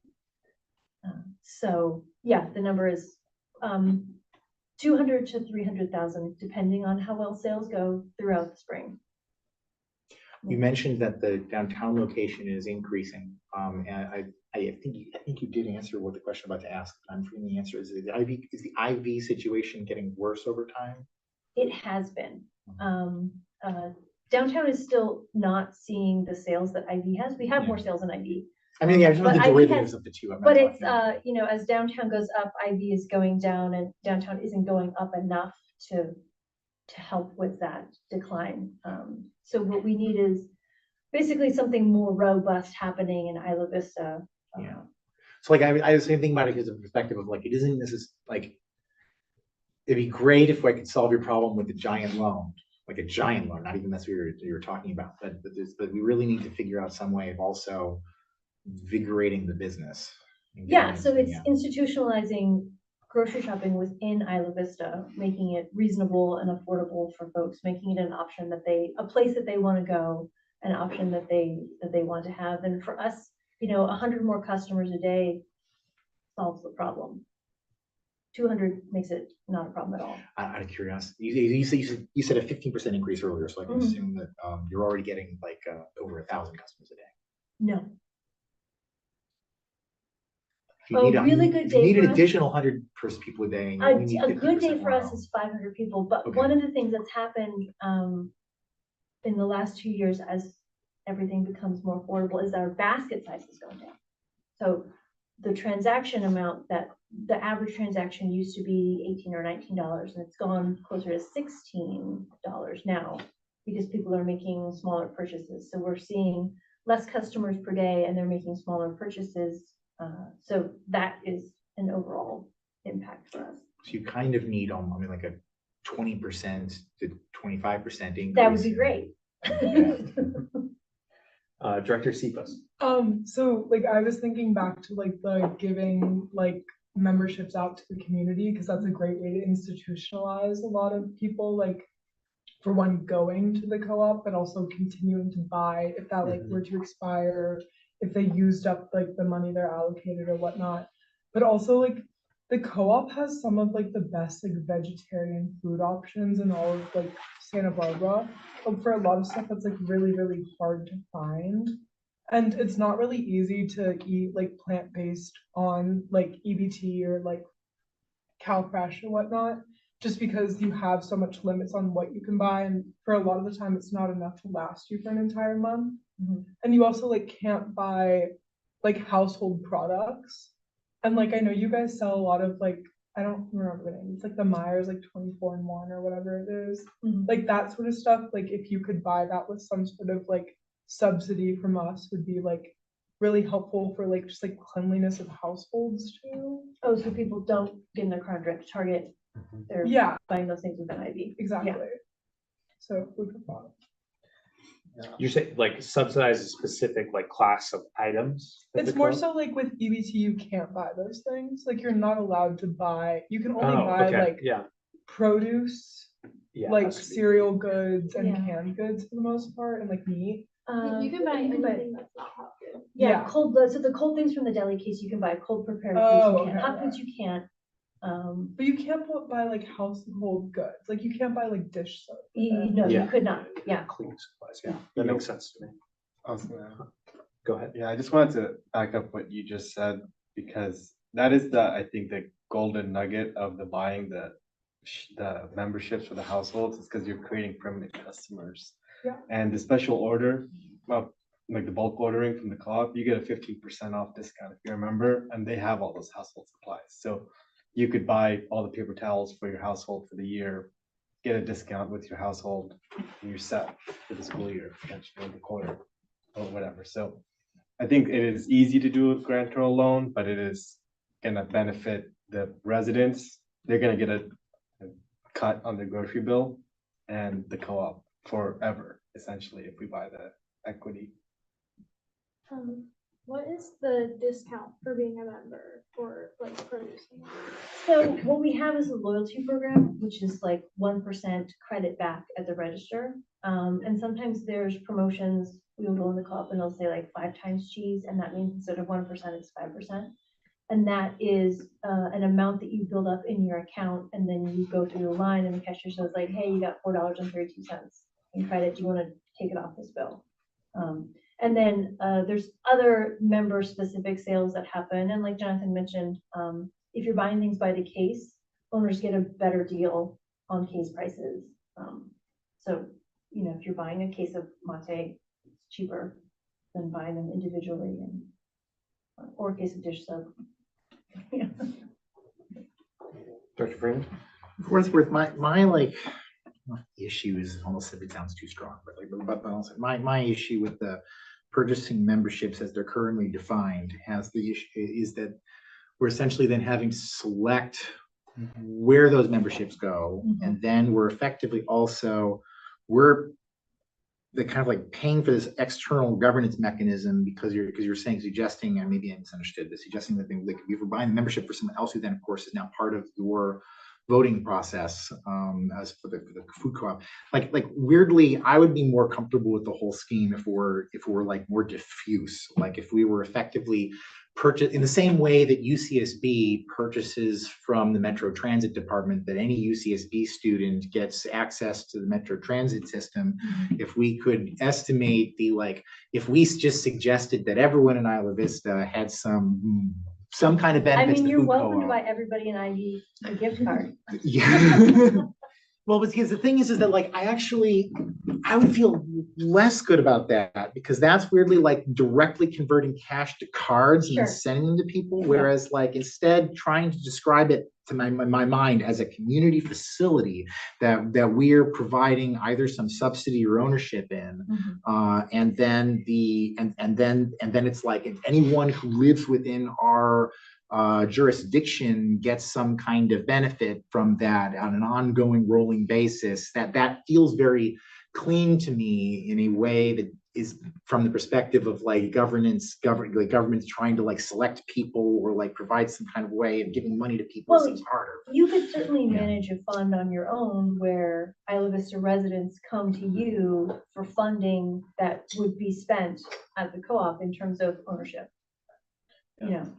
So yeah, the number is 200 to 300,000, depending on how well sales go throughout the spring. You mentioned that the downtown location is increasing, and I think you did answer what the question I'm about to ask. I'm forgetting the answer. Is the IV situation getting worse over time? It has been. Downtown is still not seeing the sales that IV has. We have more sales in IV. I mean, yeah, I just want the But IV derivatives has- of the two. I'm not But it's, talking- you know, as downtown goes up, IV is going down and downtown isn't going up enough to help with that decline. So what we need is basically something more robust happening in Isla Vista. Yeah. So like, I was thinking about it because of the perspective of like, it isn't, this is like, it'd be great if I could solve your problem with a giant loan, like a giant loan, not even that's what you were talking about, but we really need to figure out some way of also invigorating the business. and Yeah, getting so it- it's yeah. institutionalizing grocery shopping within Isla Vista, making it reasonable and affordable for folks, making it an option that a place that they want to go, an option that they want to have. And for us, you know, 100 more customers a day solves the problem. 200 makes it not a problem at all. Out of curiosity, you said a 15% increase earlier, so I can Mhm. assume that you're already getting like over 1,000 customers a day. No. If you A need really good if you day need an for us- additional 100 people a day, and you only need A good day 50% for more us hours. is 500 people, but Okay. one of the things that's happened in the last 2 years as everything becomes more affordable is our basket size is going down. So the transaction amount that the average transaction used to be $18 or $19, and it's gone closer to $16 now because people are making smaller purchases. So we're seeing less customers per day and they're making smaller purchases. So that is an overall impact for us. So you kind of need, I mean, like a 20% to 25% increase. That would be great. Director Cephas. So like I was thinking back to like the giving like memberships out to the community, because that's a great way to institutionalize a lot of people, like for one, going to the co-op, but also continuing to buy if that like were to expire, if they used up like the money they're allocated or whatnot. But also like the co-op has some of like the best like vegetarian food options in all of like Santa Barbara. But for a lot of stuff that's like really, really hard to find. And it's not really easy to eat like plant-based on like EBT or like CalFresh or whatnot, just because you have so much limits on what you can buy. And for a lot of the time, it's not enough to last you for an entire month. And you also like can't buy like household products. And like, I know you guys sell a lot of like, I don't remember the name. It's like the Myers, like 24-in-1 or whatever it is. Like that sort of stuff. Like if you could buy that with some sort of like subsidy from us would be like really helpful for like just like cleanliness of households too. Oh, so people don't get in their car and drive to Target. They're Yeah, buying those things with an IV. exactly. So food for thought. You say like subsidize a specific like class of items? at It's the more co-op? so like with EBT, you can't buy those things. Like you're not allowed to buy, you can only Oh, buy okay, like yeah, produce, yeah. like has to be. cereal goods and Yeah. canned goods for the most part, and like meat. You can buy you can buy- anything that's not hot food. Yeah, Yeah. cold, so the cold things from the deli case, you can buy cold prepared foods, Oh, you can, okay, hot foods okay. you can't. But you can't buy like household goods. Like you can't buy like dish soap. No, you Yeah. could not, yeah. Cleaning supplies, yeah, that makes sense to me. Go ahead. Yeah, I just wanted to back up what you just said, because that is I think the golden nugget of the buying the memberships for the households, is because you're creating permanent customers. Yeah. And the special order, well, like the bulk ordering from the co-op, you get a 15% off discount if you're a member, and they have all those household supplies. So you could buy all the paper towels for your household for the year, get a discount with your household, and you're set for the school year, potentially, or the quarter, or whatever. So I think it is easy to do a grantor loan, but it is gonna benefit the residents. They're gonna get a cut on their grocery bill and the co-op forever, essentially, if we buy the equity. What is the discount for being a member for like produce? So what we have is a loyalty program, which is like 1% credit back at the register. And sometimes there's promotions, we'll go in the co-op and they'll say like 5 times cheese, and that means instead of 1%, it's 5%. And that is an amount that you build up in your account, and then you go through the line and the cashier says like, hey, you got $4.32 in credit, do you want to take it off this bill? And then there's other member-specific sales that happen, and like Jonathan mentioned, if you're buying things by the case, owners get a better deal on case prices. So, you know, if you're buying a case of mate, it's cheaper than buying them individually, and or a case of dish soap. Yeah. Dr. Freeman? For what it's worth, my like issue is almost, if it sounds too strong, but like, but also my issue with the purchasing memberships as they're currently defined has the issue is that we're essentially then having to select where those memberships go, and then we're effectively also we're the kind of like paying for this external governance mechanism because you're suggesting, and maybe I misunderstood this, suggesting that like if you're buying the membership for someone else who then of course is now part of your voting process as for the food co-op, like weirdly I would be more comfortable with the whole scheme if we're like more diffuse, like if we were effectively purchase in the same way that UCSB purchases from the Metro Transit Department, that any UCSB student gets access to the Metro Transit system. If we could estimate the, like, if we just suggested that everyone in Isla Vista had some kind of benefits. I mean, to you're food welcome to co-op. buy everybody an IV a gift card. Yeah. Well, because the thing is that like I would feel less good about that because that's weirdly like directly converting cash to cards Sure. and sending them to people. Whereas like instead trying to describe it to my mind as a community facility that we're providing either some subsidy or ownership in, and then it's like if anyone who lives within our jurisdiction gets some kind of benefit from that on an ongoing rolling basis, that feels very clean to me in a way that is from the perspective of like government's trying to like select people or like provide some kind of way of giving money to people. Well, seems harder. You could certainly manage a fund on your own where Isla Vista residents come to you for funding that would be spent at the co-op in terms of ownership. You know.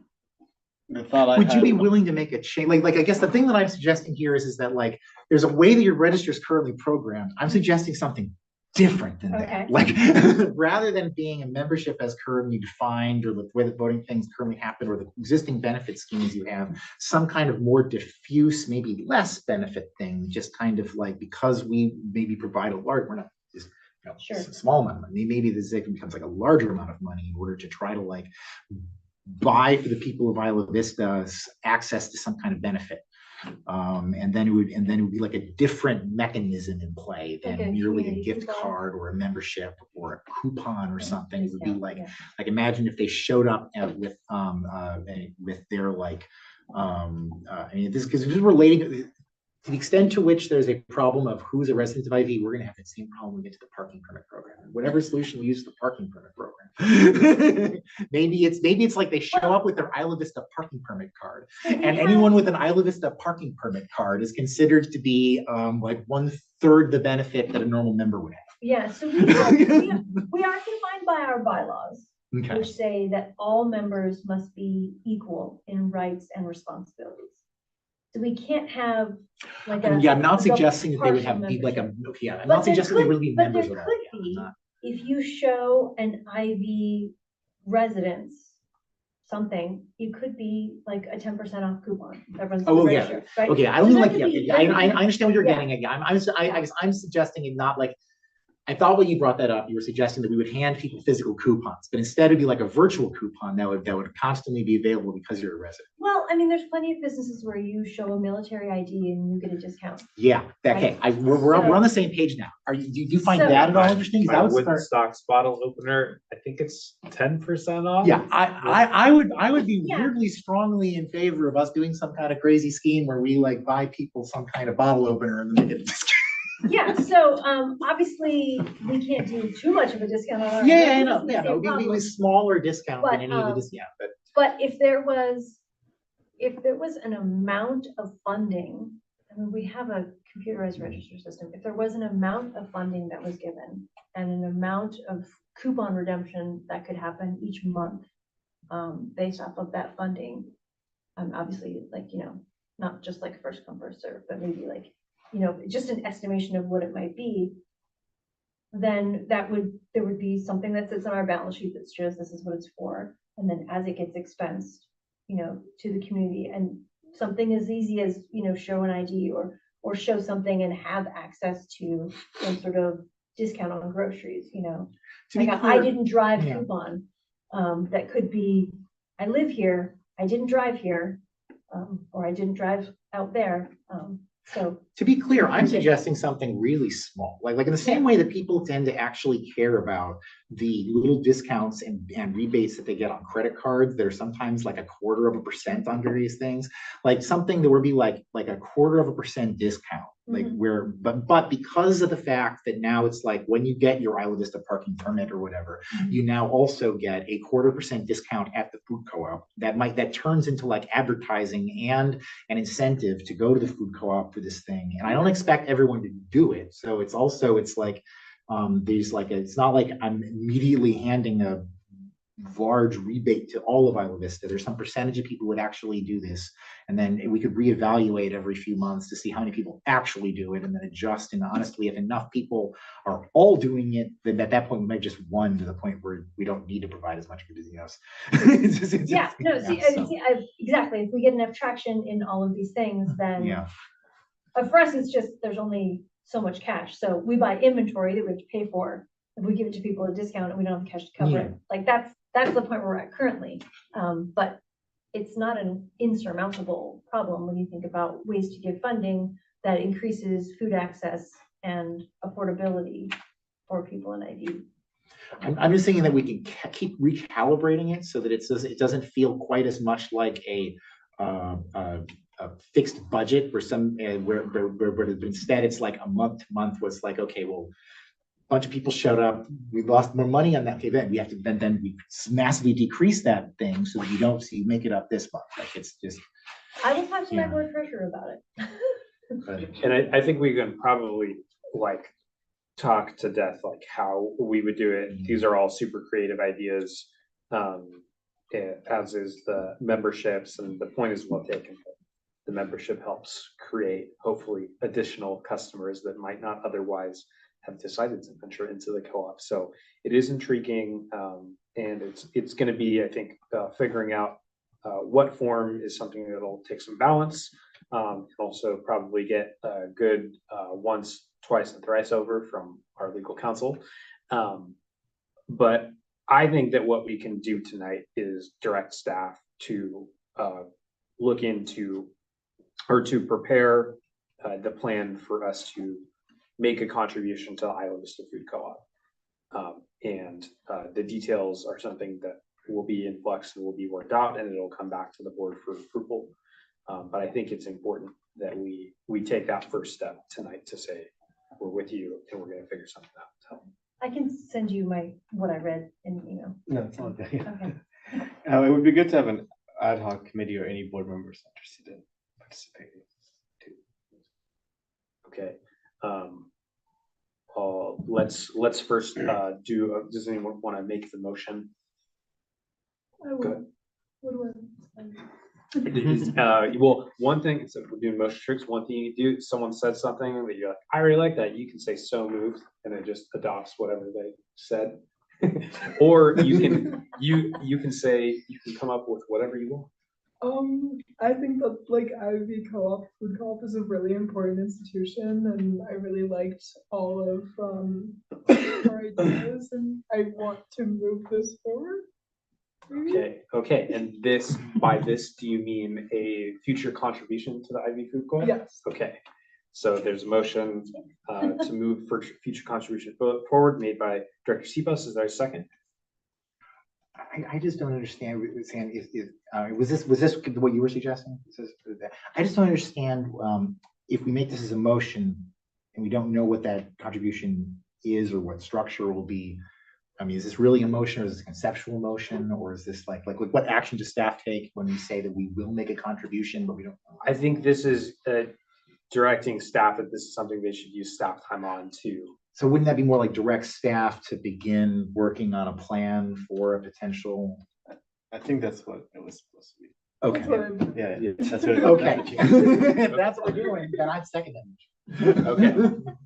Would you be willing to make a change? Like I guess the thing that I'm suggesting here is that like there's a way that your register is currently programmed. I'm suggesting something different than that. Like rather than being a membership as currently defined or the way the voting things currently happen or the existing benefit schemes you have, some kind of more diffuse, maybe less benefit thing, just kind of like because we maybe provide a large, we're not just a small amount of money, maybe this becomes like a larger amount of money in order to try to like buy for the people of Isla Vista access to some kind of benefit. And then it would be like a different mechanism in play than like merely a gift card or a membership or a coupon or something. It would be like imagine if they showed up with their like I mean this because relating to the extent to which there's a problem of who's a resident of IV, we're going to have the same problem when we get to the parking permit program. Whatever solution we use for the parking permit program. maybe it's like they show up with their Isla Vista parking permit card, and anyone with an Isla Vista parking permit card is considered to be like 1/3 the benefit that a normal member would have. Yeah, so we are confined by our bylaws, which say that all members must be equal in rights and responsibilities. So we can't have like a. I'm not suggesting that they would have be like a. I'm not suggesting they really be members at all. But there could be if you show an IV residence something, you could be like a 10% off coupon that runs through the register, right? Okay, I don't mean like I understand what you're getting at. I'm suggesting it not like. I thought when you brought that up, you were suggesting that we would hand people physical coupons, but instead it'd be like a virtual coupon that would constantly be available because you're a resident. Well, I mean, there's plenty of businesses where you show a military ID and you get a discount. Yeah, okay. We're on the same page now. Do you find that at all interesting? My Woodstocks bottle opener, I think it's 10% off. Yeah, I would be weirdly strongly in favor of us doing some kind of crazy scheme where we like buy people some kind of bottle opener and then they get a discount. Yeah, so obviously we can't do too much of a discount on our. Yeah, no, it was a smaller discount than any of the discount, but if there was an amount of funding, I mean, we have a computerized register system. If there was an amount of funding that was given and an amount of coupon redemption that could happen each month, based off of that funding, obviously, like not just like first come first serve, but maybe like. Just an estimation of what it might be. then there would be something that sits on our balance sheet that shows this is what it's for. And then as it gets expensed, to the community, and something as easy as, show an ID or show something and have access to some sort of discount on groceries, To be like clear- I didn't drive Yeah. coupon, that could be, I live here, I didn't drive here, or I didn't drive out there, so. To be clear, I'm suggesting something really small, like in the same way that people tend to actually care about the little discounts and rebates that they get on credit cards that are sometimes like 0.25% on various things, like something that would be like 0.25% discount, like but because of the fact that now it's like when you get your Isla Vista parking permit or whatever, you now also get a 0.25% discount at the food co-op that turns into like advertising and an incentive to go to the food co-op for this thing. And I don't expect everyone to do it. So it's like, it's not like I'm immediately handing a large rebate to all of Isla Vista. There's some percentage of people who would actually do this. And then we could reevaluate every few months to see how many people actually do it and then adjust. And honestly, if enough people are all doing it, then at that point, we might just run to the point where we don't need to provide as much for Disney House. Exactly. If we get enough traction in all of these things, then for us, it's just, there's only so much cash. So we buy inventory that we have to pay for. If we give it to people at a discount and we don't have the cash to cover it, like that's the point where we're at currently. But it's not an insurmountable problem when you think about ways to give funding that increases food access and affordability for people in ID. I'm just thinking that we can keep recalibrating it so that it doesn't feel quite as much like a fixed budget where instead it's like a month to month was like, okay, well, a bunch of people showed up, we lost more money on that event. We have to then we massively decrease that thing so that you don't see make it up this month. Like it's just. I will talk to my board treasurer about it. And I think we can probably like talk to death like how we would do it. These are all super creative ideas, as is the memberships, and the point is well taken. The membership helps create hopefully additional customers that might not otherwise have decided to venture into the co-op. So it is intriguing, and it's going to be, I think, figuring out what form is something that'll take some balance, also probably get a good once, twice, and thrice over from our legal counsel. But I think that what we can do tonight is direct staff to look into or to prepare the plan for us to make a contribution to the Isla Vista Food Co-op. And the details are something that will be in flux and will be worked out, and it'll come back to the board for approval. But I think it's important that we take that first step tonight to say, we're with you and we're going to figure something out. So I can send you what I read in the email. No, it's not that. Okay. It would be good to have an ad hoc committee or any board members interested in participating too. Okay. Let's first do. Does anyone want to make the motion? I would. Well, one thing, so we're doing motion tricks. One thing you do, someone said something that you're like, I really like that. You can say so moved, and it just adopts whatever they said. Or you can say, you can come up with whatever you want. I think that like IV Co-op, Food Co-op is a really important institution, and I really liked all of our ideas, and I want to move this forward. Okay. And by this, do you mean a future contribution to the IV Food Co-op? Yes. Okay. So there's a motion to move for future contribution forward made by Director Sipos. Is there a second? I just don't understand. Was this what you were suggesting? I just don't understand if we make this as a motion and we don't know what that contribution is or what structure will be. I mean, is this really a motion, or is this a conceptual motion, or is this like what action does staff take when we say that we will make a contribution, but we don't know? I think this is directing staff that this is something they should use staff time on too. So wouldn't that be more like direct staff to begin working on a plan for a potential? I think that's what it was supposed to be. Okay. Yeah, that's what Okay. If that's what we're doing, then I'd second that. Okay,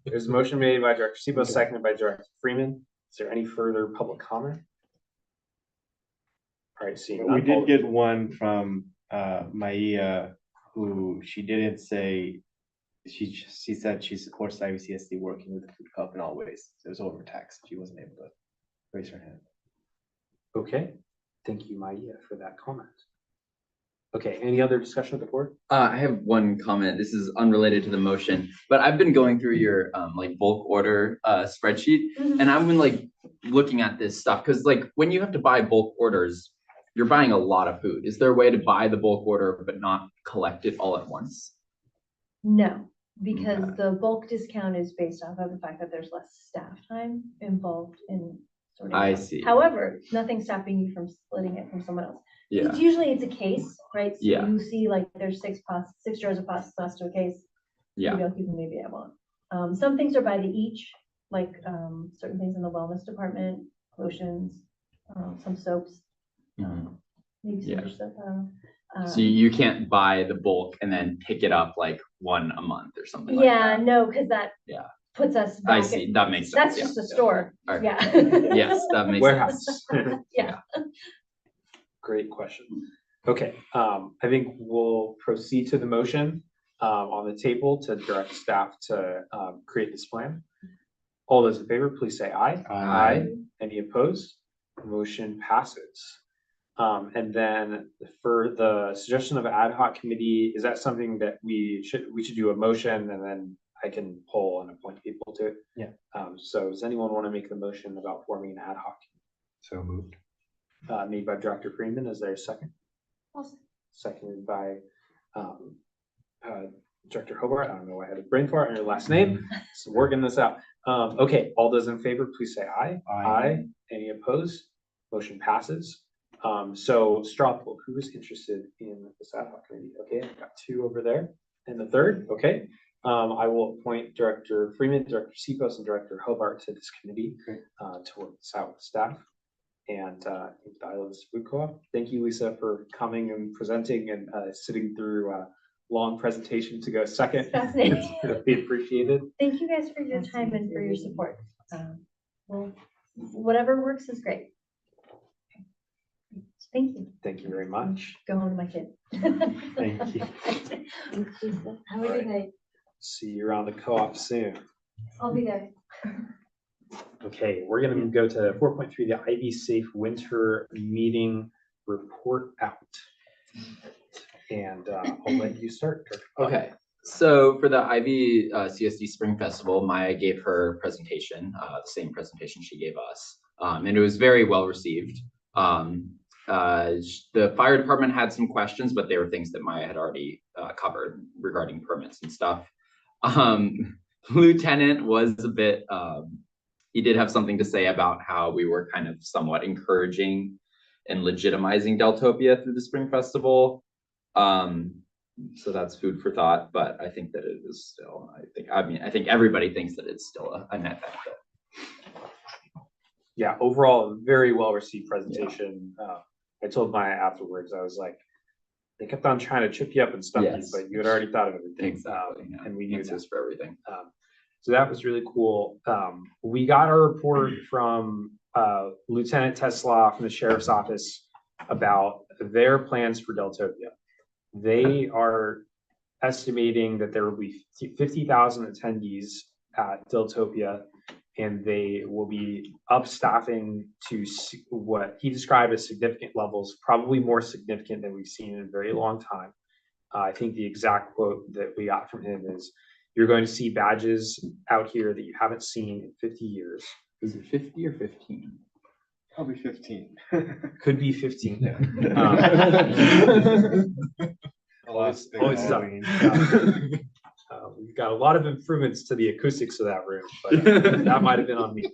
there's a motion made by Director Sepo, seconded by Director Freeman. Is there any further public comment? All right, seeing We none, did get one from Maia, who she didn't say, she said she supports IVCSD working with the food co-op in all ways. It was over text. She wasn't able to raise her hand. Okay, thank you, Maia, for that comment. Okay, any other discussion of the board? I have one comment. This is unrelated to the motion, but I've been going through your like bulk order spreadsheet, and I've been like looking at this stuff because like when you have to buy bulk orders, you're buying a lot of food. Is there a way to buy the bulk order but not collect it all at once? No, because the bulk discount is based off of the fact that there's less staff time involved in sorting. I it out. see. However, nothing's stopping you from splitting it from someone else. Yeah. It's usually it's a case, right? So Yeah. you see like there's 6 jars of pasta sauce to a case. Yeah. Maybe I'll keep them, maybe I won't. Some things are by the each, like certain things in the wellness department, lotions, some soaps. Mhm. Maybe some Yeah. dish soap, I don't know. So you can't buy the bulk and then pick it up like one a month or something like Yeah, that. no, because that Yeah. puts us I back. see. That makes sense. That's just Yeah. a store. All right. Yeah. Yes, that makes Warehouse. sense. Yeah. Great question. Okay, I think we'll proceed to the motion on the table to direct staff to create this plan. All those in favor, please say aye. Aye. Any opposed? Motion passes. And then for the suggestion of ad hoc committee, is that something that we should do a motion and then I can poll and appoint people to it? Yeah. So does anyone want to make the motion about forming an ad hoc? So moved. Made by Director Freeman. Is there a second? Seconded by Director Hobart. I don't know why I had a brain fart on your last name. So working this out. Okay, all those in favor, please say aye. Aye. Any opposed? Motion passes. So straw poll, who is interested in this ad hoc committee? Okay, I've got 2 over there. And the third, okay. I will appoint Director Freeman, Director Cepos, and Director Hobart to this committee to work this out with staff. And Dialysis Food Co-op. Thank you, Lisa, for coming and presenting and sitting through a long presentation to go second. Fascinating. We appreciate it. Thank you guys for your time and for your support. Well, whatever works is great. Thank you. Thank you very much. Go home to my kid. Thank you. Have a good night. See you around the co-op soon. I'll be there. Okay, we're gonna go to 4.3, the IV Safe Winter Meeting Report Out. And I'll let you start. Okay, so for the IVCSD Spring Festival, Maya gave her presentation, the same presentation she gave us, and it was very well received. The fire department had some questions, but they were things that Maya had already covered regarding permits and stuff. Lieutenant was a bit, he did have something to say about how we were kind of somewhat encouraging and legitimizing Deltopia through the Spring Festival. So that's food for thought, but I think that it is still, I think everybody thinks that it's still a net benefit. Yeah, overall, a very well received presentation. I told Maya afterwards, I was like, they kept on trying to trip you up and stuff, Yes. but you had already thought of everything. Exactly, yeah. And we knew Answers for everything. So that was really cool. We got a report from Lieutenant Tesla from the Sheriff's Office about their plans for Deltopia. They are estimating that there will be 50,000 attendees at Deltopia, and they will be upstaffing to what he described as significant levels, probably more significant than we've seen in a very long time. I think the exact quote that we got from him is, "You're going to see badges out here that you haven't seen in 50 years." Is it 50 or 15? Probably 15. Could be 15. Always Always we've got a lot of improvements to the acoustics of that room, but that might have been on me.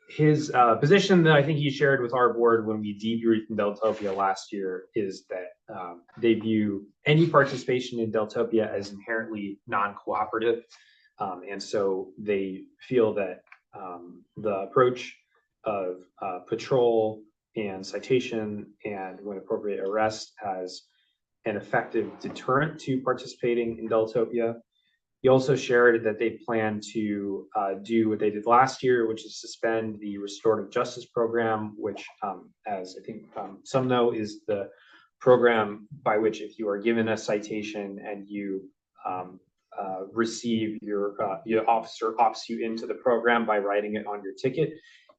His position that I think he shared with our board when we debriefed in Deltopia last year is that they view any participation in Deltopia as inherently non-cooperative. And so they feel that the approach of patrol and citation and, when appropriate, arrest as an effective deterrent to participating in Deltopia. He also shared that they plan to do what they did last year, which is suspend the restorative justice program, which, as I think some know, is the program by which if you are given a citation and you receive your officer opts you into the program by writing it on your ticket,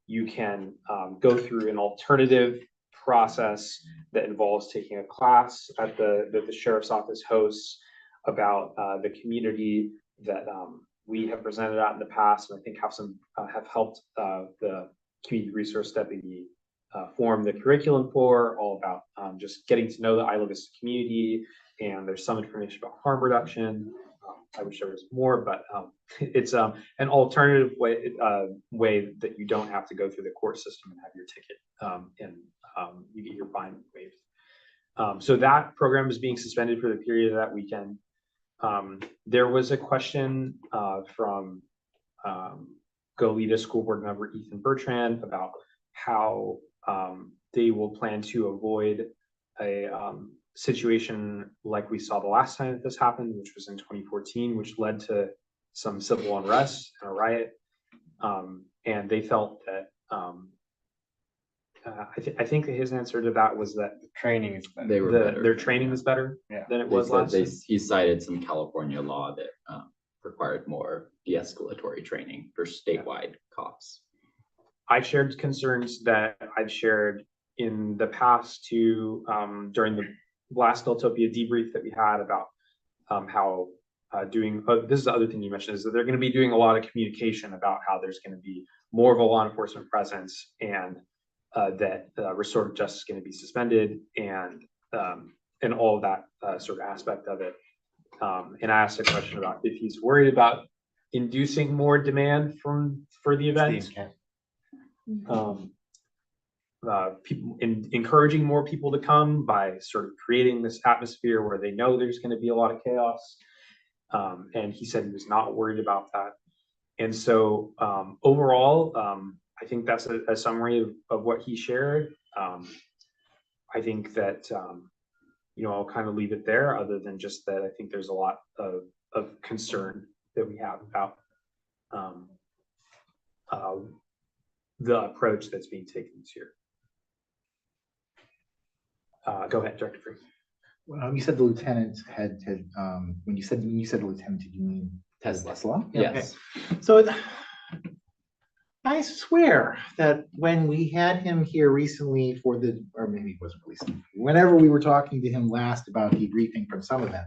you can go through an alternative process that involves taking a class at that the sheriff's office hosts about the community that we have presented at in the past, and I think have helped the community resource deputy form the curriculum for, all about just getting to know the Isla Vista community, and there's some information about harm reduction. I wish there was more, but it's an alternative way that you don't have to go through the court system and have your ticket and you get your fine waived. So that program is being suspended for the period of that weekend. There was a question from Goleta School Board member Ethan Bertrand about how they will plan to avoid a situation like we saw the last time that this happened, which was in 2014, which led to some civil unrest and a riot. And they felt that I think his answer to that was that Training is better. They were better. their training is better Yeah. than it They was said last time. he cited some California law that required more de-escalatory training for statewide cops. I shared concerns that I've shared in the past to during the last Deltopia debrief that we had about how this is the other thing you mentioned, is that they're going to be doing a lot of communication about how there's going to be more of a law enforcement presence, and that restorative justice is going to be suspended, and all of that sort of aspect of it. And I asked a question about if he's worried about inducing more demand for the event. People encouraging more people to come by sort of creating this atmosphere where they know there's going to be a lot of chaos. And he said he was not worried about that. And so overall, I think that's a summary of what he shared. I think that, I'll kind of leave it there, other than just that I think there's a lot of concern that we have about the approach that's being taken this year. Go ahead, Director Free. You said the lieutenant had when you said the lieutenant, did you mean Tesla? Yes. Okay. So I swear that when we had him here recently or maybe it wasn't recently, whenever we were talking to him last about debriefing from some of them,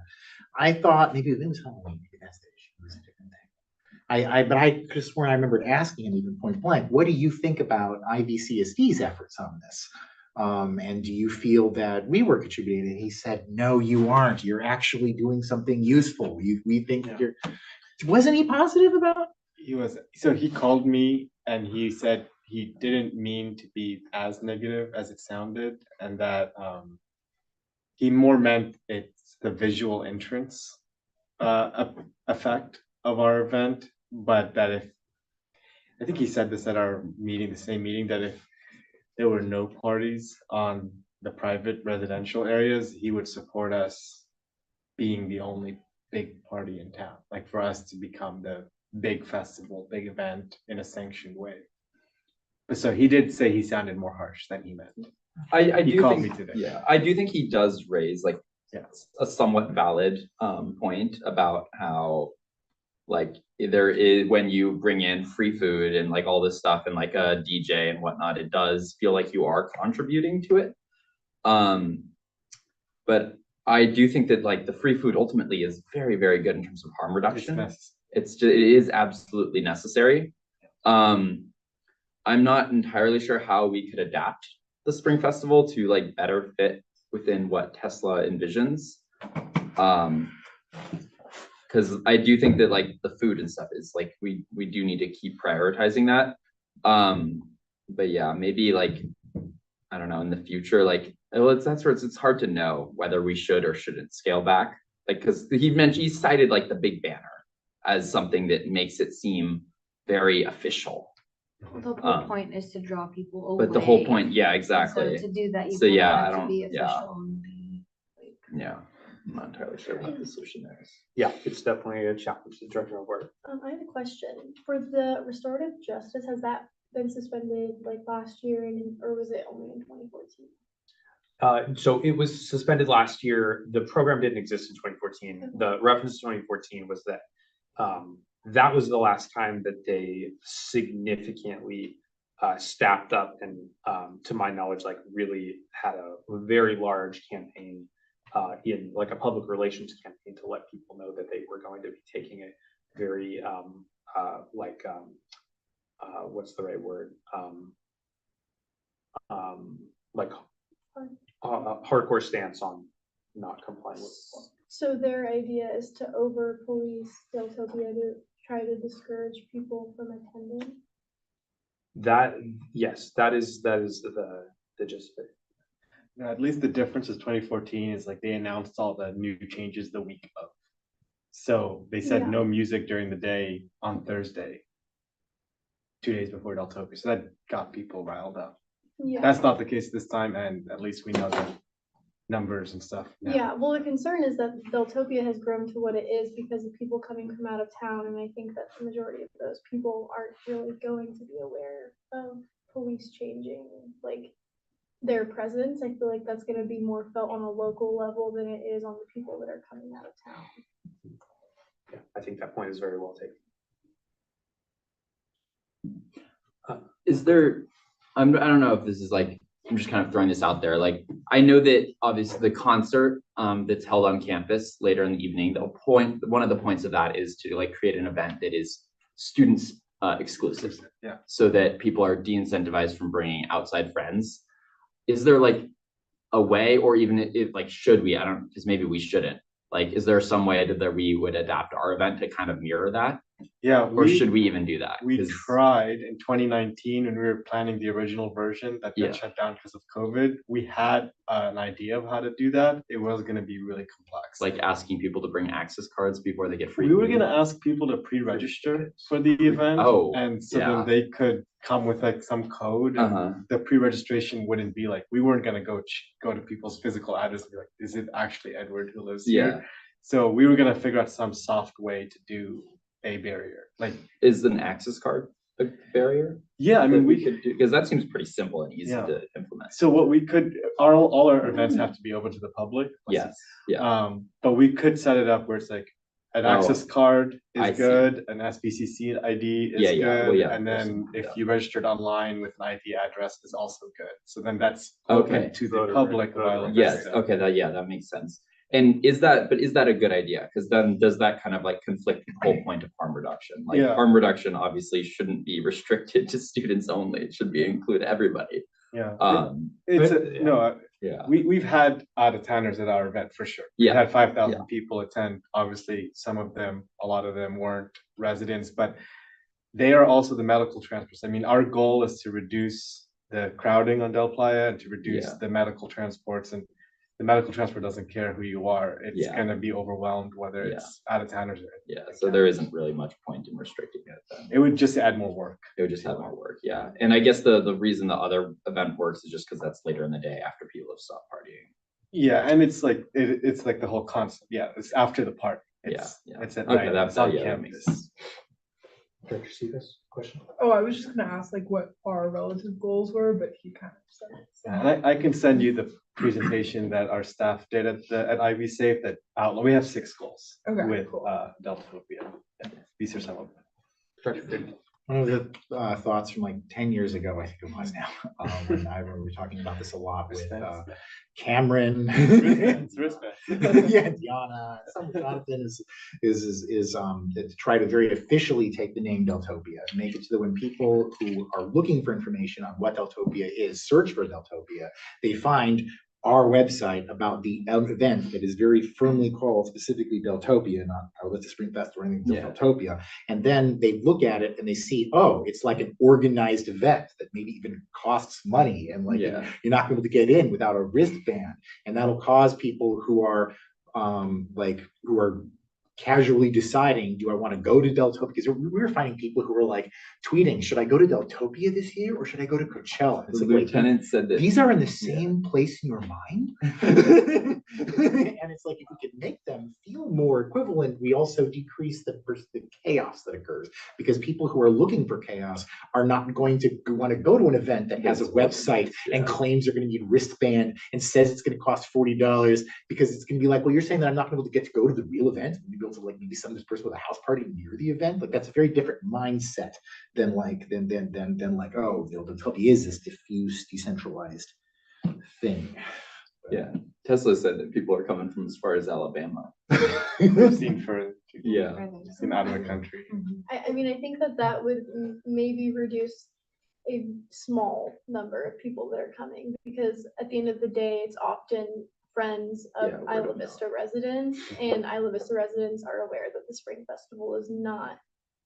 I thought maybe it was Halloween, maybe that's the issue, it was a different thing. But I just swear I remembered asking him even point blank, what do you think about IVCSD's efforts on this? And do you feel that we were contributing? And he said, no, you aren't. You're actually doing something useful. We think that wasn't he positive about? He was. So he called me and he said he didn't mean to be as negative as it sounded, and that he more meant it's the visual entrance effect of our event, but that I think he said this at our meeting, the same meeting, that if there were no parties on the private residential areas, he would support us being the only big party in town, like for us to become the big festival, big event in a sanctioned way. But so he did say he sounded more harsh than he meant. I He do called think, me today. yeah, I do think he does raise like a somewhat valid point about how like there is, when you bring in free food and like all this stuff and like a DJ and whatnot, it does feel like you are contributing to it. But I do think that like the free food ultimately is very, very good in terms of harm reduction. It is absolutely necessary. I'm not entirely sure how we could adapt the Spring Festival to like better fit within what Tesla envisions. Because I do think that like the food and stuff is like we do need to keep prioritizing that. But yeah, maybe like I don't know, in the future, like that's where it's hard to know whether we should or shouldn't scale back. Like because he cited like the big banner as something that makes it seem very official. The whole point is to draw people away. But the whole point, yeah, exactly. So to do that, you so yeah, have I don't, to be yeah. official and be like, Yeah. I'm not entirely sure what the solution there is. Yeah, it's definitely a challenge to director of work. I have a question. For the restorative justice, has that been suspended like last year or was it only in 2014? So it was suspended last year. The program didn't exist in 2014. The reference to 2014 was that that was the last time that they significantly staffed up and, to my knowledge, like really had a very large campaign in like a public relations campaign to let people know that they were going to be taking a very what's the right word? Like hardcore stance on not complying with the law. So their idea is to over police Deltopia to try to discourage people from attending? That, yes, that is the gist of it. Now, at least the difference is 2014 is like they announced all the new changes the week of. So they said no music during the day on Thursday, 2 days before Deltopia. So that got people riled up. Yeah. That's not the case this time, and at least we know the numbers and stuff now. Yeah, well, the concern is that Deltopia has grown to what it is because of people coming from out of town, and I think that the majority of those people aren't really going to be aware of police changing like their presence. I feel like that's going to be more felt on a local level than it is on the people that are coming out of town. Yeah, I think that point is very well taken. Is there, I don't know if this is like, I'm just kind of throwing this out there. Like, I know that obviously the concert that's held on campus later in the evening, one of the points of that is to like create an event that is students exclusive. Yeah. So that people are de-incentivized from bringing outside friends. Is there like a way, or even if like, should we, because maybe we shouldn't. Like, is there some way that we would adapt our event to kind of mirror that? Yeah. Or should we even do that? We tried in 2019 when we were planning the original version that got shut down because of COVID. We had an idea of how to do that. It was going to be really complex. Like asking people to bring access cards before they get free. We were going to ask people to pre-register for the event. Oh, and so then they could come with like some code. And the pre-registration wouldn't be like, we weren't going to go to people's physical address and be like, is it actually Edward who lives here? So we were going to figure out some soft way to do a barrier. Like, is an access card a barrier? Yeah, I mean, we could do, because that seems pretty simple and easy to implement. So what we could, all our events have to be open to the public. Yes. Yeah. But we could set it up where it's like an access card is good, an SBCC ID is good, and then if you registered online with an IP address is also good. So then that's open to the public. Yes. Okay. That makes sense. And is that a good idea? Because then does that kind of like conflict the whole point of harm reduction? Like harm reduction obviously shouldn't be restricted to students only. It should be include everybody. Yeah. We've had out of towners at our event for sure. Yeah. We had 5,000 people attend. Obviously, a lot of them weren't residents, but they are also the medical transports. I mean, our goal is to reduce the crowding on Del Playa and to reduce the medical transports, and the medical transport doesn't care who you are. It's going to be overwhelmed, whether it's out of towners or so there isn't really much point in restricting it then. It would just add more work. It would just add more work, and I guess the reason the other event works is just because that's later in the day after people have stopped partying. Yeah, and it's like it's like the whole concept. Yeah, it's after the party. It's at night. It's on campus. Dr. Sevis, question? Oh, I was just gonna ask like what our relative goals were, but he kind of said it. So. And I can send you the presentation that our staff did at IVCSD that outline. We have 6 goals with Deltopia. These are some of them. One of the thoughts from like 10 years ago, I think it was now, when I remember talking about this a lot with Cameron. Yeah, Diana. Jonathan is to try to very officially take the name Deltopia, make it so that when people who are looking for information on what Deltopia is, search for Deltopia, they find our website about the event that is very firmly called specifically Deltopia, not Let's Spring Fest or anything, Deltopia. And then they look at it and they see, oh, it's like an organized event that maybe even costs money, and like you're not able to get in without a wristband, and that'll cause people who are casually deciding, do I want to go to Deltopia? Because we were finding people who were like tweeting, should I go to Deltopia this year or should I go to Coachella? It's The like, lieutenant said that. these are in the same place in your mind. And it's like, if we could make them feel more equivalent, we also decrease the chaos that occurs, because people who are looking for chaos are not going to want to go to an event that has a website and claims they're going to need wristband and says it's going to cost $40, because it's going to be like, well, you're saying that I'm not going to be able to get to go to the real event. I'm going to be able to like maybe send this person with a house party near the event. Like that's a very different mindset than like oh, Deltopia is this diffuse, decentralized thing. Yeah, Tesla said that people are coming from as far as Alabama. We've seen further. Yeah. Seen out of the country. I mean, I think that would maybe reduce a small number of people that are coming, because at the end of the day, it's often friends of Isla Vista residents, and Isla Vista residents are aware that the Spring Festival is not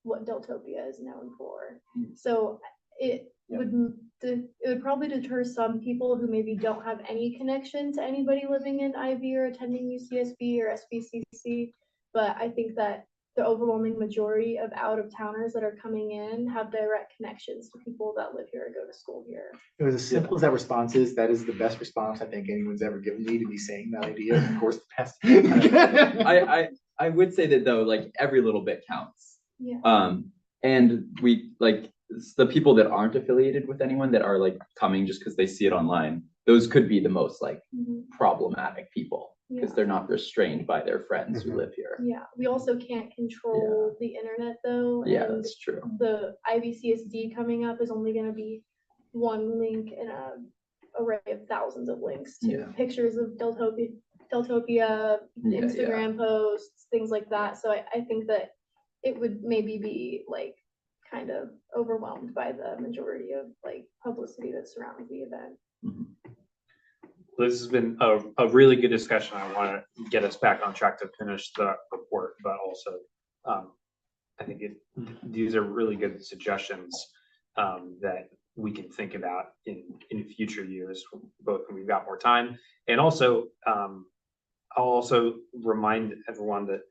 what Deltopia is known for. So it would probably deter some people who maybe don't have any connection to anybody living in Ivy or attending UCSB or SBCC. But I think that the overwhelming majority of out-of-towners that are coming in have direct connections to people that live here or go to school here. It was as simple as that response is. That is the best response I think anyone's ever given me to be saying that idea. Of course, the best. I would say that though, like every little bit counts. Yeah. And we like the people that aren't affiliated with anyone that are like coming just because they see it online. Those could be the most like problematic people, because they're not restrained by their friends who live here. Yeah, we also can't control the internet though. Yeah, and that's true. The IVCSD coming up is only going to be one link in a array of thousands of links to pictures of Deltopia, Instagram posts, things like that. So I think that it would maybe be like kind of overwhelmed by the majority of like publicity that surrounds the event. This has been a really good discussion. I want to get us back on track to finish the report, but also I think these are really good suggestions that we can think about in future years, both when we've got more time. And also, I'll also remind everyone that,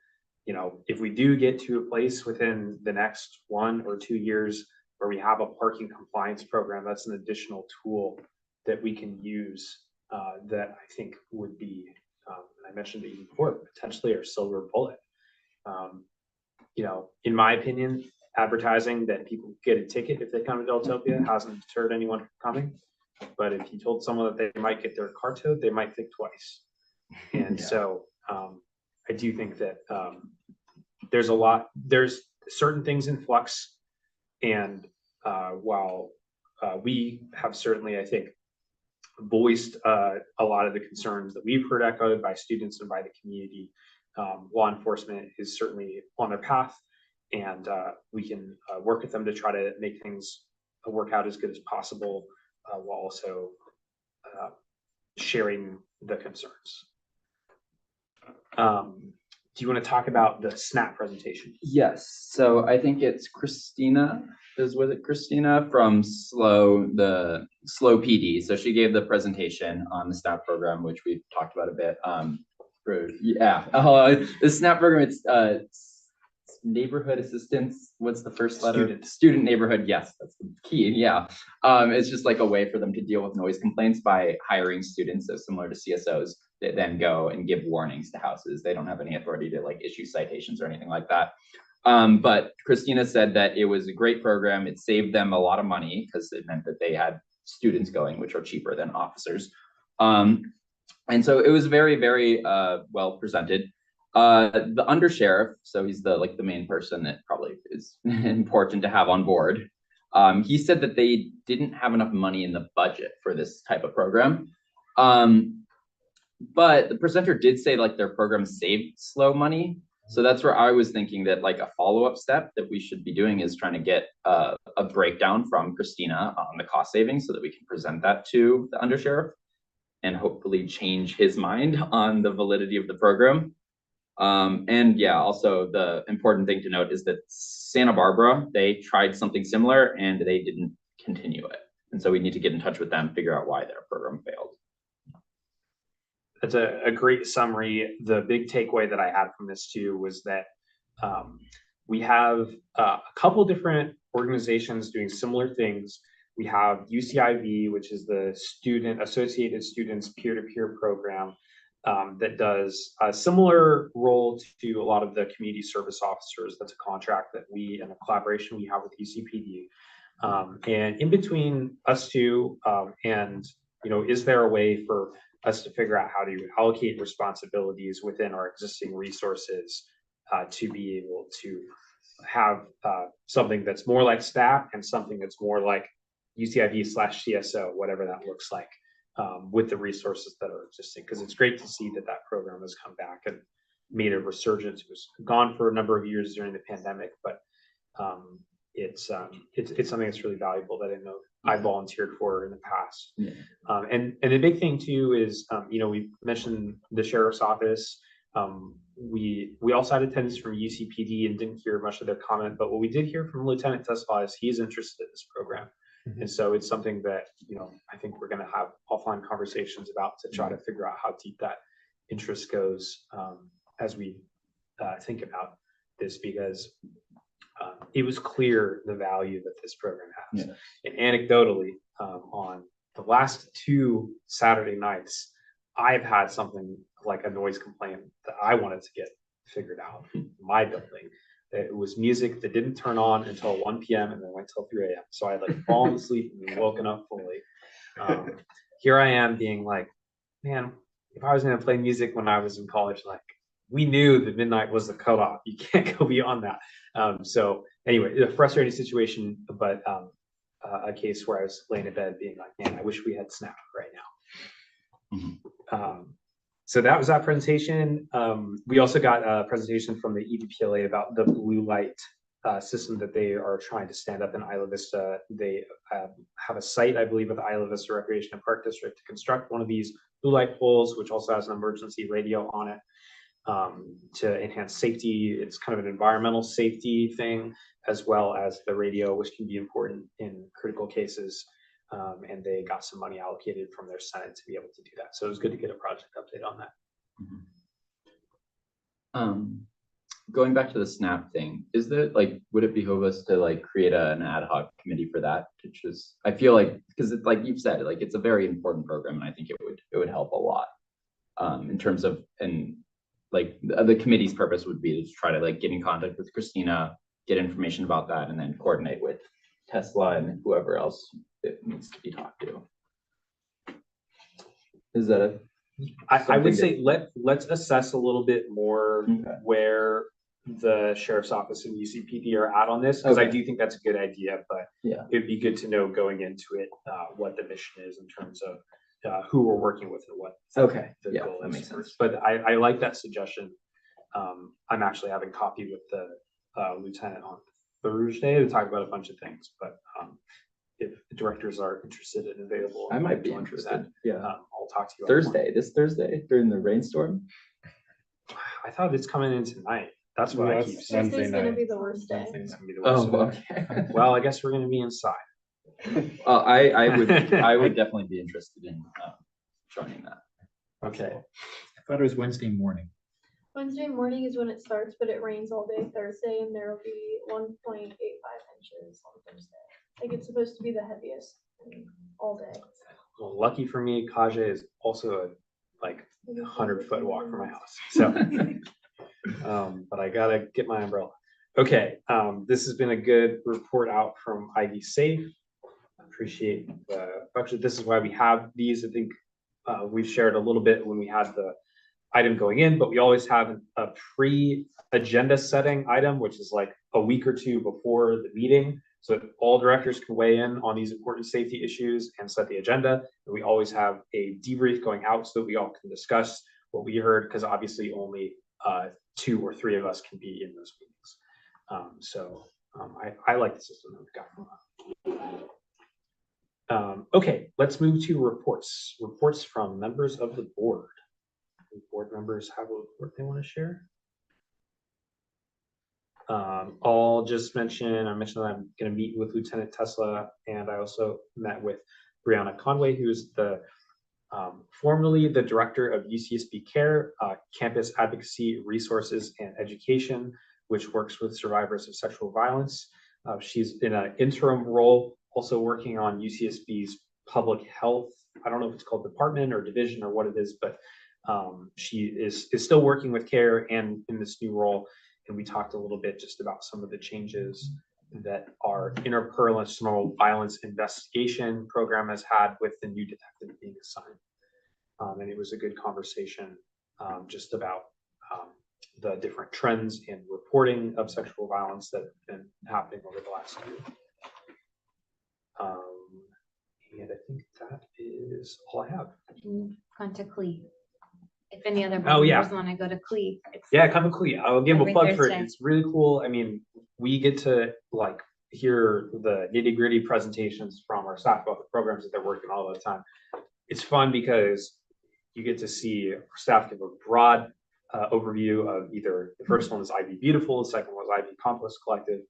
you know, if we do get to a place within the next 1 or 2 years where we have a parking compliance program, that's an additional tool that we can use that I think would be, and I mentioned it before, potentially our silver bullet. You know, in my opinion, advertising that people get a ticket if they come to Deltopia hasn't deterred anyone from coming. But if you told someone that they might get their car towed, they might think twice. And so I do think that there's certain things in flux. And while we have certainly, I think, voiced a lot of the concerns that we've heard echoed by students and by the community, law enforcement is certainly on their path, and we can work with them to try to make things work out as good as possible, while also sharing the concerns. Do you want to talk about the SNAP presentation? Yes, so I think it's Christina, was it Christina from the SLO PD? So she gave the presentation on the SNAP program, which we've talked about a bit. The SNAP program, it's neighborhood assistance. What's the first letter? Student neighborhood. Yes, that's the key. Yeah, it's just like a way for them to deal with noise complaints by hiring students, so similar to CSOs, that then go and give warnings to houses. They don't have any authority to like issue citations or anything like that. But Christina said that it was a great program. It saved them a lot of money because it meant that they had students going, which are cheaper than officers. And so it was very, very well presented. The undersheriff, so he's the main person that probably is important to have on board. He said that they didn't have enough money in the budget for this type of program. But the presenter did say like their program saved SLO money. So that's where I was thinking that like a follow-up step that we should be doing is trying to get a breakdown from Christina on the cost savings so that we can present that to the undersheriff and hopefully change his mind on the validity of the program. And yeah, also the important thing to note is that Santa Barbara, they tried something similar and they didn't continue it. And so we need to get in touch with them, figure out why their program failed. that's a great summary. The big takeaway that I had from this too was that we have a couple different organizations doing similar things. We have UCIV, which is the Student Associated Students Peer-to-Peer program that does a similar role to a lot of the community service officers. That's a contract that we, and a collaboration we have with UCPD. And in between us two, and is there a way for us to figure out how to allocate responsibilities within our existing resources to be able to have something that's more like staff and something that's more like UCIV/CSO, whatever that looks like, with the resources that are existing. Because it's great to see that that program has come back and made a resurgence. It was gone for a number of years during the pandemic, but it's something that's really valuable that I know I volunteered for in the past. Yeah. And the big thing too is, we mentioned the sheriff's office. We also had attendance from UCPD and didn't hear much of their comment, but what we did hear from Lieutenant Tesla is he's interested in this program. And so it's something that, I think we're going to have offline conversations about to try to figure out how deep that interest goes as we think about this, because it was clear the value that this program has. Yeah. And anecdotally, on the last 2 Saturday nights, I've had something like a noise complaint that I wanted to get figured out in my building. It was music that didn't turn on until 1 p.m. and then went till 3 a.m. So I had like fallen asleep and woken up fully. Here I am being like, man, if I was going to play music when I was in college, like we knew that midnight was the cutoff. You can't go beyond that. So anyway, a frustrating situation, but a case where I was laying in bed being like, man, I wish we had Snap right now. So that was that presentation. We also got a presentation from the EVPLA about the blue light system that they are trying to stand up in Isla Vista. They have a site, I believe, with the Isla Vista Recreation and Park District to construct one of these blue light poles, which also has an emergency radio on it to enhance safety. It's kind of an environmental safety thing, as well as the radio, which can be important in critical cases. And they got some money allocated from their Senate to be able to do that. So it was good to get a project update on that. Going back to the SNAP thing, is there would it behove us to create an ad hoc committee for that? To just, I feel like, because it's like you've said, it's a very important program, and I think it would help a lot in terms of, and the committee's purpose would be to try to get in contact with Christina, get information about that, and then coordinate with Tesla and whoever else it needs to be talked to. Is that I would say let's assess a little bit more where the sheriff's office and UCPD are at on this, because I do think that's a good idea, but it'd be good to know going into it what the mission is in terms of who we're working with and what the goal is. That makes sense. But I like that suggestion. I'm actually having coffee with the lieutenant on Thursday to talk about a bunch of things, but if the directors are interested and available, I might be interested. I'll talk to you this Thursday during the rainstorm. I thought it's coming in tonight. That's what I keep saying. Tuesday's gonna be the worst day. Okay. Well, I guess we're gonna be inside. I would definitely be interested in joining that. Okay. I thought it was Wednesday morning. Wednesday morning is when it starts, but it rains all day Thursday, and there will be 1.85 inches on Thursday. It's supposed to be the heaviest all day. Well, lucky for me, Kaja is also a 100-foot walk from my house. So, but I gotta get my umbrella. Okay, this has been a good report out from Ivy Safe. I appreciate the budget. This is why we have these. I think we've shared a little bit when we had the item going in, but we always have a pre-agenda setting item, which is like a week or two before the meeting, so that all directors can weigh in on these important safety issues and set the agenda. And we always have a debrief going out so that we all can discuss what we heard, because obviously only 2 or 3 of us can be in those meetings. I like the system that we've got. Okay, let's move to reports. Reports from members of the board. Board members have a report they want to share? I'll just mention, I mentioned that I'm going to meet with Lieutenant Tesla, and I also met with Brianna Conway, who's the Formerly the director of UCSB Care, Campus Advocacy, Resources, and Education, which works with survivors of sexual violence. She's in an interim role, also working on UCSB's public health. I don't know if it's called department or division or what it is, but she is still working with Care and in this new role. And we talked a little bit just about some of the changes that our interpersonal violence investigation program has had with the new detective being assigned. And it was a good conversation just about the different trends in reporting of sexual violence that have been happening over the last year. And I think that is all I have. Gone to CLE. If any other Oh, yeah. members want to go to CLE. Yeah, come to CLE. I'll give a Every plug for it. Thursday. It's really cool. I mean, we get to like hear the nitty gritty presentations from our staff about the programs that they're working all the time. It's fun because you get to see our staff give a broad overview of either the first one is Ivy Beautiful, the second one was Ivy Compost Collective.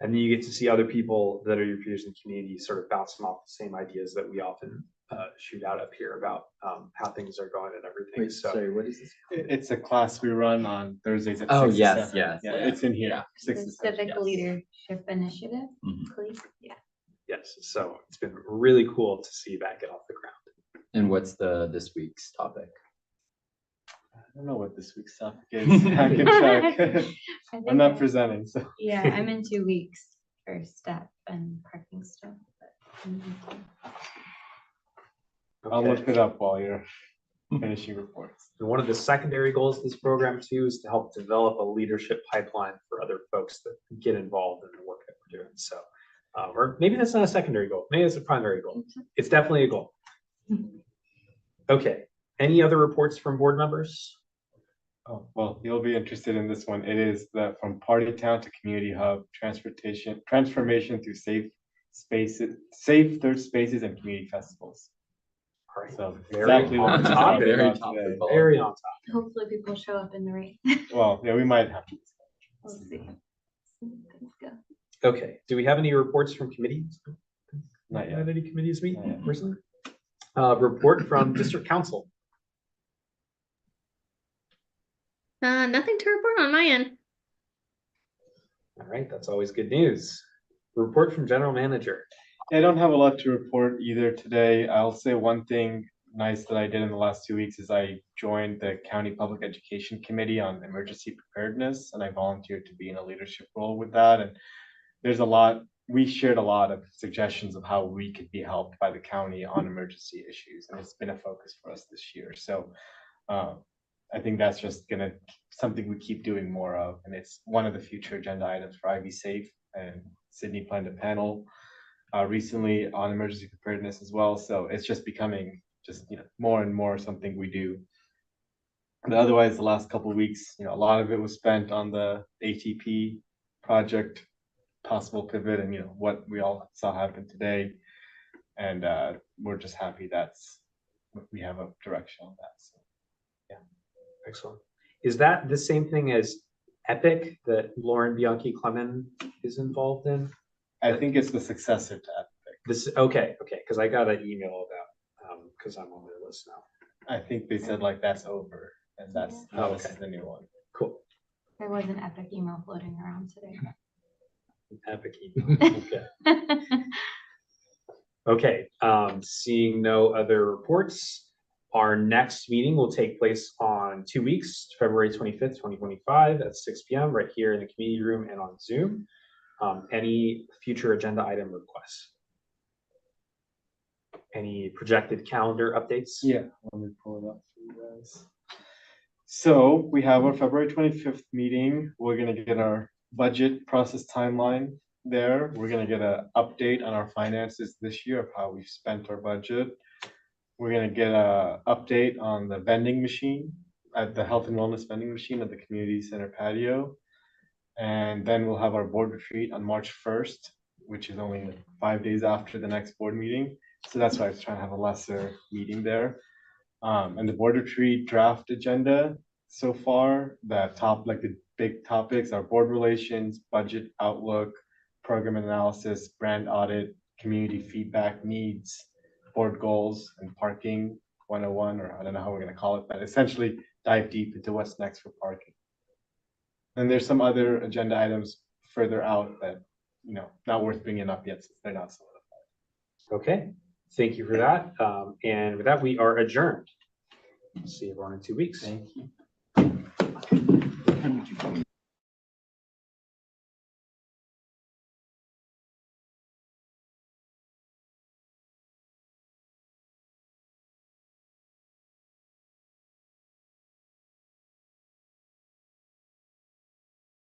And then you get to see other people that are your peers in the community sort of bouncing off the same ideas that we often shoot out up here about how things are going and everything. Wait, So sorry, what is this? It's a class we run on Thursdays at Oh, 6 to yes, 7. yes, Yeah, yeah. it's in here, Yeah. 6 The to 7. Civic yes. Leadership Initiative, Mhm. CLE. Yeah. yes, so it's been really cool to see that get off the ground. And what's this week's topic? I don't know what this week's topic is. I can check. I I'm think not presenting, so. Yeah, I'm in 2 weeks for step and parking stuff. But I'll Okay. look it up while you're finishing reports. And one of the secondary goals of this program too is to help develop a leadership pipeline for other folks that get involved in the work that we're doing. So, or maybe that's not a secondary goal. Maybe it's a primary goal. It's definitely a goal. Okay. Any other reports from board members? Oh, well, you'll be interested in this one. It is the from party town to community hub transformation through safe third spaces and community festivals. All right. So Very exactly what on we're topic. talking Very about today. topical. Very on top. hopefully people show up in the rain. Well, yeah, we might have to. We'll see. Things go. Okay. Do we have any reports from committees? Not yet. Had any committees meet Not yet. recently? Report from district council. Nothing to report on my end. All right. That's always good news. Report from general manager. I don't have a lot to report either today. I'll say one thing nice that I did in the last 2 weeks is I joined the County Public Education Committee on Emergency Preparedness, and I volunteered to be in a leadership role with that. And there's a lot, we shared a lot of suggestions of how we could be helped by the county on emergency issues, and it's been a focus for us this year. So I think that's just gonna something we keep doing more of, and it's one of the future agenda items for Ivy Safe, and Sydney planned a panel recently on emergency preparedness as well. So it's just becoming more and more something we do. But otherwise, the last couple of weeks, a lot of it was spent on the ATP project, possible pivot, and what we all saw happen today. And we're just happy we have a direction on that. So. Excellent. Is that the same thing as EPIC that Lauren Bianchi Clement is involved in? I think it's the successor to EPIC. Okay, because I got an email about because I'm on their list now. I think they said that's over, and this is the new one. Cool. There was an epic email floating around today. EPIC email. Okay. Okay. Seeing no other reports. Our next meeting will take place on 2 weeks, February 25th, 2025 at 6 p.m. right here in the community room and on Zoom. Any future agenda item requests? Any projected calendar updates? Yeah, let me pull it up for you guys. So we have our February 25th meeting. We're gonna get our budget process timeline there. We're gonna get an update on our finances this year of how we've spent our budget. We're gonna get an update on the vending machine at the health and wellness vending machine at the community center patio. And then we'll have our board retreat on March 1st, which is only 5 days after the next board meeting. So that's why I was trying to have a lesser meeting there. And the board retreat draft agenda so far, the big topics are board relations, budget outlook, program analysis, brand audit, community feedback needs, board goals, and parking 101, or I don't know how we're gonna call it, but essentially dive deep into what's next for parking. And there's some other agenda items further out that, not worth bringing up yet since they're not solidified. Okay, thank you for that. And with that, we are adjourned. See everyone in 2 weeks. Thank you.